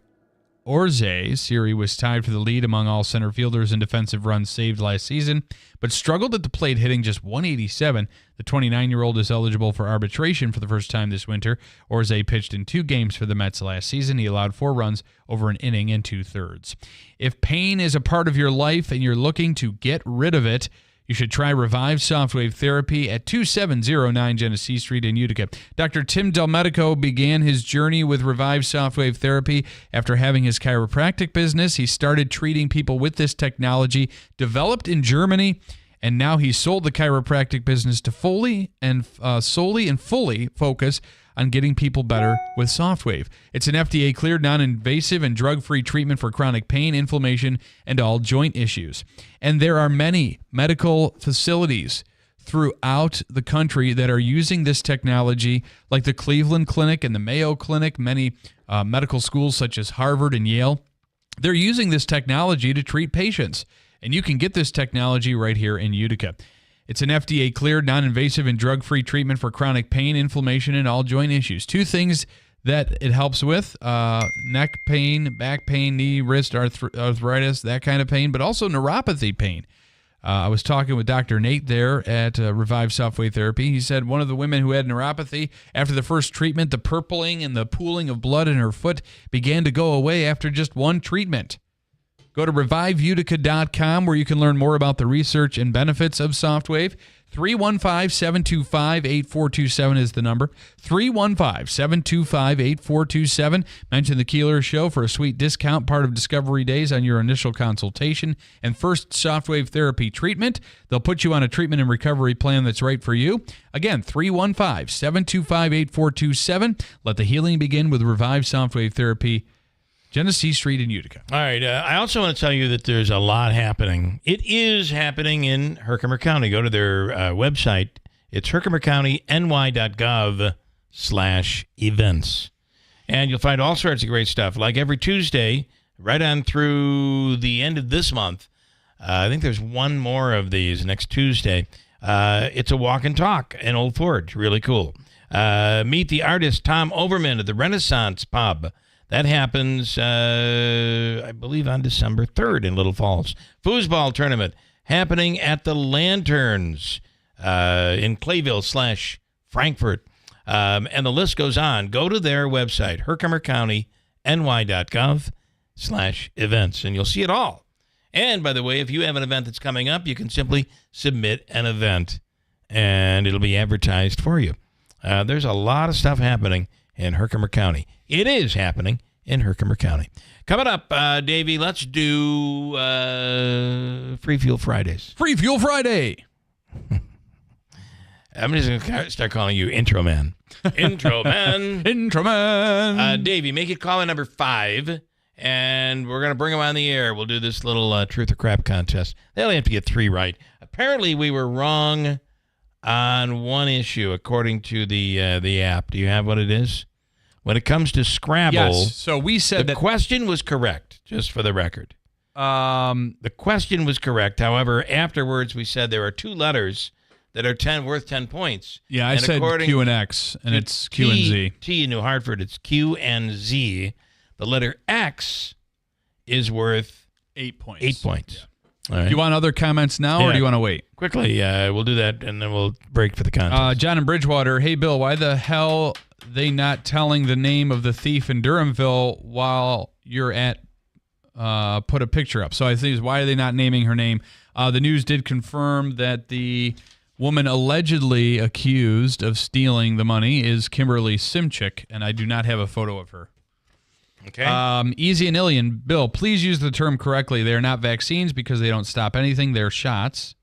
Orze. Siri was tied for the lead among all center fielders in defensive runs saved last season, but struggled at the plate, hitting just .187. The 29-year-old is eligible for arbitration for the first time this winter. Orze pitched in 2 games for the Mets last season. He allowed 4 runs over an inning and 2/3. If pain is a part of your life and you're looking to get rid of it, you should try Revive Softwave Therapy at 2709 Genesee Street in Utica. Dr. Tim Delmedico began his journey with Revive Softwave Therapy after having his chiropractic business. He started treating people with this technology, developed in Germany, and now he's sold the chiropractic business to solely and fully focus on getting people better with Softwave. It's an FDA-cleared, non-invasive, and drug-free treatment for chronic pain, inflammation, and all joint issues. And there are many medical facilities throughout the country that are using this technology, like the Cleveland Clinic and the Mayo Clinic, many medical schools such as Harvard and Yale. They're using this technology to treat patients, and you can get this technology right here in Utica. It's an FDA-cleared, non-invasive, and drug-free treatment for chronic pain, inflammation, and all joint issues. 2 things that it helps with, neck pain, back pain, knee, wrist, arthritis, that kind of pain, but also neuropathy pain. I was talking with Dr. Nate there at Revive Softwave Therapy. He said one of the women who had neuropathy, after the first treatment, the purpling and the pooling of blood in her foot began to go away after just 1 treatment. Go to reviveutica.com where you can learn more about the research and benefits of Softwave. 315-725-8427 is the number. 315-725-8427. Mention the Keeler Show for a sweet discount, part of Discovery Days, on your initial consultation and first Softwave therapy treatment. They'll put you on a treatment and recovery plan that's right for you. Again, 315-725-8427. Let the healing begin with Revive Softwave Therapy, Genesee Street in Utica. All right. I also want to tell you that there's a lot happening. It is happening in Herkimer County. Go to their website. It's herkimercountyny.gov/events. And you'll find all sorts of great stuff. Like every Tuesday, right on through the end of this month. I think there's one more of these next Tuesday. It's a walk and talk in Old Forge. Really cool. Meet the artist Tom Overman at the Renaissance Pub. That happens, I believe, on December 3rd in Little Falls. Foosball tournament happening at the Lanterns in Clayville/Frankfort. And the list goes on. Go to their website, herkimercountyny.gov/events, and you'll see it all. And, by the way, if you have an event that's coming up, you can simply submit an event, and it'll be advertised for you. There's a lot of stuff happening in Herkimer County. It is happening in Herkimer County. Coming up, Davey, let's do Free Fuel Fridays. Free Fuel Friday. I'm just going to start calling you Intro Man. Intro Man. Intro Man. Davey, make it caller number 5, and we're going to bring him on the air. We'll do this little truth or crap contest. They only have to get 3 right. Apparently, we were wrong on one issue, according to the app. Do you have what it is? When it comes to Scrabble, yes. So we said the question was correct, just for the record. The question was correct. However, afterwards we said there are 2 letters that are worth 10 points. Yeah, I said Q and X, and it's Q and Z. T in New Hartford, it's Q and Z. The letter X is worth 8 points. 8 points. Yeah. All right. Do you want other comments now, or do you want to wait? Quickly, we'll do that, and then we'll break for the contest. John in Bridgewater, hey, Bill, why the hell they not telling the name of the thief in Durhamville while you're at put a picture up? So I think, why are they not naming her name? The news did confirm that the woman allegedly accused of stealing the money is Kimberly Simchick, and I do not have a photo of her. Okay. Easy and Ilian, Bill, please use the term correctly. They are not vaccines because they don't stop anything. They're shots.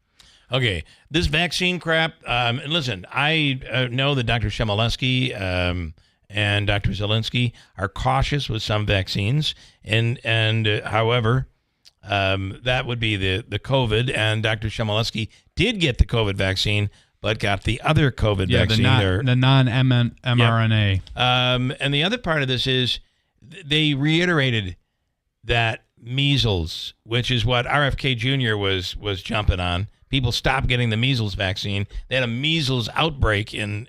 Okay. This vaccine crap, and listen, I know that Dr. Shemaleski and Dr. Zielinski are cautious with some vaccines, and however, that would be the COVID, and Dr. Shemaleski did get the COVID vaccine, but got the other COVID vaccine. The non-mRNA. Yep. And the other part of this is they reiterated that measles, which is what RFK Jr. was jumping on. People stopped getting the measles vaccine. They had a measles outbreak in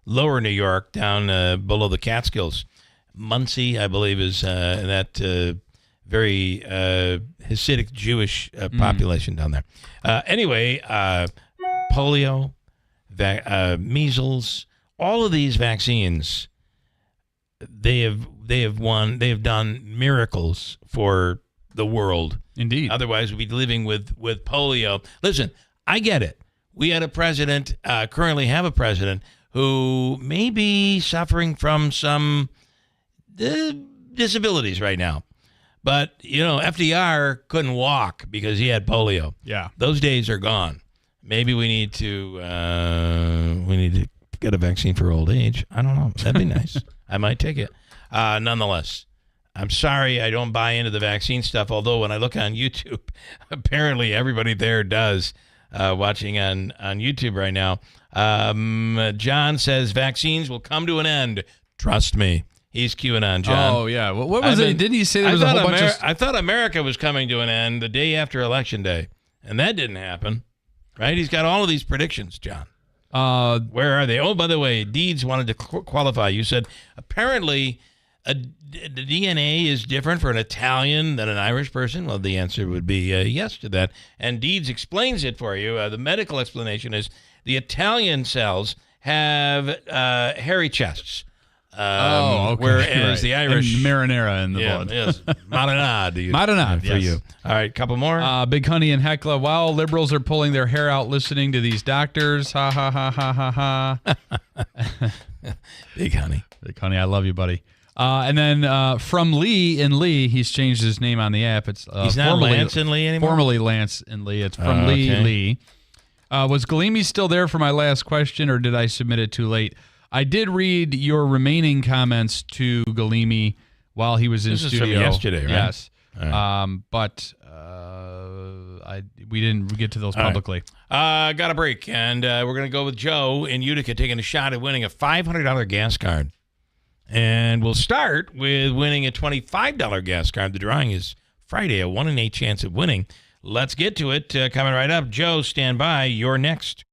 lower New York, down below the Catskills. Muncie, I believe, is that very Hasidic Jewish population down there. Anyway, polio, measles, all of these vaccines, they have done miracles for the world. Indeed. Otherwise, we'd be living with polio. Listen, I get it. We had a president, currently have a president, who may be suffering from some disabilities right now. But, FDR couldn't walk because he had polio. Yeah. Those days are gone. Maybe we need to get a vaccine for old age. I don't know. That'd be nice. I might take it. Nonetheless, I'm sorry I don't buy into the vaccine stuff, although when I look on YouTube, apparently everybody there does, watching on YouTube right now. John says vaccines will come to an end. Trust me. He's QAnon, John. Oh, yeah. What was it? Didn't he say there was a whole bunch of... I thought America was coming to an end the day after Election Day, and that didn't happen, right? He's got all of these predictions, John. Where are they? Oh, by the way, Deeds wanted to qualify. You said apparently the DNA is different for an Italian than an Irish person. Well, the answer would be yes to that. And Deeds explains it for you. The medical explanation is the Italian cells have hairy chests. Okay. Whereas the Irish... And marinara in the blood. Yes. Marinade. Marinade, for you. All right, couple more. Big Honey and Hecla. Wow, liberals are pulling their hair out listening to these doctors. Ha, ha, ha, ha, ha, ha. Big Honey. Big Honey, I love you, buddy. And then from Lee in Lee, he's changed his name on the app. It's he's not Lance and Lee anymore? Formerly Lance and Lee. It's from Lee. Was Galimi still there for my last question, or did I submit it too late? I did read your remaining comments to Galimi while he was in studio. This is from yesterday, right? Yes. Right. But we didn't get to those publicly. Right. Got a break, and we're going to go with Joe in Utica taking a shot at winning a $500 gas card. And we'll start with winning a $25 gas card. The drawing is Friday, a 1 in 8 chance of winning. Let's get to it. Coming right up. Joe, stand by. You're next.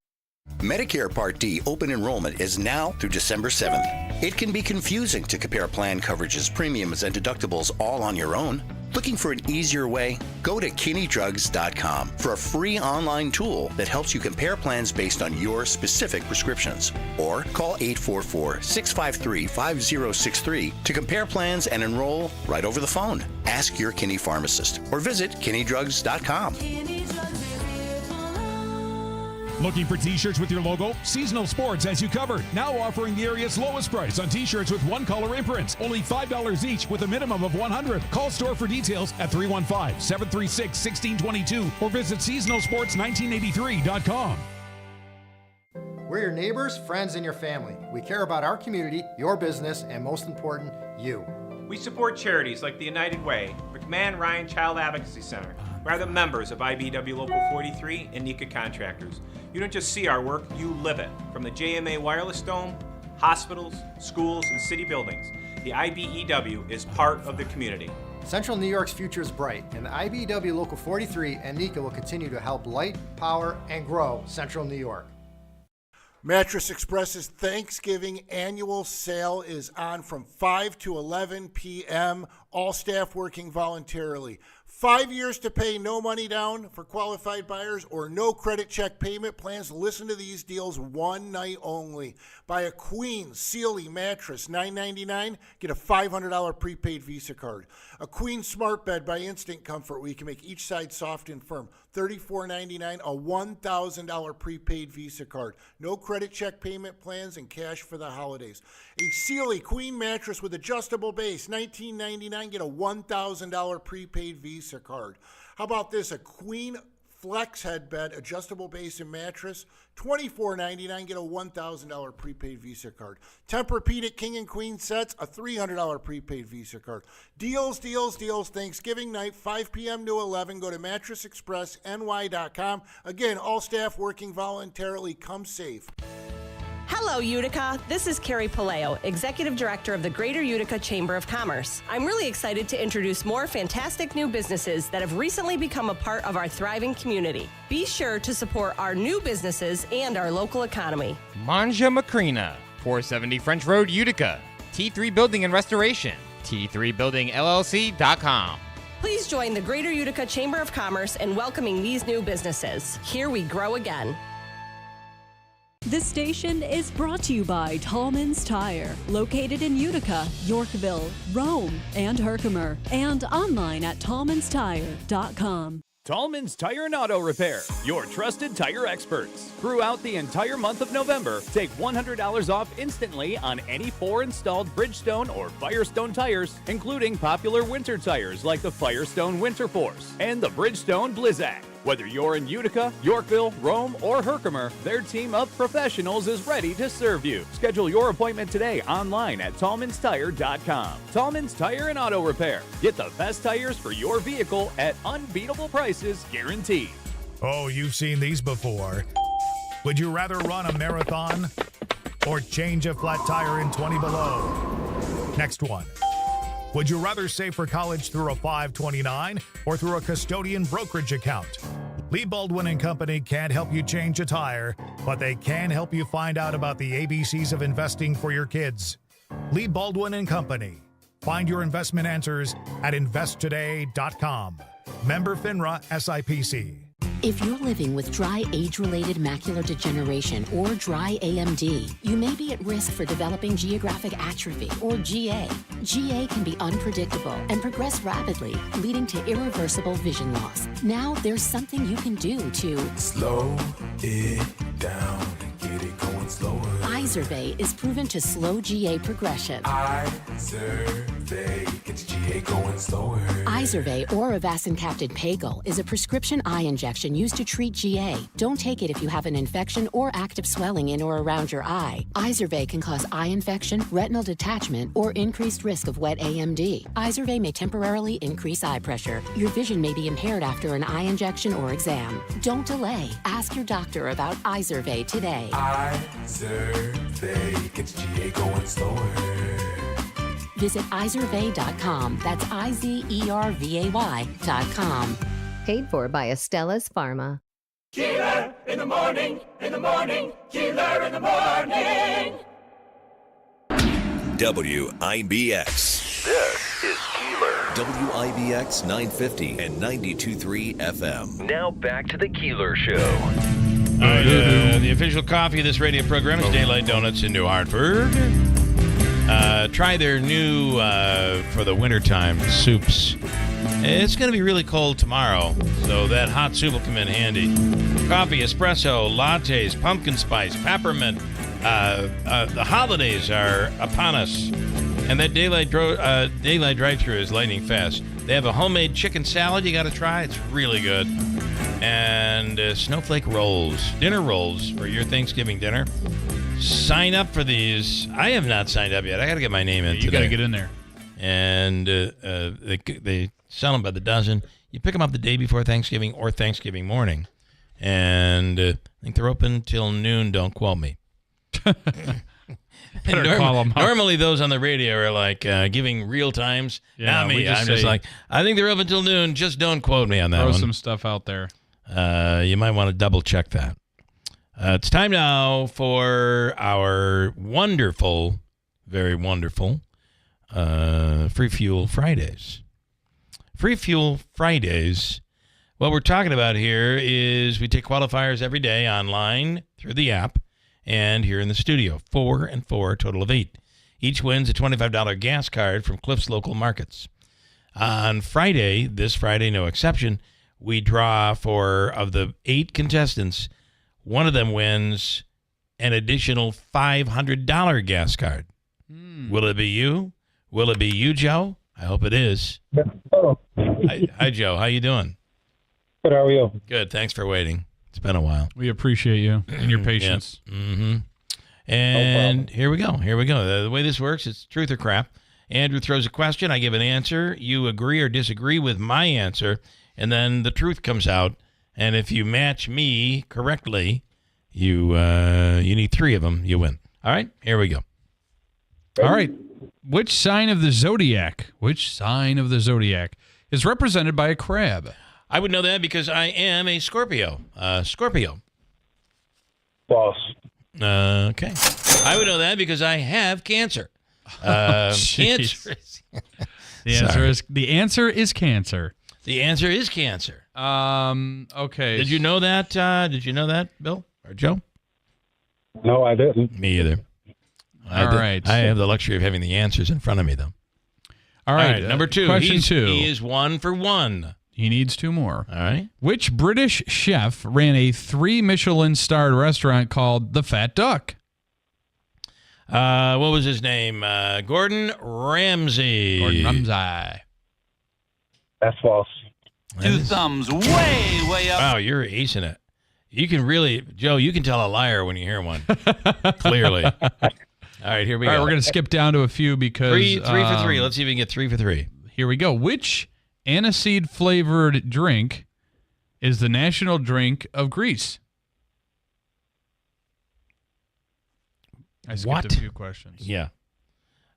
Medicare Part D open enrollment is now through December 7th. It can be confusing to compare plan coverages, premiums, and deductibles all on your own. Looking for an easier way? Go to KinneyDrugs.com for a free online tool that helps you compare plans based on your specific prescriptions. Or call 844-653-5063 to compare plans and enroll right over the phone. Ask your Kinney pharmacist or visit KinneyDrugs.com. Looking for t-shirts with your logo? Seasonal Sports has you covered. Now offering the area's lowest price on t-shirts with one color imprints. Only $5 each with a minimum of 100. Call store for details at 315-736-1622 or visit seasonalsports1983.com. We're your neighbors, friends, and your family. We care about our community, your business, and most important, you. We support charities like the United Way, McMahon Ryan Child Advocacy Center. We are the members of IBW Local 43 and NECA Contractors. You don't just see our work, you live it. From the JMA Wireless Dome, hospitals, schools, and city buildings, the IBEW is part of the community. Central New York's future is bright, and the IBEW Local 43 and NECA will continue to help light, power, and grow Central New York. Mattress Express's Thanksgiving annual sale is on from 5 to 11 p.m., all staff working voluntarily. 5 years to pay no money down for qualified buyers or no credit check payment plans. Listen to these deals one night only. Buy a Queen Sealy mattress, $9.99, get a $500 prepaid Visa card. A Queen Smart Bed by Instant Comfort, where you can make each side soft and firm, $34.99, a $1,000 prepaid Visa card. No credit check payment plans and cash for the holidays. A Sealy Queen mattress with adjustable base, $19.99, get a $1,000 prepaid Visa card. How about this? A Queen Flex headbed, adjustable base and mattress, $24.99, get a $1,000 prepaid Visa card. Tempur-Pedic King and Queen sets, a $300 prepaid Visa card. Deals, deals, deals. Thanksgiving night, 5 p.m. to 11. Go to mattressexpressny.com. Again, all staff working voluntarily. Come safe. Hello, Utica. This is Carrie Paleo, Executive Director of the Greater Utica Chamber of Commerce. I'm really excited to introduce more fantastic new businesses that have recently become a part of our thriving community. Be sure to support our new businesses and our local economy. Manja Macrina, 470 French Road, Utica. T3 Building and Restoration, T3BuildingLLC.com. Please join the Greater Utica Chamber of Commerce in welcoming these new businesses. Here we grow again. This station is brought to you by Tallman's Tire, located in Utica, Yorkville, Rome, and Herkimer, and online at tallmanstire.com. Tallman's Tire and Auto Repair, your trusted tire experts. Throughout the entire month of November, take $100 off instantly on any 4 installed Bridgestone or Firestone tires, including popular winter tires like the Firestone Winter Force and the Bridgestone Blizzak. Whether you're in Utica, Yorkville, Rome, or Herkimer, their team of professionals is ready to serve you. Schedule your appointment today online at tallmanstire.com. Tallman's Tire and Auto Repair. Get the best tires for your vehicle at unbeatable prices guaranteed. Oh, you've seen these before. Would you rather run a marathon or change a flat tire in 20 below? Next one. Would you rather save for college through a 529 or through a custodian brokerage account? Lee Baldwin & Company can't help you change a tire, but they can help you find out about the ABCs of investing for your kids. Lee Baldwin & Company. Find your investment answers at investtoday.com. Member FINRA SIPC. If you're living with dry age-related macular degeneration or dry AMD, you may be at risk for developing geographic atrophy or GA. GA can be unpredictable and progress rapidly, leading to irreversible vision loss. Now there's something you can do to slow it down and get it going slower. Izervay is proven to slow GA progression. Izervay gets GA going slower. Izervay or avacincaptad pagel is a prescription eye injection used to treat GA. Don't take it if you have an infection or active swelling in or around your eye. Izervay can cause eye infection, retinal detachment, or increased risk of wet AMD. Izervay may temporarily increase eye pressure. Your vision may be impaired after an eye injection or exam. Don't delay. Ask your doctor about Izervay today. Izervay gets GA going slower. Visit Izervay.com. That's IZERVAY.com. Paid for by Astellas Pharma. Keeler in the morning, Keeler in the morning. WIBX. This is Keeler. WIBX 950 and 92.3 FM. Now back to the Keeler Show. The official coffee of this radio program is Daylight Donuts in New Hartford. Try their new, for the wintertime, soups. It's going to be really cold tomorrow, so that hot soup will come in handy. Coffee, espresso, lattes, pumpkin spice, peppermint. The holidays are upon us, and that Daylight drive-thru is lightning fast. They have a homemade chicken salad you got to try. It's really good. And snowflake rolls, dinner rolls for your Thanksgiving dinner. Sign up for these. I have not signed up yet. I got to get my name in today. You got to get in there. And they sell them by the dozen. You pick them up the day before Thanksgiving or Thanksgiving morning. And I think they're open till noon. Don't quote me. Normally those on the radio are like giving real times. Yeah, Not me. I'm just like, I think they're up until noon. Just don't quote me on that Throw one. some stuff out there. You might want to double check that. It's time now for our wonderful, very wonderful Free Fuel Fridays. Free Fuel Fridays. What we're talking about here is we take qualifiers every day online through the app and here in the studio. 4 and 4, a total of 8. Each wins a $25 gas card from Cliff's local markets. On Friday, this Friday, no exception, we draw of the 8 contestants, one of them wins an additional $500 gas card. Will it be you? Will it be you, Joe? I hope it is. Hi, Joe. How you doing? Good. How are you? Good. Thanks for waiting. It's been a while. We appreciate you and your patience. Yep. Mm-hmm. And here we go. The way this works, it's truth or crap. Andrew throws a question. I give an answer. You agree or disagree with my answer, and then the truth comes out. And if you match me correctly, you need 3 of them. You win. All right. Here we go. All right. Which sign of the zodiac is represented by a crab? I would know that because I am a Scorpio. Scorpio. False. Okay. I would know that because I have Cancer. Cancer. The answer is Cancer. The answer is Cancer. Okay. Did you know that? Bill or Joe? No, I didn't. Me either. All right. I have the luxury of having the answers in front of me, though. All right. Number 2. Question 2. He is 1 for 1. He needs 2 more. All right. Which British chef ran a 3 Michelin-starred restaurant called The Fat Duck? What was his name? Gordon Ramsay. That's false. 2 thumbs way up. Wow, you're acing it. You can really, Joe, you can tell a liar when you hear one. Clearly. All right, here we go. All right, we're going to skip down to a few because... 3 for 3. Let's see if we can get 3 for 3. Here we go. Which aniseed-flavored drink is the national drink of Greece? I skipped a few questions. Yeah.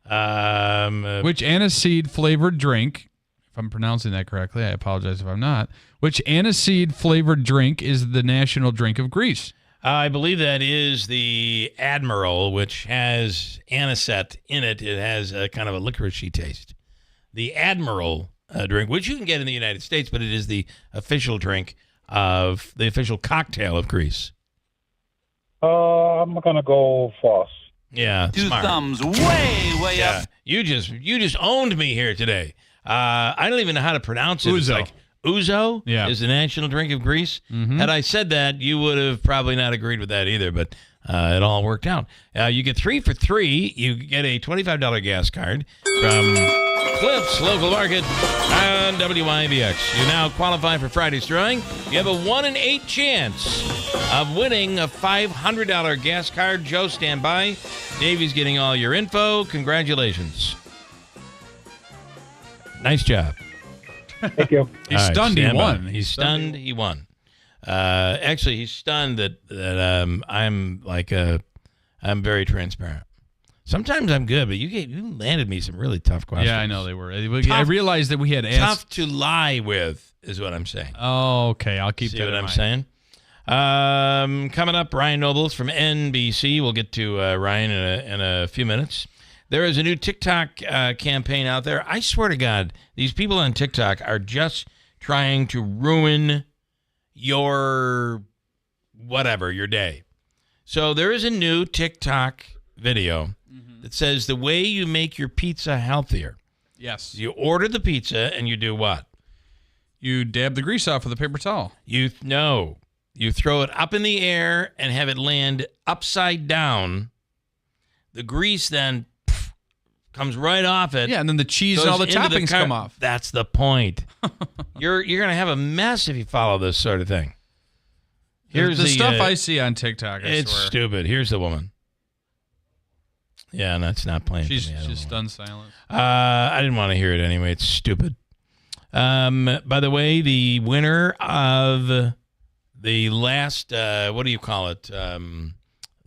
Which aniseed-flavored drink, if I'm pronouncing that correctly, I apologize if I'm not, which aniseed-flavored drink is the national drink of Greece? I believe that is the Admiral, which has anisette in it. It has a kind of a licoricey taste. The Admiral drink, which you can get in the United States, but it is the official drink of the official cocktail of Greece. I'm gonna go false. Yeah, 2 smart. thumbs way up. You just owned me here today. I don't even know how to pronounce it. Ouzo. It's like ouzo is the national drink of Greece. Mm-hmm. Had I said that, you would have probably not agreed with that either, but it all worked out. You get 3 for 3. You get a $25 gas card from Cliff's local market on WIBX. You now qualify for Friday's drawing. You have a 1 in 8 chance of winning a $500 gas card. Joe, stand by. Davey's getting all your info. Congratulations. Nice job. Thank you. He's stunned he won. He's stunned he won. Actually, he's stunned that I'm very transparent. Sometimes I'm good, but you landed me some really tough questions. Yeah, I know they were. I realized that we had tough to lie with, is what I'm saying. Oh, okay. I'll keep that in mind. See what I'm saying? Coming up, Ryan Nobles from NBC. We'll get to Ryan in a few minutes. There is a new TikTok campaign out there. I swear to God, these people on TikTok are just trying to ruin your day. So there is a new TikTok video that says the way you make your pizza healthier. Yes. You order the pizza and you do what? You dab the grease off with a paper towel. You throw it up in the air and have it land upside down. The grease then comes right off it. Yeah, and then the cheese and all the toppings come off. That's the point. You're going to have a mess if you follow this sort of thing. Here's the stuff I see on TikTok. It's stupid. Here's the woman. Yeah, and that's not playing. She's stunned silent. I didn't want to hear it anyway. It's stupid. By the way, the winner of the last, what do you call it?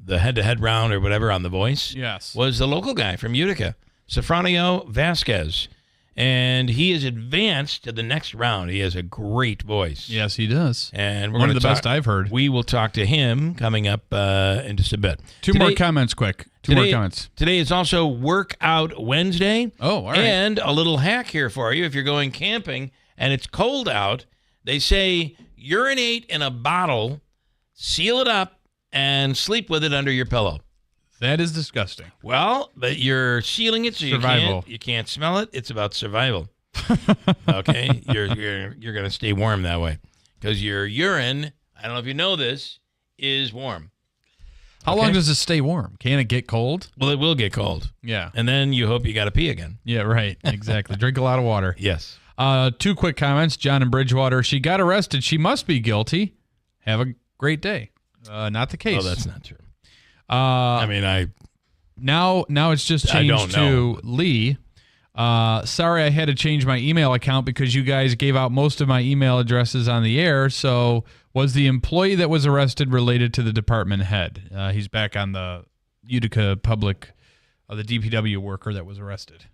the head-to-head round or whatever on The Voice, was the local guy from Utica, Sofronio Vasquez. And he is advanced to the next round. He has a great voice. Yes, he does. And we're one of the best I've heard. We will talk to him coming up in just a bit. Two more comments, quick. Two more comments. Today is also Workout Wednesday. Oh, all right. And a little hack here for you. If you're going camping and it's cold out, they say urinate in a bottle, seal it up, and sleep with it under your pillow. That is disgusting. Well, but you're sealing it so you can't smell it. It's about survival. Okay? You're going to stay warm that way because your urine, I don't know if you know this, is warm. How long does it stay warm? Can it get cold? Well, it will get cold. Yeah. And then you hope you got to pee again. Yeah, right. Exactly. Drink a lot of water. Yes. Two quick comments. John in Bridgewater. She got arrested. She must be guilty. Have a great day. Not the case. Oh, that's not true. Now it's just changed to Lee. Sorry, I had to change my email account because you guys gave out most of my email addresses on the air. So was the employee that was arrested related to the department head? He's back on the Utica public, the DPW worker that was arrested.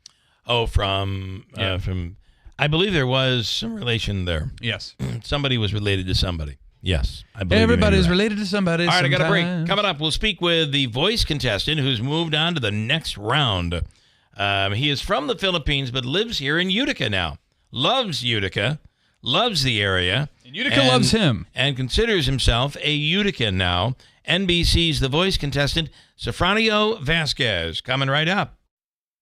Oh, from I believe there was some relation there. Yes. Somebody was related to somebody. Yes. I believe everybody's related to somebody. All right, I got a break. Coming up, we'll speak with the voice contestant who's moved on to the next round. He is from the Philippines, but lives here in Utica now. Loves Utica, loves the area. And Utica loves him. And considers himself a Utican now. NBC's The Voice contestant, Sofronio Vasquez, coming right up.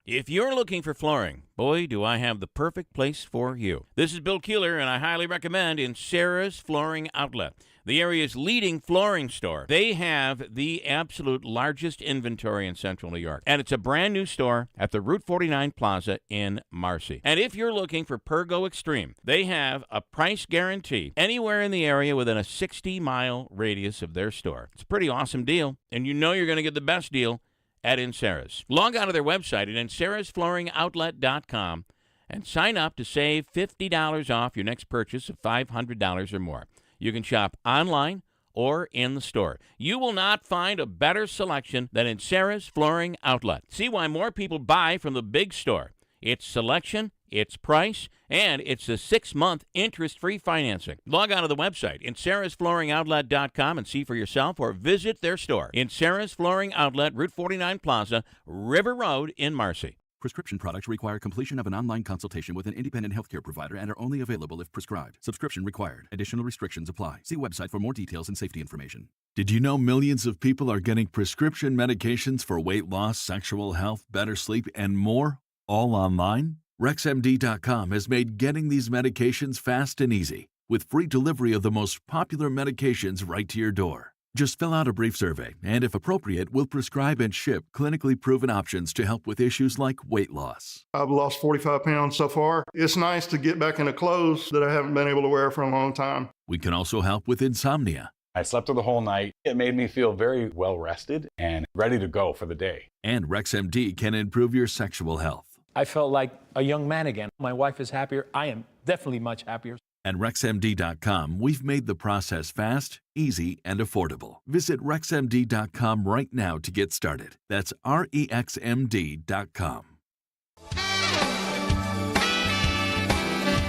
If you're looking for flooring, boy, do I have the perfect place for you. This is Bill Keeler, and I highly recommend in Sarah's Flooring Outlet, the area's leading flooring store. They have the absolute largest inventory in Central New York, and it's a brand new store at the Route 49 Plaza in Marcy. And if you're looking for Pergo Extreme, they have a price guarantee anywhere in the area within a 60-mile radius of their store. It's a pretty awesome deal, and you know you're going to get the best deal at Insera's. Log on to their website at InserasFlooringOutlet.com and sign up to save $50 off your next purchase of $500 or more. You can shop online or in the store. You will not find a better selection than Insera's Flooring Outlet. See why more people buy from the big store. Its selection, its price, and it's the 6-month interest-free financing. Log on to the website, InserasFlooringOutlet.com, and see for yourself or visit their store. Insera's Flooring Outlet, Route 49 Plaza, River Road in Marcy. Prescription products require completion of an online consultation with an independent healthcare provider and are only available if prescribed. Subscription required. Additional restrictions apply. See website for more details and safety information. Did you know millions of people are getting prescription medications for weight loss, sexual health, better sleep, and more, all online? RexMD.com has made getting these medications fast and easy, with free delivery of the most popular medications right to your door. Just fill out a brief survey, and if appropriate, we'll prescribe and ship clinically proven options to help with issues like weight loss. I've lost 45 pounds so far. It's nice to get back into clothes that I haven't been able to wear for a long time. We can also help with insomnia. I slept through the whole night. It made me feel very well rested and ready to go for the day. And RexMD can improve your sexual health. I felt like a young man again. My wife is happier. I am definitely much happier. At RexMD.com, we've made the process fast, easy, and affordable. Visit RexMD.com right now to get started. That's REXMD.com.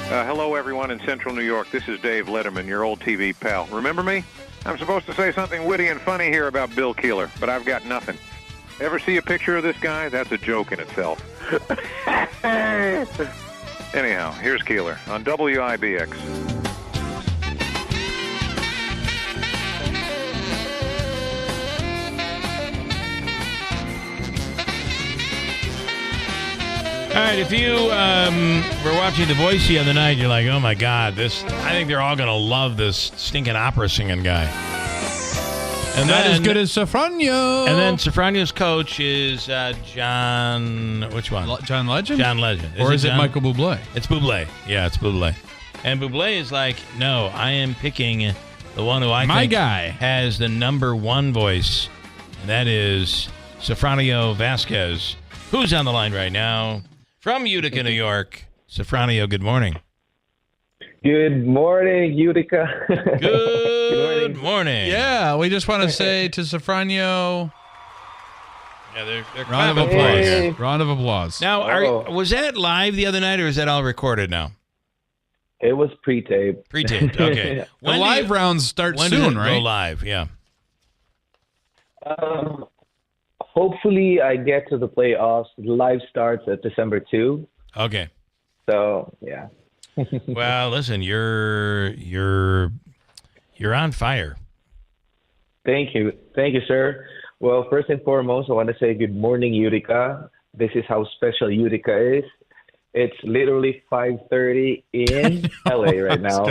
Hello, everyone in Central New York. This is Dave Letterman, your old TV pal. Remember me? I'm supposed to say something witty and funny here about Bill Keeler, but I've got nothing. Ever see a picture of this guy? That's a joke in itself. Anyhow, here's Keeler on WIBX. All right, if you were watching The Voice the other night, you're like, oh my God, I think they're all going to love this stinking opera singing guy. And not as good as Sofronio. And then Sofronio's coach is John, which one? John Legend? John Legend. Or is it Michael Bublé? It's Bublé. Yeah, it's Bublé. And Bublé is like, no, I am picking the one who I think has the number one voice, and that is Sofronio Vasquez, who's on the line right now from Utica, New York. Sofronio, good morning. Good morning, Utica. Good Good morning. Yeah, we just want to say to Safranio, Yeah, they're round of clapping for applause. you. Round of applause. Now, was that live the other night, or is that all recorded now? It was pre-taped. Pre-taped, okay. The live rounds start when soon, does it right? go live, yeah. Hopefully, I get to the playoffs. The live starts at December 2. Okay. So, yeah. Well, listen, you're on fire. Thank you, sir. Well, first and foremost, I want to say good morning, Utica. This is how special Utica is. It's literally 5:30 in LA right now.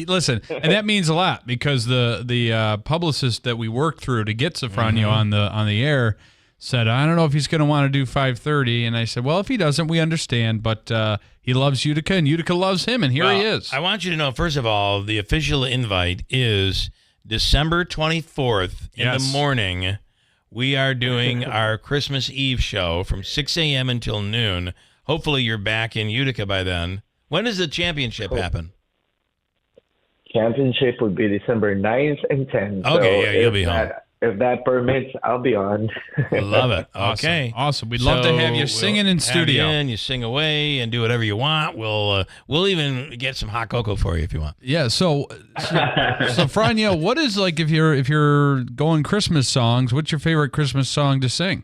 Listen, and that means a lot because the publicist that we worked through to get Safranio on the air said, I don't know if he's going to want to do 5:30, and I said, well, if he doesn't, we understand, but he loves Utica, and Utica loves him, and here he is. I want you to know, first of all, the official invite is December 24th in the morning. We are doing our Christmas Eve show from 6 a.m. until noon. Hopefully you're back in Utica by then. When does the championship happen? Championship would be December 9th and 10th. Okay, so you'll be home. If that permits, I'll be on. Love it. Okay. Awesome. We'd love to have you singing in studio. You sing away and do whatever you want. We'll even get some hot cocoa for you if you want. Yeah, so Franyo, what is, like, if you're going Christmas songs, what's your favorite Christmas song to sing?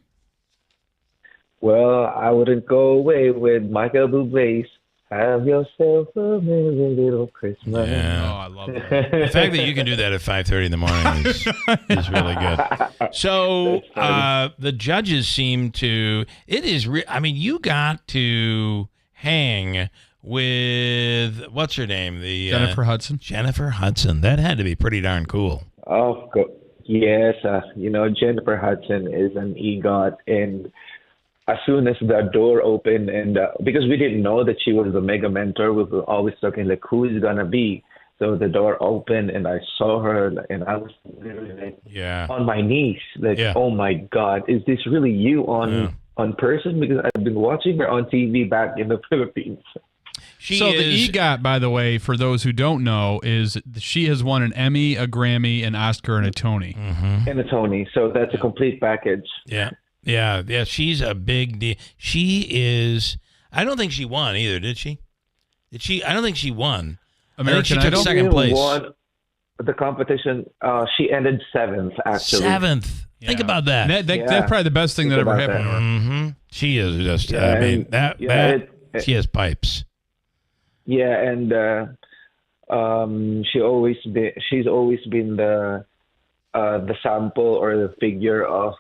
Well, I wouldn't go away with Michael Bublé's Have Yourself a Merry Little Christmas. Yeah. Oh, I love that. The fact that you can do that at 5:30 in the morning is really good. So the judges seem to. You got to hang with what's her name? Jennifer Hudson. Jennifer Hudson. That had to be pretty darn cool. Of course, yes. Jennifer Hudson is an EGOT, and as soon as the door opened, and because we didn't know that she was the mega mentor, we were always talking like, who is gonna be? So the door opened, and I saw her, and I was literally on my knees, oh my God, is this really you on person? Because I've been watching her on TV back in the Philippines. The EGOT, by the way, for those who don't know, is she has won an Emmy, a Grammy, an Oscar, and a Tony. Mm-hmm. And a Tony, so that's a complete package. Yeah, she's a big deal. She is. I don't think she won either, did she? I don't think she won. American Idol? She took second place. Won the competition. She ended 7th, actually. 7th. Yeah. Think about that. That's probably the best thing that ever happened to her. Mm-hmm. She is just. She has pipes. Yeah, and she's always been the sample or the figure of,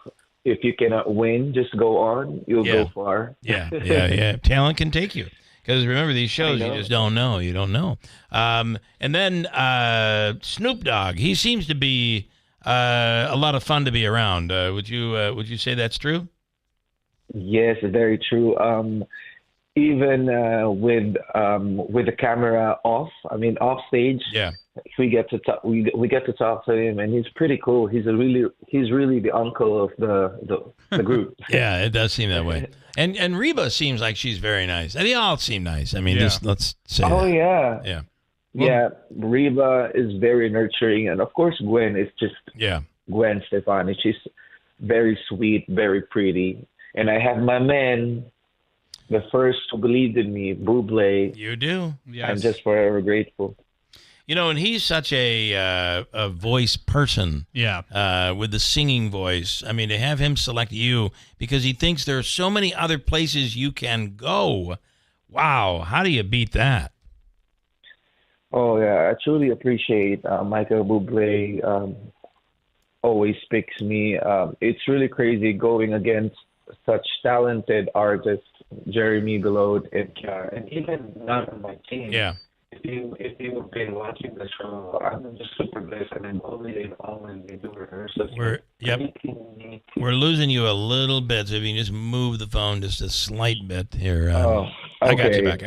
if you cannot win, just go on. You'll go far. Yeah. Talent can take you. Because remember, these shows, you just don't know. You don't know. And then Snoop Dogg, he seems to be a lot of fun to be around. Would you say that's true? Yes, very true. Even with the camera off stage. Yeah. We get to talk. We get to talk to him, and he's pretty cool. He's really the uncle of the group. Yeah, it does seem that way. And Reba seems like she's very nice. They all seem nice. I mean, just let's say. Oh that. yeah. Yeah. Reba is very nurturing, and of course Gwen is just Gwen Stefani. She's very sweet, very pretty, and I have my man, the first who believed in me, Bublé. You do. Yes. I'm just forever grateful. And he's such a voice person. Yeah. With the singing voice. I mean, to have him select you because he thinks there are so many other places you can go. Wow. How do you beat that? Oh, yeah. I truly appreciate Michael Bublé. Always picks me. It's really crazy going against such talented artists, Jeremy Belote and even none of my team. Yeah. If you've been watching the show, I'm just super blessed, and I'm always we do rehearsals. We're losing you a little bit, so if you can just move the phone just a slight bit here. Okay. I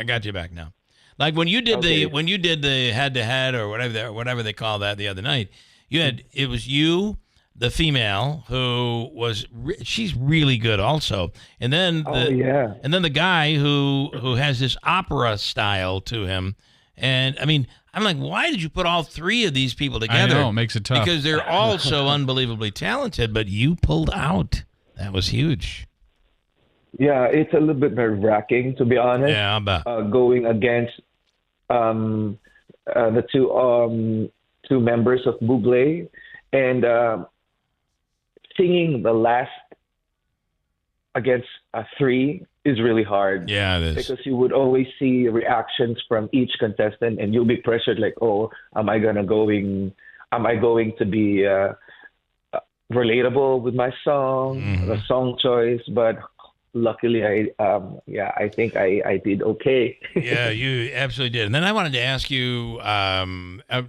got you back now. Like when you did the head-to-head or whatever they call that the other night, it was you, the female who was she's really good also, and then the guy who has this opera style to him. And I mean, I'm like, why did you put all three of these people together? I know, it makes it tough. Because they're all so unbelievably talented, but you pulled out. That was huge. Yeah, it's a little bit nerve-wracking, to be honest. Yeah, I'll bet. Going against the two members of Bublé and singing the last against three is really hard. Yeah, it is. Because you would always see reactions from each contestant, and you'll be pressured like, oh, am I going to be relatable with my song, the song choice? But luckily, I think I did okay. Yeah, you absolutely did. And then I wanted to ask you,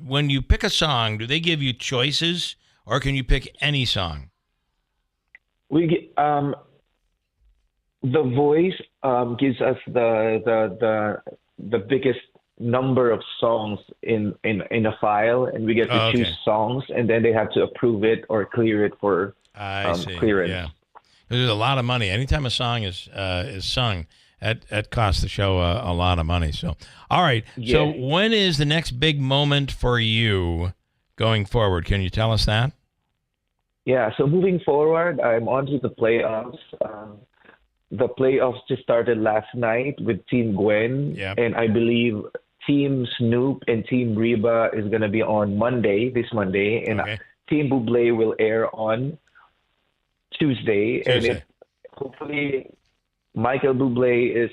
when you pick a song, do they give you choices, or can you pick any song? We get, The Voice gives us the biggest number of songs in a file, and we get to choose songs, and then they have to approve it or clear it for clearance. Yeah. There's a lot of money. Anytime a song is sung, that costs the show a lot of money. So, all right. Yeah. So, when is the next big moment for you going forward? Can you tell us that? Yeah. So moving forward, I'm on to the playoffs. The playoffs just started last night with Team Gwen, and I believe Team Snoop and Team Reba is going to be on this Monday, and Team Bublé will air on Tuesday. And hopefully Michael Bublé is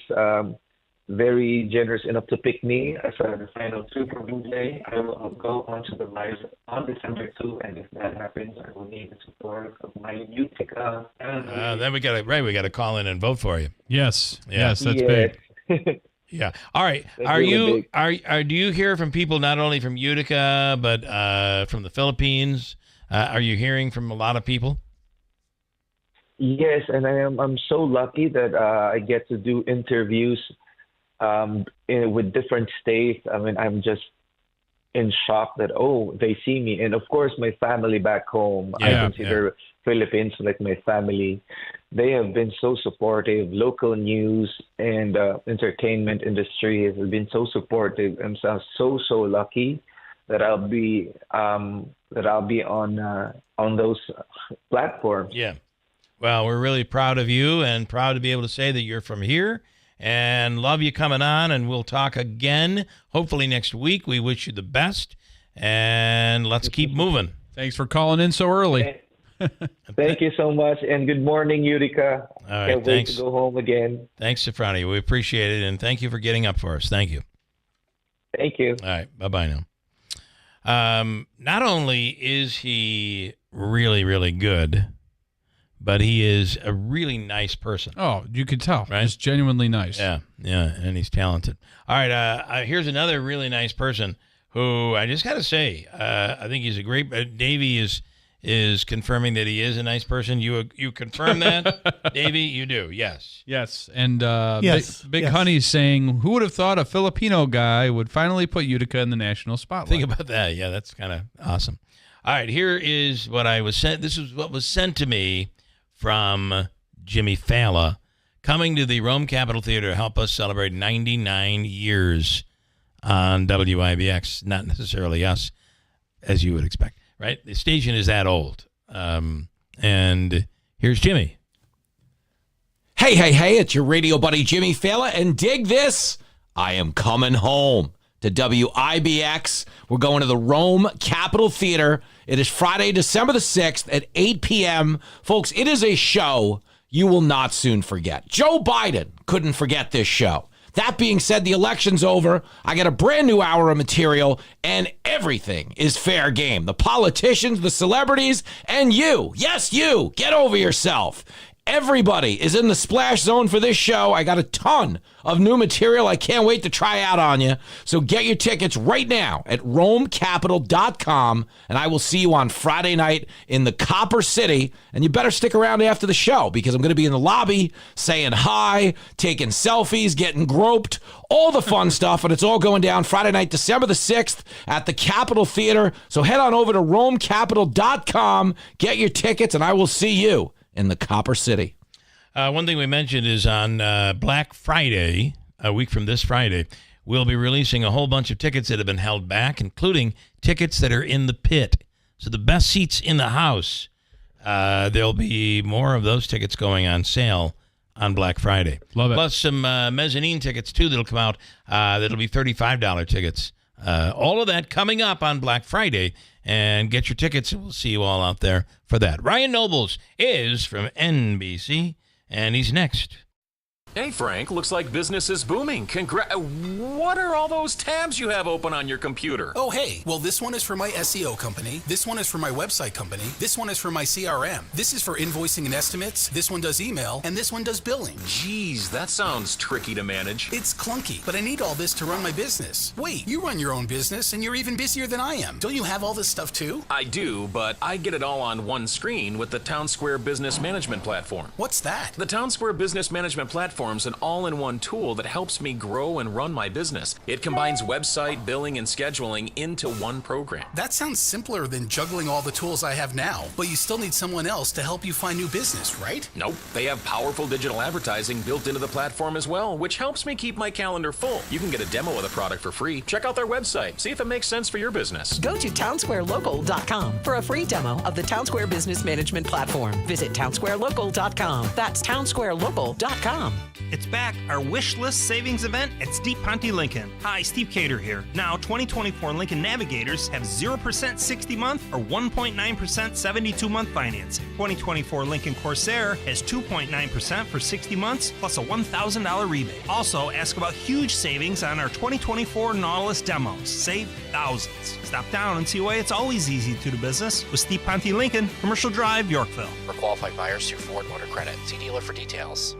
very generous enough to pick me as the final two for Bublé. I will go on to the live on December 2, and if that happens, I will need the support of my Utica. Then we got to call in and vote for you. Yes, Yeah. yes, that's big. Yeah. All right. That's Are really you big. do you hear from people not only from Utica but from the Philippines? Are you hearing from a lot of people? Yes, and I'm so lucky that I get to do interviews with different states. I mean, I'm just in shock that they see me, and of course my family back home. I consider Philippines like my family. They have been so supportive. Local news and entertainment industry has been so supportive. I'm so lucky that I'll be on those platforms. Yeah. Well, we're really proud of you and proud to be able to say that you're from here and love you coming on, and we'll talk again hopefully next week. We wish you the best, and let's keep moving. Thanks for calling in so early. Thank you so much, and good morning, Utica. All right, Can't wait thanks. to go home again. Thanks, Safrani. We appreciate it, and thank you for getting up for us. Thank you. Thank you. All right, bye-bye now. Not only is he really, really good, but he is a really nice person. Oh, you could tell. Right? Just genuinely nice. Yeah, and he's talented. All right, here's another really nice person who I just got to say, I think he's a great. Davey is confirming that he is a nice person. You confirm that, Davey? You do, yes. Yes, and Yes, Big yes. Honey's saying, who would have thought a Filipino guy would finally put Utica in the national spotlight? Think about that. Yeah, that's kind of awesome. All right, here is what I was sent. This is what was sent to me from Jimmy Faella, coming to the Rome Capitol Theater to help us celebrate 99 years on WIBX. Not necessarily us, as you would expect, right? The station is that old. And here's Jimmy. Hey, it's your radio buddy Jimmy Faella, and dig this, I am coming home to WIBX. We're going to the Rome Capitol Theater. It is Friday, December the 6th at 8 p.m. Folks, it is a show you will not soon forget. Joe Biden couldn't forget this show. That being said, the election's over. I got a brand new hour of material, and everything is fair game. The politicians, the celebrities, and you. Yes, you. Get over yourself. Everybody is in the splash zone for this show. I got a ton of new material I can't wait to try out on you. So get your tickets right now at romecapital.com, and I will see you on Friday night in the Copper City. And you better stick around after the show, because I'm going to be in the lobby saying hi, taking selfies, getting groped, all the fun stuff. And it's all going down Friday night, December the 6th at the Capitol Theater. So head on over to romecapital.com, get your tickets, and I will see you in the Copper City. One thing we mentioned is on Black Friday, a week from this Friday, we'll be releasing a whole bunch of tickets that have been held back, including tickets that are in the pit. So the best seats in the house, there'll be more of those tickets going on sale on Black Friday. Love it. Plus some mezzanine tickets, too, that'll come out. That'll be $35 tickets. All of that coming up on Black Friday. And get your tickets, and we'll see you all out there for that. Ryan Nobles is from NBC, and he's next. Hey, Frank, looks like business is booming. What are all those tabs you have open on your computer? Oh, hey. Well, this one is for my SEO company. This one is for my website company. This one is for my CRM. This is for invoicing and estimates. This one does email, and this one does billing. Geez, that sounds tricky to manage. It's clunky, but I need all this to run my business. Wait, you run your own business, and you're even busier than I am. Don't you have all this stuff, too? I do, but I get it all on one screen with the Town Square Business Management Platform. What's that? The Town Square Business Management Platform is an all-in-one tool that helps me grow and run my business. It combines website, billing, and scheduling into one program. That sounds simpler than juggling all the tools I have now, but you still need someone else to help you find new business, right? Nope. They have powerful digital advertising built into the platform as well, which helps me keep my calendar full. You can get a demo of the product for free. Check out their website. See if it makes sense for your business. Go to townsquarelocal.com for a free demo of the Town Square Business Management Platform. Visit townsquarelocal.com. That's townsquarelocal.com. It's back, our wish list savings event at Steve Ponte Lincoln. Hi, Steve Cater here. Now, 2024 Lincoln Navigators have 0% 60-month or 1.9% 72-month financing. 2024 Lincoln Corsair has 2.9% for 60 months plus a $1,000 rebate. Also, ask about huge savings on our 2024 Nautilus demos. Save thousands. Stop down and see why it's always easy to do business with Steve Ponte Lincoln, Commercial Drive, Yorkville. For qualified buyers through Ford Motor Credit. See dealer for details.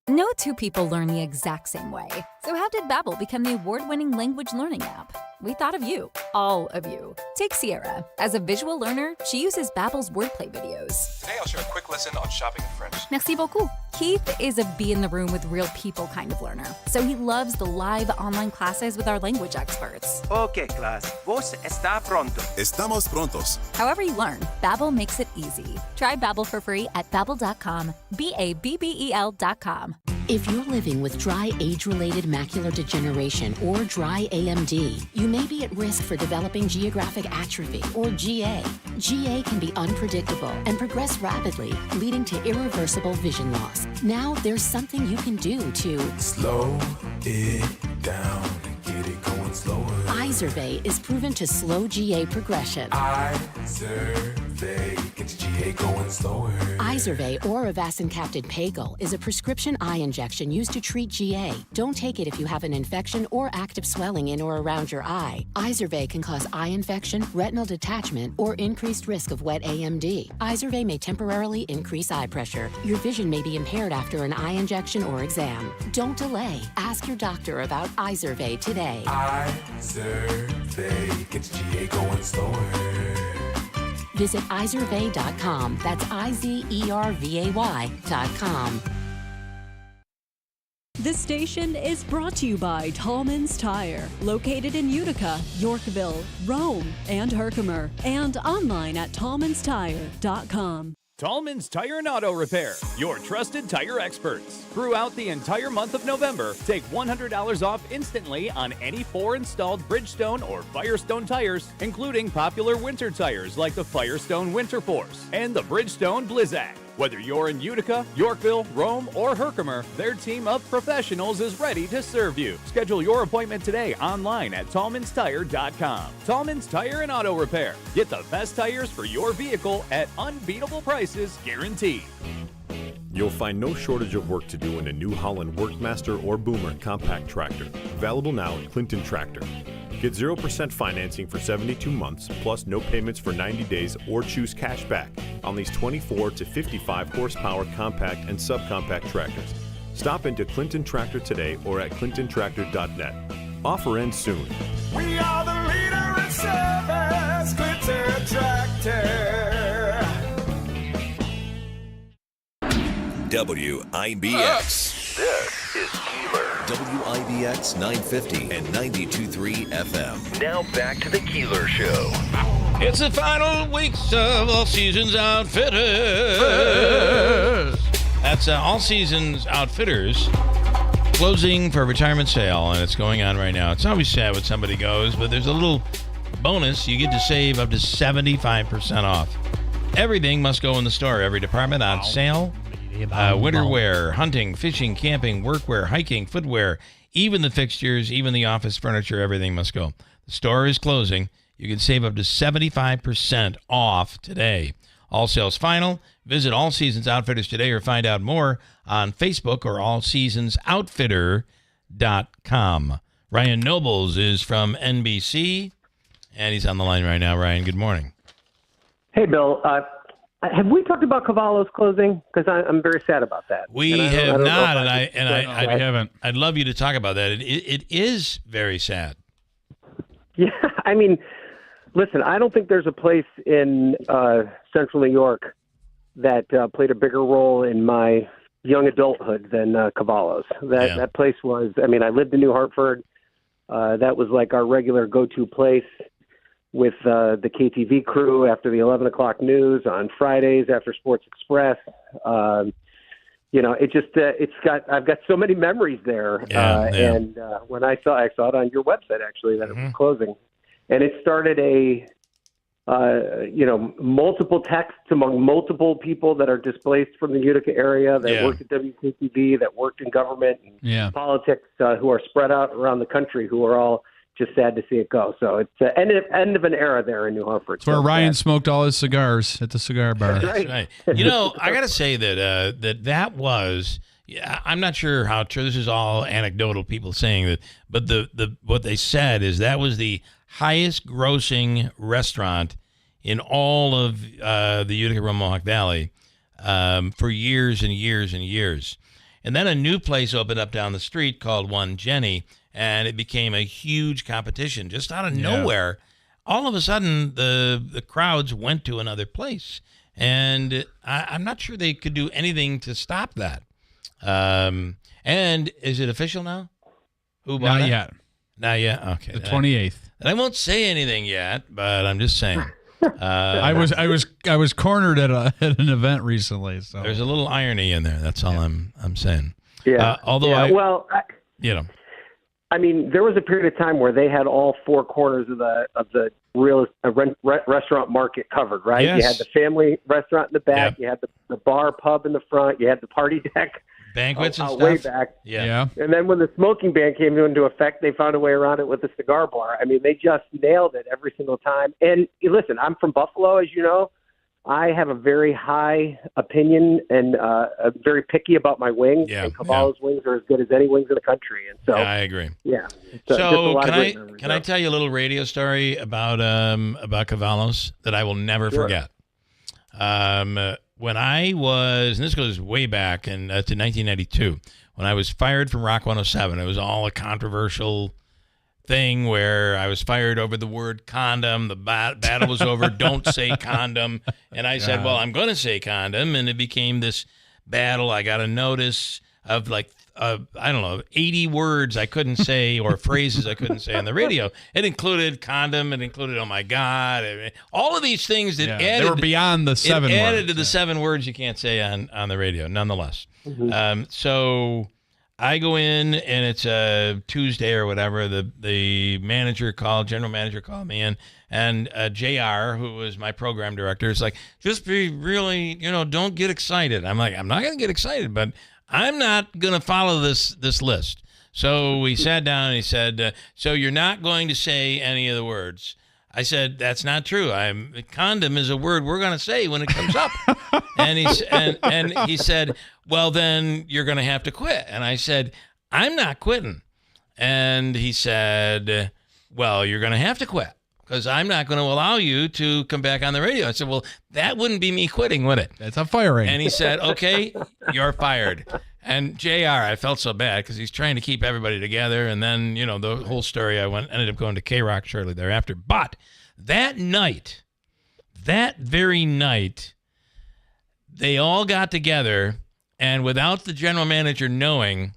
No two people learn the exact same way. So how did Babbel become the award-winning language learning app? We thought of you, all of you. Take Sierra. As a visual learner, she uses Babbel's wordplay videos. Today I'll share a quick lesson on shopping in French. Merci beaucoup. Keith is a be in the room with real people kind of learner, so he loves the live online classes with our language experts. Okay, class. Vos está pronto. Estamos prontos. However you learn, Babbel makes it easy. Try Babbel for free at babbel.com, BABBEL.com. If you're living with dry age-related macular degeneration or dry AMD, you may be at risk for developing geographic atrophy or GA. GA can be unpredictable and progress rapidly, leading to irreversible vision loss. Now there's something you can do to slow it down and get it going slower. Izervay is proven to slow GA progression. Izervay gets GA going slower. Izervay or avacincaptad pagel is a prescription eye injection used to treat GA. Don't take it if you have an infection or active swelling in or around your eye. Izervay can cause eye infection, retinal detachment, or increased risk of wet AMD. Izervay may temporarily increase eye pressure. Your vision may be impaired after an eye injection or exam. Don't delay. Ask your doctor about Izervay today. Izervay gets GA going slower. Visit Izervay.com. That's IZERVAY.com. This station is brought to you by Tallman's Tire, located in Utica, Yorkville, Rome, and Herkimer, and online at tallmanstire.com. Tallman's Tire and Auto Repair, your trusted tire experts. Throughout the entire month of November, take $100 off instantly on any 4 installed Bridgestone or Firestone tires, including popular winter tires like the Firestone Winter Force and the Bridgestone Blizzak. Whether you're in Utica, Yorkville, Rome, or Herkimer, their team of professionals is ready to serve you. Schedule your appointment today online at tallmanstire.com. Tallman's Tire and Auto Repair. Get the best tires for your vehicle at unbeatable prices guaranteed. You'll find no shortage of work to do in a New Holland Workmaster or Boomer compact tractor. Available now at Clinton Tractor. Get 0% financing for 72 months, plus no payments for 90 days, or choose cash back on these 24 to 55 horsepower compact and subcompact tractors. Stop into Clinton Tractor today or at clintontractor.net. Offer ends soon. We are the leader in service, Clinton Tractor. WIBX. This is Keeler. WIBX 950 and 92.3 FM. Now back to the Keeler Show. It's the final weeks of All Seasons Outfitters. That's All Seasons Outfitters. closing for a retirement sale, and it's going on right now. It's always sad when somebody goes, but there's a little bonus. You get to save up to 75% off. Everything must go in the store. Every department on sale. Winter wear, hunting, fishing, camping, workwear, hiking, footwear, even the fixtures, even the office furniture, everything must go. The store is closing. You can save up to 75% off today. All sales final. Visit All Seasons Outfitters today or find out more on Facebook or allseasonsoutfitter.com. Ryan Nobles is from NBC, and he's on the line right now. Ryan, good morning. Hey, Bill. Have we talked about Cavallo's closing? Because I'm very sad about that. We have not, I haven't. I'd love you to talk about that. It is very sad. Yeah, I mean, listen, I don't think there's a place in Central New York that played a bigger role in my young adulthood than Cavallo's. That place was, I mean, I lived in New Hartford. That was like our regular go-to place with the KTV crew after the 11 o'clock news on Fridays after Sports Express. I've got so many memories there. And when I saw it on your website, actually, that it was closing. And it started multiple texts among multiple people that are displaced from the Utica area that worked at WKTV, that worked in government and politics, who are spread out around the country, who are all just sad to see it go. So it's the end of an era there in New Hartford. It's where Ryan smoked all his cigars at the cigar bar. That's right. You know, I got to say that was. Yeah, I'm not sure how true. This is all anecdotal, people saying that, but the what they said is that was the highest grossing restaurant in all of the Utica-Mohawk Valley for years and years and years. And then a new place opened up down the street called One Jenny, and it became a huge competition. Just out of nowhere, all of a sudden, the crowds went to another place. And I'm not sure they could do anything to stop that. And is it official now? Who bought it? Yet. Not yet? Okay. The 28th. And I won't say anything yet, but I'm just saying. I was cornered at an event recently. So there's a little irony in there. That's all I'm saying. Yeah. I mean, there was a period of time where they had all four corners of the real restaurant market covered, right? Yes. You had the family restaurant in the back, you had the bar pub in the front, you had the party deck. Banquets and stuff. Way back. Yeah. And then when the smoking ban came into effect, they found a way around it with the cigar bar. I mean, they just nailed it every single time. And listen, I'm from Buffalo, as you know. I have a very high opinion and very picky about my wings. And Cavallo's wings are as good as any wings in the country. And so I agree. Yeah. So can I tell you a little radio story about Cavallo's that I will never forget? When I was, and this goes way back to 1992, when I was fired from Rock 107, it was all a controversial thing where I was fired over the word condom. The battle was over. Don't say condom. And I said, well, I'm going to say condom. And it became this battle. I got a notice of 80 words I couldn't say or phrases I couldn't say on the radio. It included condom. It included, oh, my God. All of these things that added. They were beyond the 7 words. Added to the 7 words you can't say on the radio, nonetheless. Mm-hmm. So I go in, and it's a Tuesday or whatever. The general manager called me in, and JR, who was my program director, is like, just be really, don't get excited. I'm like, I'm not going to get excited, but I'm not going to follow this list. So we sat down, and he said, so you're not going to say any of the words. I said, that's not true. Condom is a word we're going to say when it comes up. and he said, well, then you're going to have to quit. And I said, I'm not quitting. And he said, well, you're going to have to quit because I'm not going to allow you to come back on the radio. I said, well, that wouldn't be me quitting, would it? That's a firing. And he said, okay, you're fired. And JR, I felt so bad because he's trying to keep everybody together. And then, the whole story, ended up going to K-Rock shortly thereafter. But that very night, they all got together, and without the general manager knowing,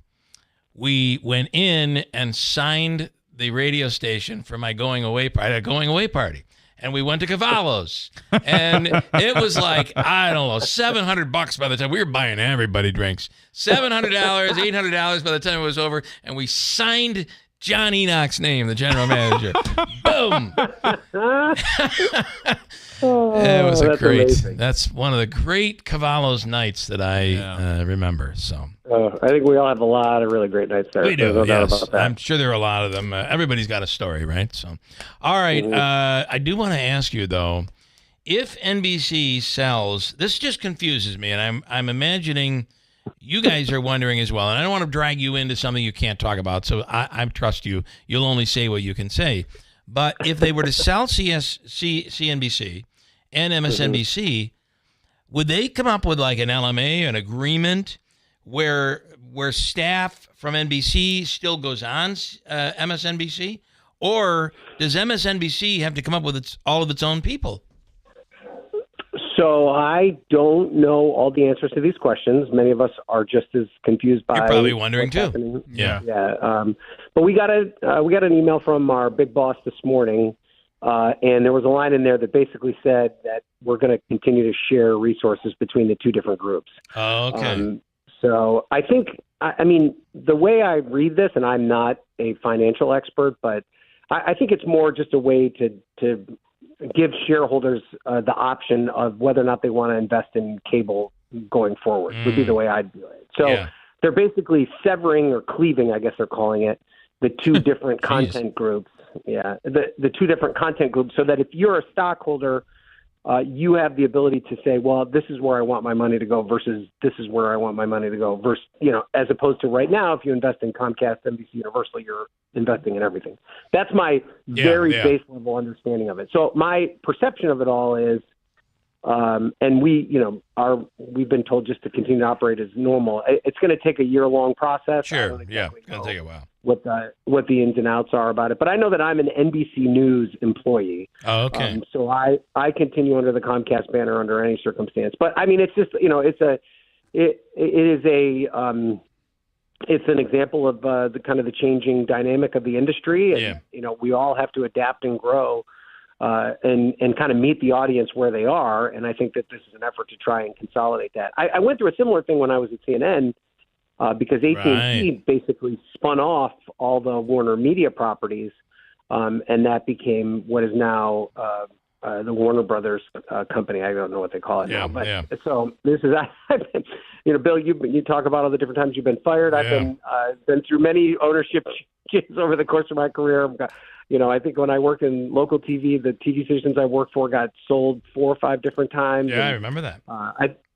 we went in and signed the radio station for my going away party. I had a going away party. and we went to Cavallo's. And it was like, I don't know, $700 by the time we were buying everybody drinks. $700, $800 by the time it was over. And we signed John Enoch's name, the general manager. Boom. It was amazing. That's one of the great Cavallo's nights that I remember. So I think we all have a lot of really great nights there. we do, No doubt yes. about that. I'm sure there are a lot of them. Everybody's got a story, right? So, all right. I do want to ask you, though, if NBC sells, this just confuses me, and I'm imagining you guys are wondering as well, and I don't want to drag you into something you can't talk about, so I trust you. You'll only say what you can say. But if they were to sell CNBC and MSNBC, would they come up with like an LMA, an agreement where staff from NBC still goes on MSNBC? Or does MSNBC have to come up with all of its own people? So I don't know all the answers to these questions. Many of us are just as confused by. You're probably wondering too. Happening. Yeah. But we got an email from our big boss this morning, and there was a line in there that basically said that we're going to continue to share resources between the two different groups. Oh, okay. So I think, I mean, the way I read this, and I'm not a financial expert, but I think it's more just a way to give shareholders the option of whether or not they want to invest in cable going forward would be the way I'd do it. So they're basically severing or cleaving, I guess they're calling it, the two different content groups. Yeah, the two different content groups, so that if you're a stockholder, you have the ability to say, well, this is where I want my money to go versus this is where I want my money to go versus, as opposed to right now, if you invest in Comcast, NBC Universal, you're investing in everything. That's my very base level understanding of it. So my perception of it all is, and we've been told just to continue to operate as normal. It's going to take a year-long process. Sure, it's going to take a while. What the ins and outs are about it. But I know that I'm an NBC News employee. Oh, okay. So I continue under the Comcast banner under any circumstance. But I mean, it's just, it's an example of the kind of the changing dynamic of the industry. And, we all have to adapt and grow and kind of meet the audience where they are. And I think that this is an effort to try and consolidate that. I went through a similar thing when I was at CNN. Because AT&T basically spun off all the Warner Media properties, and that became what is now the Warner Brothers company. I don't know what they call it now. But so this is, Bill, you talk about all the different times you've been fired. I've been through many ownership changes over the course of my career. I think when I worked in local TV, the TV stations I worked for got sold 4 or 5 different times. Yeah, I remember that.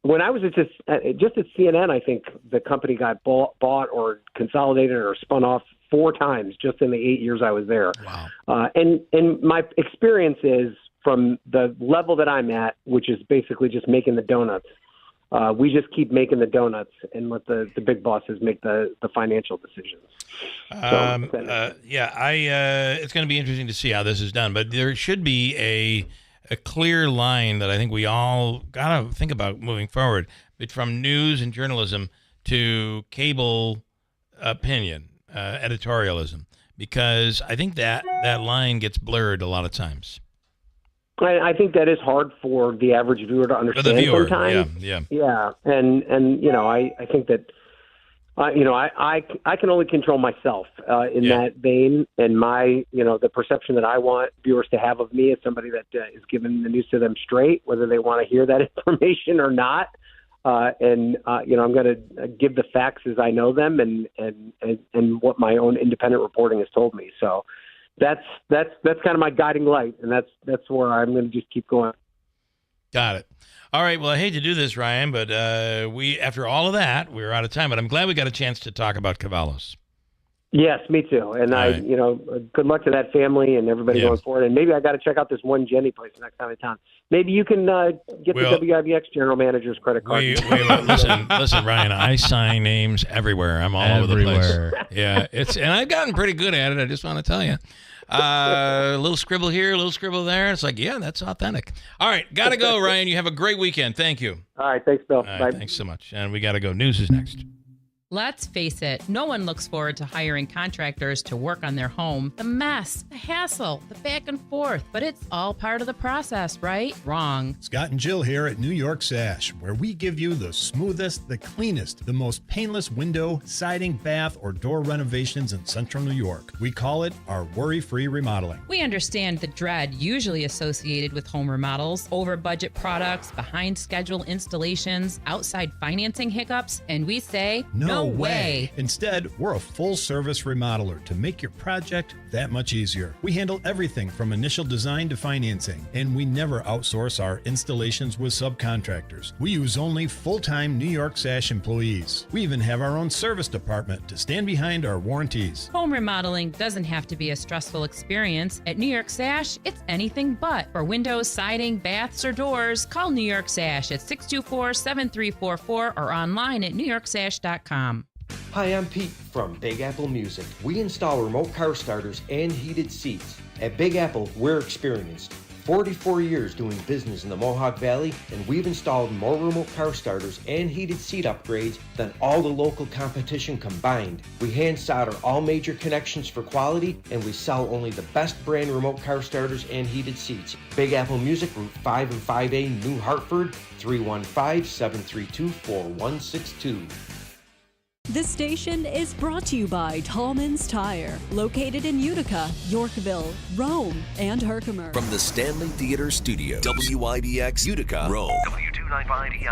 When I was just at CNN, I think the company got bought or consolidated or spun off 4 times just in the 8 years I was there. Wow. And my experience is from the level that I'm at, which is basically just making the donuts. We just keep making the donuts and let the big bosses make the financial decisions. It's going to be interesting to see how this is done, but there should be a clear line that I think we all got to think about moving forward, but from news and journalism to cable opinion, editorialism, because I think that line gets blurred a lot I think that is hard for the average viewer to understand sometimes. Yeah. And I think that, I can only control myself in that vein, and my, the perception that I want viewers to have of me as somebody that is giving the news to them straight, whether they want to hear that information or not. I'm going to give the facts as I know them and what my own independent reporting has told me. So that's kind of my guiding light, and that's where I'm going to just keep going. Got it. All right. Well, I hate to do this, Ryan, but after all of that, we're out of time. But I'm glad we got a chance to talk about Cavallo's. Yes, me too. And good luck to that family and everybody going forward. And maybe I got to check out this one Jenny place next time in town. Maybe you can get the WIBX general manager's credit card. Listen, Ryan. I sign names everywhere. I'm all over the place. Yeah, and I've gotten pretty good at it. I just want to tell you. A little scribble here, a little scribble there. It's like, that's authentic. All right, got to go, Ryan. You have a great weekend. Thank you. All right, thanks, Bill. All right, bye. Thanks so much. And we got to go. News is next. Let's face it, no one looks forward to hiring contractors to work on their home. The mess, the hassle, the back and forth, but it's all part of the process, right? Wrong. Scott and Jill here at New York Sash, where we give you the smoothest, the cleanest, the most painless window, siding, bath, or door renovations in Central New York. We call it our worry-free remodeling. We understand the dread usually associated with home remodels, over-budget products, behind-schedule installations, outside financing hiccups, and we say, no way. Instead, we're a full-service remodeler to make your project that much easier. We handle everything from initial design to financing, and we never outsource our installations with subcontractors. We use only full-time New York Sash employees. We even have our own service department to stand behind our warranties. Home remodeling doesn't have to be a stressful experience. At New York Sash, it's anything but. For windows, siding, baths, or doors, call New York Sash at 624-7344 or online at newyorksash.com. Hi, I'm Pete from Big Apple Music. We install remote car starters and heated seats. At Big Apple, we're experienced. 44 years doing business in the Mohawk Valley, and we've installed more remote car starters and heated seat upgrades than all the local competition combined. We hand solder all major connections for quality, and we sell only the best brand remote car starters and heated seats. Big Apple Music, Route 5 and 5A, New Hartford, 315-732-4162. This station is brought to you by Tallman's Tire, located in Utica, Yorkville, Rome, and Herkimer. From the Stanley Theater Studios, WIBX Utica, Rome. W295EI.